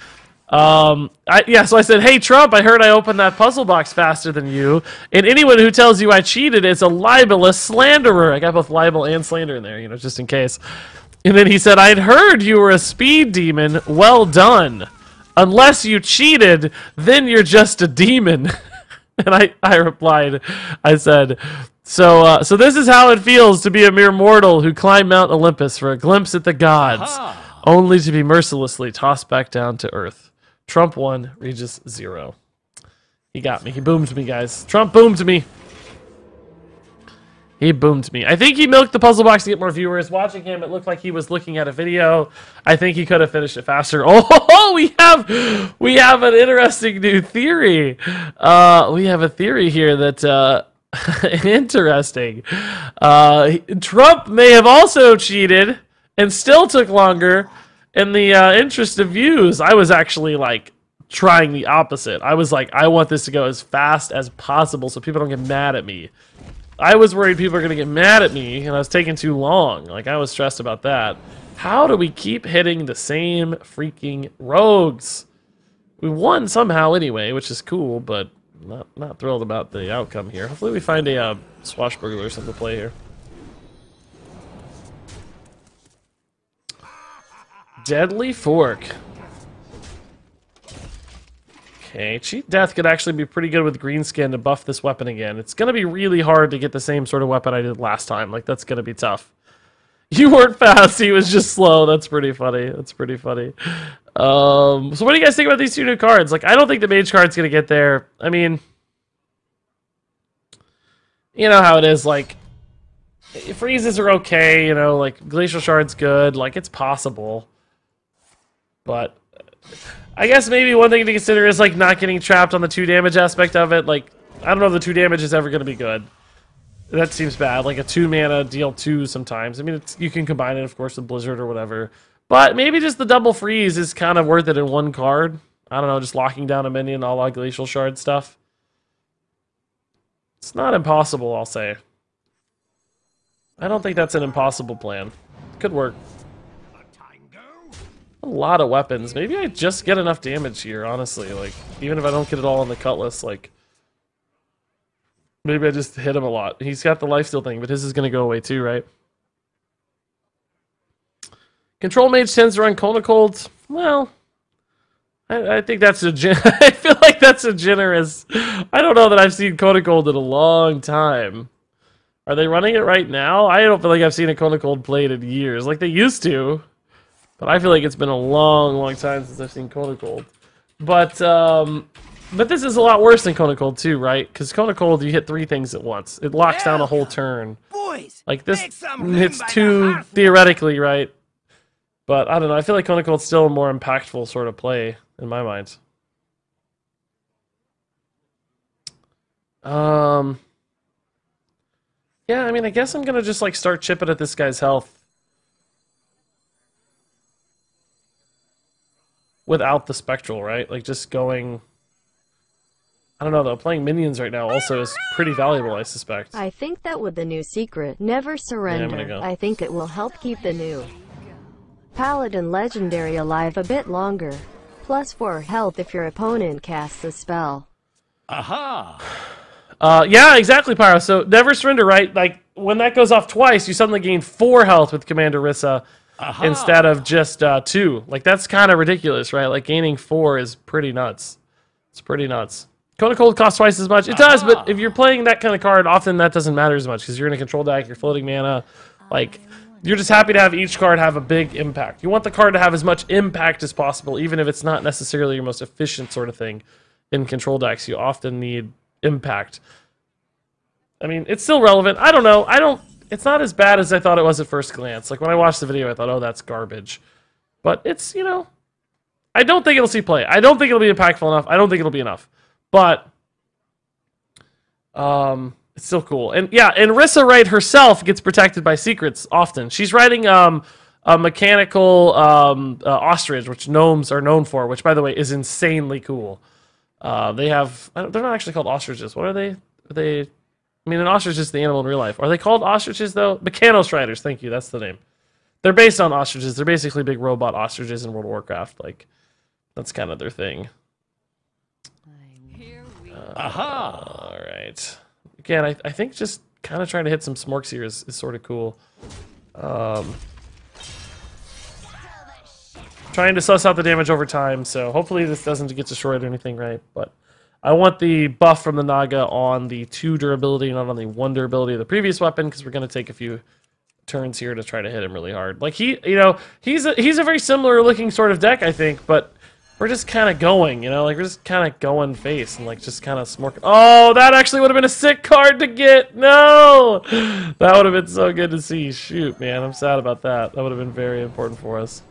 So I said, "Hey, Trump, I heard I opened that puzzle box faster than you, and anyone who tells you I cheated is a libelous slanderer." I got both libel and slander in there, just in case. And then he said, "I'd heard you were a speed demon. Well done. Unless you cheated, then you're just a demon." And I replied, I said, so this is how it feels to be a mere mortal who climbed Mount Olympus for a glimpse at the gods, only to be mercilessly tossed back down to earth. Trump 1, Regis 0. He got me. He boomed me, guys. Trump boomed me. He boomed me. I think he milked the puzzle box to get more viewers. Watching him, it looked like he was looking at a video. I think he could have finished it faster. Oh, we have an interesting new theory. We have a theory here that interesting. Trump may have also cheated and still took longer in the interest of views. I was actually trying the opposite. I was like, I want this to go as fast as possible so people don't get mad at me. I was worried people are going to get mad at me, and I was taking too long. I was stressed about that. How do we keep hitting the same freaking rogues? We won somehow anyway, which is cool, but not thrilled about the outcome here. Hopefully we find a swashbuckler or something to play here. Deadly Fork. Okay, Cheat Death could actually be pretty good with Greenskin to buff this weapon again. It's going to be really hard to get the same sort of weapon I did last time. That's going to be tough. You weren't fast, he was just slow. That's pretty funny. That's pretty funny. So what do you guys think about these two new cards? Like, I don't think the mage card's gonna get there. I mean, you know how it is, like, freezes are okay, you know, like, Glacial Shard's good, like, it's possible. But I guess maybe one thing to consider is, like, not getting trapped on the 2 damage aspect of it. Like, I don't know if the 2 damage is ever gonna be good. That seems bad. Like a 2 mana deal 2 sometimes. I mean, you can combine it, of course, with Blizzard or whatever. But maybe just the double freeze is kind of worth it in one card. I don't know, just locking down a minion, a la Glacial Shard stuff. It's not impossible, I'll say. I don't think that's an impossible plan. Could work. A lot of weapons. Maybe I just get enough damage here, honestly. Like, even if I don't get it all on the Cutlass, like... Maybe I just hit him a lot. He's got the lifesteal thing, but his is going to go away too, right? Control Mage tends to run Kona Cold. Well, I think that's a... I feel like that's a generous... I don't know that I've seen Kona Cold in a long time. Are they running it right now? I don't feel like I've seen a Kona Cold played in years. Like, they used to. But I feel like it's been a long, long time since I've seen Kona Cold. But this is a lot worse than Kona Cold too, right? Because Kona Cold, you hit 3 things at once. It locks down a whole turn. Boys, Like this hits 2 theoretically, right? But I don't know. I feel like Kona Cold's still a more impactful sort of play in my mind. Yeah, I mean, I guess I'm gonna just like start chipping at this guy's health without the spectral, right? Like just going. I don't know though, playing minions right now also is pretty valuable, I suspect. I think that with the new secret, never surrender, go. I think it will help keep the new Paladin Legendary alive a bit longer. Plus 4 health if your opponent casts a spell. Aha! Yeah, exactly, Pyro. So never surrender, right? Like when that goes off twice, you suddenly gain 4 health with Commander Rissa instead of just 2. Like that's kind of ridiculous, right? Like gaining 4 is pretty nuts. It's pretty nuts. Kona Cold costs twice as much. It does, but if you're playing that kind of card, often that doesn't matter as much because you're in a control deck, you're floating mana. Like, you're just happy to have each card have a big impact. You want the card to have as much impact as possible, even if it's not necessarily your most efficient sort of thing. In control decks, you often need impact. I mean, it's still relevant. I don't know. It's not as bad as I thought it was at first glance. Like, when I watched the video, I thought, oh, that's garbage. But it's, you know... I don't think it'll see play. I don't think it'll be impactful enough. I don't think it'll be enough. But it's still cool. And yeah, and Rissa Wright herself gets protected by secrets often. She's riding a mechanical ostrich, which gnomes are known for, which by the way is insanely cool. They have they're not actually called ostriches. What are they? I mean, an ostrich is the animal in real life. Are they called ostriches though? Mechanos Riders, thank you, that's the name. They're based on ostriches. They're basically big robot ostriches in World of Warcraft. Like that's kind of their thing. Aha! Alright. Again, I think just kind of trying to hit some smorks here is sort of cool. Trying to suss out the damage over time, so hopefully this doesn't get destroyed or anything, right? But I want the buff from the Naga on the 2 durability, not on the 1 durability of the previous weapon, because we're going to take a few turns here to try to hit him really hard. Like, he's a very similar looking sort of deck, I think, but we're just kind of going, you know? Like, we're just kind of going face and, like, just kind of smorking. Oh, that actually would have been a sick card to get! No! That would have been so good to see. Shoot, man, I'm sad about that. That would have been very important for us.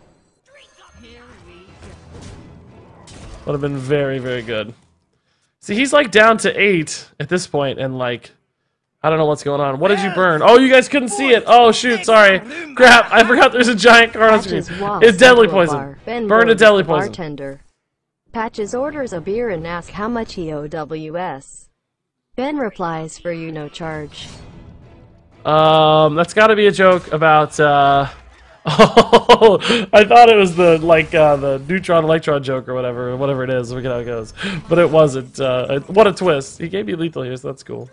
Would have been very, very good. See, he's, like, down to 8 at this point, and, like, I don't know what's going on. What did you burn? Oh, you guys couldn't see it. Oh, shoot, sorry. Crap, I forgot there's a giant card on screen. It's deadly poison. Burn a deadly poison. Bartender. Patches orders a beer and asks how much he OWS. Ben replies, for you no charge. That's gotta be a joke about, oh, I thought it was the, like, the neutron electron joke or whatever it is. Look at how it goes. But it wasn't. What a twist. He gave me lethal here, so that's cool.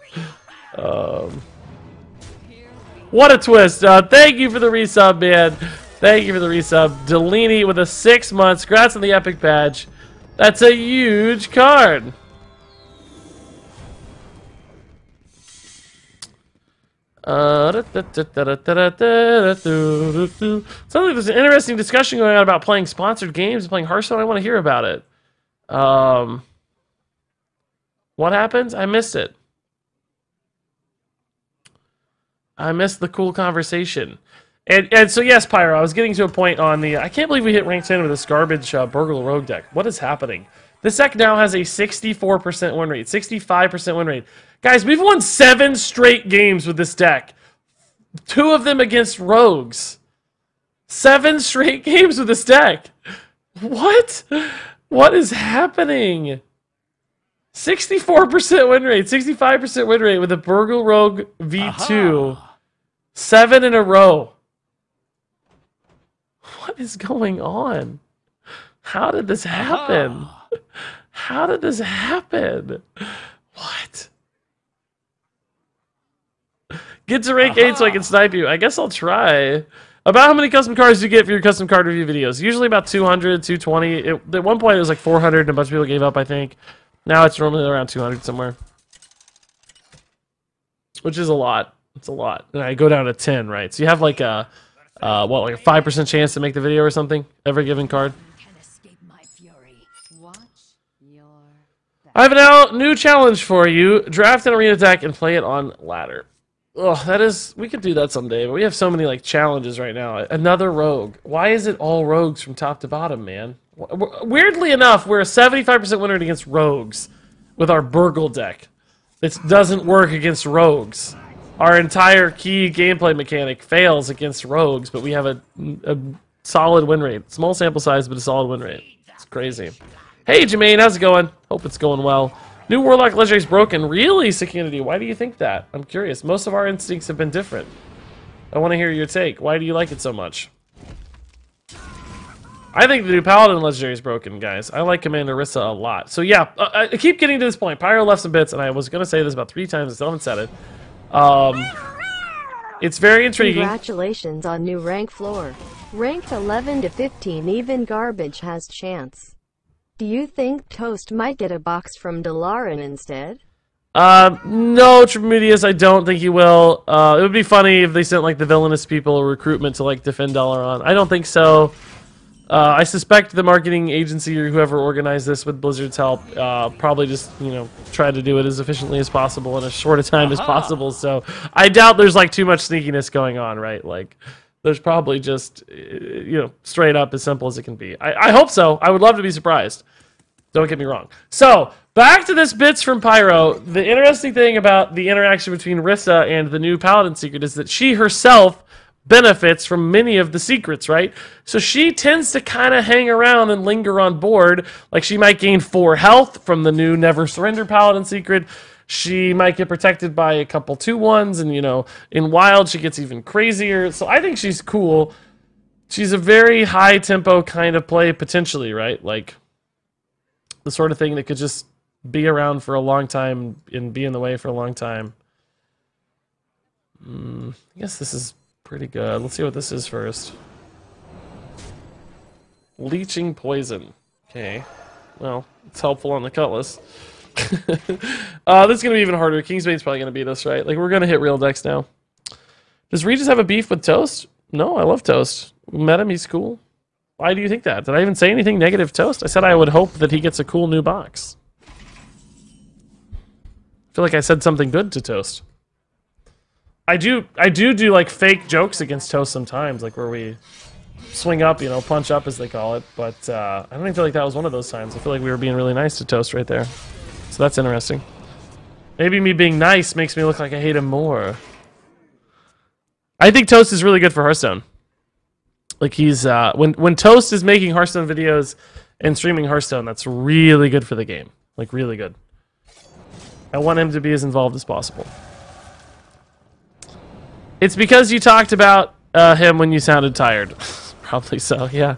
What a twist. Thank you for the resub, man. Thank you for the resub. Delaney with a 6 months. Congrats on the epic badge. That's a huge card. Sounds like there's an interesting discussion going on about playing sponsored games and playing Hearthstone. I want to hear about it. What happens? I missed it. I missed the cool conversation. And so, yes, Pyro, I was getting to a point on the... I can't believe we hit rank 10 with this garbage Burgle Rogue deck. What is happening? This deck now has a 64% win rate, 65% win rate. Guys, we've won 7 straight games with this deck. 2 of them against rogues. 7 straight games with this deck. What? What is happening? 64% win rate, 65% win rate with a Burgle Rogue V2. Aha. 7 in a row. What is going on? How did this happen? Aha. How did this happen? What? Get to rank 8 so I can snipe you. I guess I'll try. About how many custom cards do you get for your custom card review videos? Usually about 200, 220. At one point it was like 400 and a bunch of people gave up, I think. Now it's normally around 200 somewhere. Which is a lot. It's a lot. And I go down to 10, right? So you have like a, like a 5% chance to make the video or something? Every given card? I have a new challenge for you. Draft an arena deck and play it on ladder. Oh, that is... We could do that someday, but we have so many like challenges right now. Another rogue. Why is it all rogues from top to bottom, man? Weirdly enough, we're a 75% winner against rogues with our Burgle deck. It doesn't work against rogues. Our entire key gameplay mechanic fails against rogues, but we have a solid win rate. Small sample size, but a solid win rate. It's crazy. Hey, Jermaine, how's it going? Hope it's going well. New Warlock Legendary is broken. Really, Security? Why do you think that? I'm curious. Most of our instincts have been different. I want to hear your take. Why do you like it so much? I think the new Paladin Legendary is broken, guys. I like Commander Rissa a lot. So yeah, I keep getting to this point. Pyro left some bits, and I was going to say this about 3 times. I still haven't said it. It's very intriguing. Congratulations on new rank floor. Ranked 11 to 15, even garbage has chance. Do you think Toast might get a box from Dalaran instead? No, Tremedius, I don't think he will. It would be funny if they sent like the villainous people a recruitment to like defend Dalaran. I don't think so. I suspect the marketing agency or whoever organized this with Blizzard's help probably just, you know, tried to do it as efficiently as possible in as short a time as possible. So I doubt there's like too much sneakiness going on, right? Like there's probably just, you know, straight up as simple as it can be. I hope so. I would love to be surprised. Don't get me wrong. So back to this bits from Pyro. The interesting thing about the interaction between Rissa and the new Paladin secret is that she herself benefits from many of the secrets, right? So she tends to kind of hang around and linger on board. Like she might gain 4 health from the new Never Surrender Paladin secret. She might get protected by a couple 2/1s, and you know, in Wild she gets even crazier. So I think she's cool. She's a very high tempo kind of play potentially, right? Like the sort of thing that could just be around for a long time and be in the way for a long time. I guess this is pretty good. Let's see what this is first. Leeching Poison. Okay. Well, it's helpful on the Cutlass. This is going to be even harder. Kingsbane's probably going to beat us, right? Like, we're going to hit real decks now. Does Regis have a beef with Toast? No, I love Toast. We met him. He's cool. Why do you think that? Did I even say anything negative Toast? I said I would hope that he gets a cool new box. I feel like I said something good to Toast. I do like fake jokes against Toast sometimes, like where we swing up, you know, punch up as they call it. But I don't even feel like that was one of those times. I feel like we were being really nice to Toast right there. So that's interesting. Maybe me being nice makes me look like I hate him more. I think Toast is really good for Hearthstone. Like he's when Toast is making Hearthstone videos and streaming Hearthstone, that's really good for the game. Like really good. I want him to be as involved as possible. It's because you talked about him when you sounded tired. Probably so, yeah.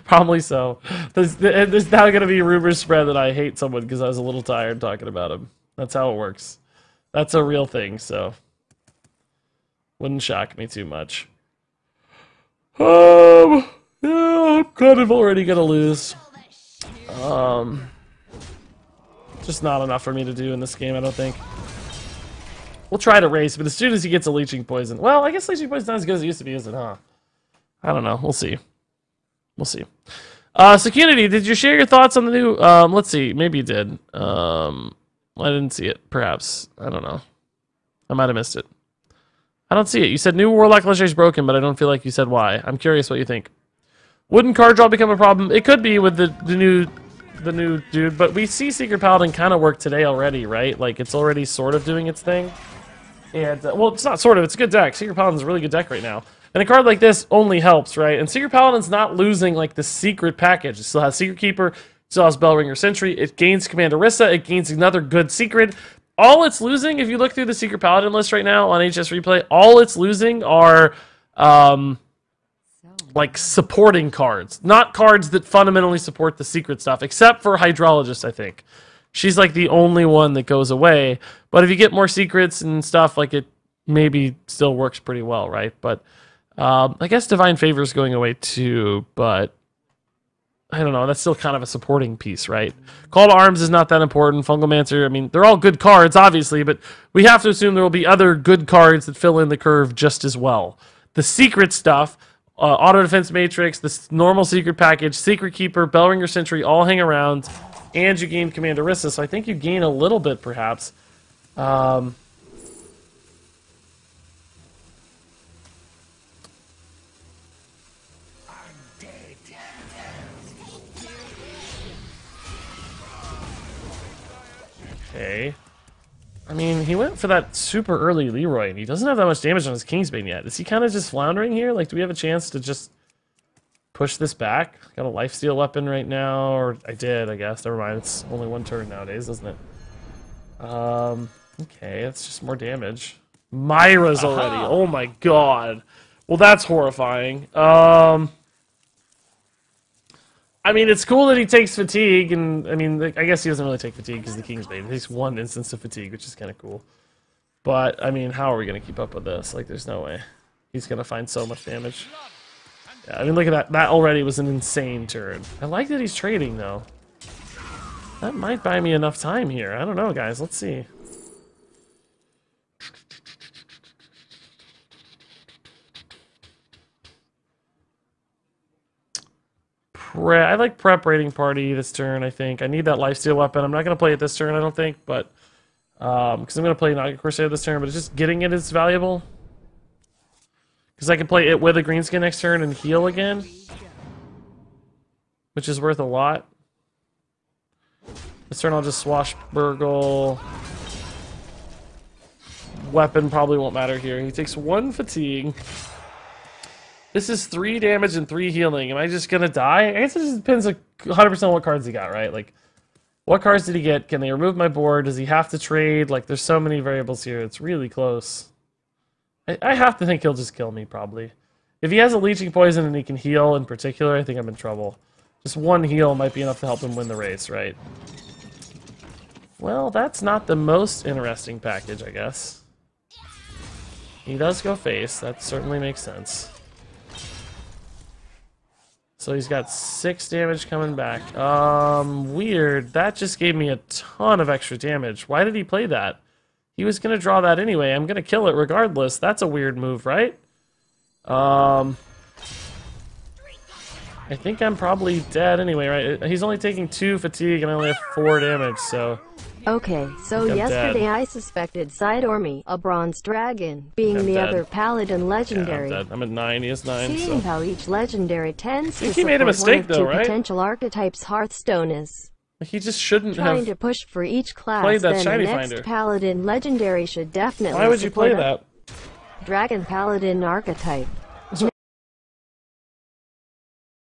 Probably so. There's now going to be rumors spread that I hate someone because I was a little tired talking about him. That's how it works. That's a real thing, so wouldn't shock me too much. Yeah, I'm kind of already going to lose. Just not enough for me to do in this game, I don't think. We'll try to race, but as soon as he gets a Leeching Poison... Well, I guess Leeching Poison's not as good as it used to be, is it, huh? I don't know. We'll see. We'll see. Security, did you share your thoughts on the new... let's see. Maybe you did. I didn't see it, perhaps. I don't know. I might have missed it. I don't see it. You said new Warlock Legendary is broken, but I don't feel like you said why. I'm curious what you think. Wouldn't card draw become a problem? It could be with the new dude, but we see Secret Paladin kind of work today already, right? Like, it's already sort of doing its thing. And, well, it's not sort of. It's a good deck. Secret Paladin's a really good deck right now. And a card like this only helps, right? And Secret Paladin's not losing, like, the secret package. It still has Secret Keeper. It still has Bellringer Sentry. It gains Command Orisa. It gains another good secret. All it's losing, if you look through the Secret Paladin list right now on HS Replay, all it's losing are, like, supporting cards. Not cards that fundamentally support the secret stuff, except for Hydrologist, I think. She's, like, the only one that goes away. But if you get more secrets and stuff, like, it maybe still works pretty well, right? But, I guess Divine Favor is going away, too, but... I don't know, that's still kind of a supporting piece, right? Call to Arms is not that important. Fungalmancer, I mean, they're all good cards, obviously, but we have to assume there will be other good cards that fill in the curve just as well. The secret stuff, Auto Defense Matrix, the normal secret package, Secret Keeper, Bellringer Sentry, all hang around, and you gain Command Orisa, so I think you gain a little bit, perhaps. Okay. I mean, he went for that super early Leroy, and he doesn't have that much damage on his Kingsbane yet. Is he kind of just floundering here? Like, do we have a chance to just push this back? Got a lifesteal weapon right now, or I did, I guess. Never mind, it's only one turn nowadays, isn't it? Okay, that's just more damage. Myra's already. Oh my god. Well, that's horrifying. I mean, it's cool that he takes fatigue, and I mean, I guess he doesn't really take fatigue because the Kingsbane. He takes one instance of fatigue, which is kind of cool. But, I mean, how are we going to keep up with this? Like, there's no way. He's going to find so much damage. Yeah, I mean, look at that. That already was an insane turn. I like that he's trading, though. That might buy me enough time here. I don't know, guys. Let's see. I like Prep Raiding Party this turn, I think. I need that Lifesteal weapon. I'm not going to play it this turn, I don't think, but... because I'm going to play Naga Corsair this turn, but it's just getting it is valuable. Because I can play it with a Greenskin next turn and heal again. Which is worth a lot. This turn I'll just Swashbuckle. Weapon probably won't matter here. He takes 1 fatigue. This is 3 damage and 3 healing. Am I just gonna die? I guess it just depends 100% on what cards he got, right? Like, what cards did he get? Can they remove my board? Does he have to trade? Like, there's so many variables here. It's really close. I have to think he'll just kill me, probably. If he has a Leeching Poison and he can heal in particular, I think I'm in trouble. Just 1 heal might be enough to help him win the race, right? Well, that's not the most interesting package, I guess. He does go face. That certainly makes sense. So he's got 6 damage coming back. Weird. That just gave me a ton of extra damage. Why did he play that? He was going to draw that anyway. I'm going to kill it regardless. That's a weird move, right? I think I'm probably dead anyway, right? He's only taking 2 fatigue and I only have 4 damage, so... Okay, so yesterday I suspected Sidormi, a bronze dragon, being the other paladin legendary. Yeah, I'm at 9, he has 9, Seeing how each legendary tends to he made a mistake, one of 2 though, right? potential archetypes Hearthstone is. He just shouldn't trying have to push for each class, played that then shiny the next finder. paladin legendary should definitely Why would you play support that? a dragon paladin archetype.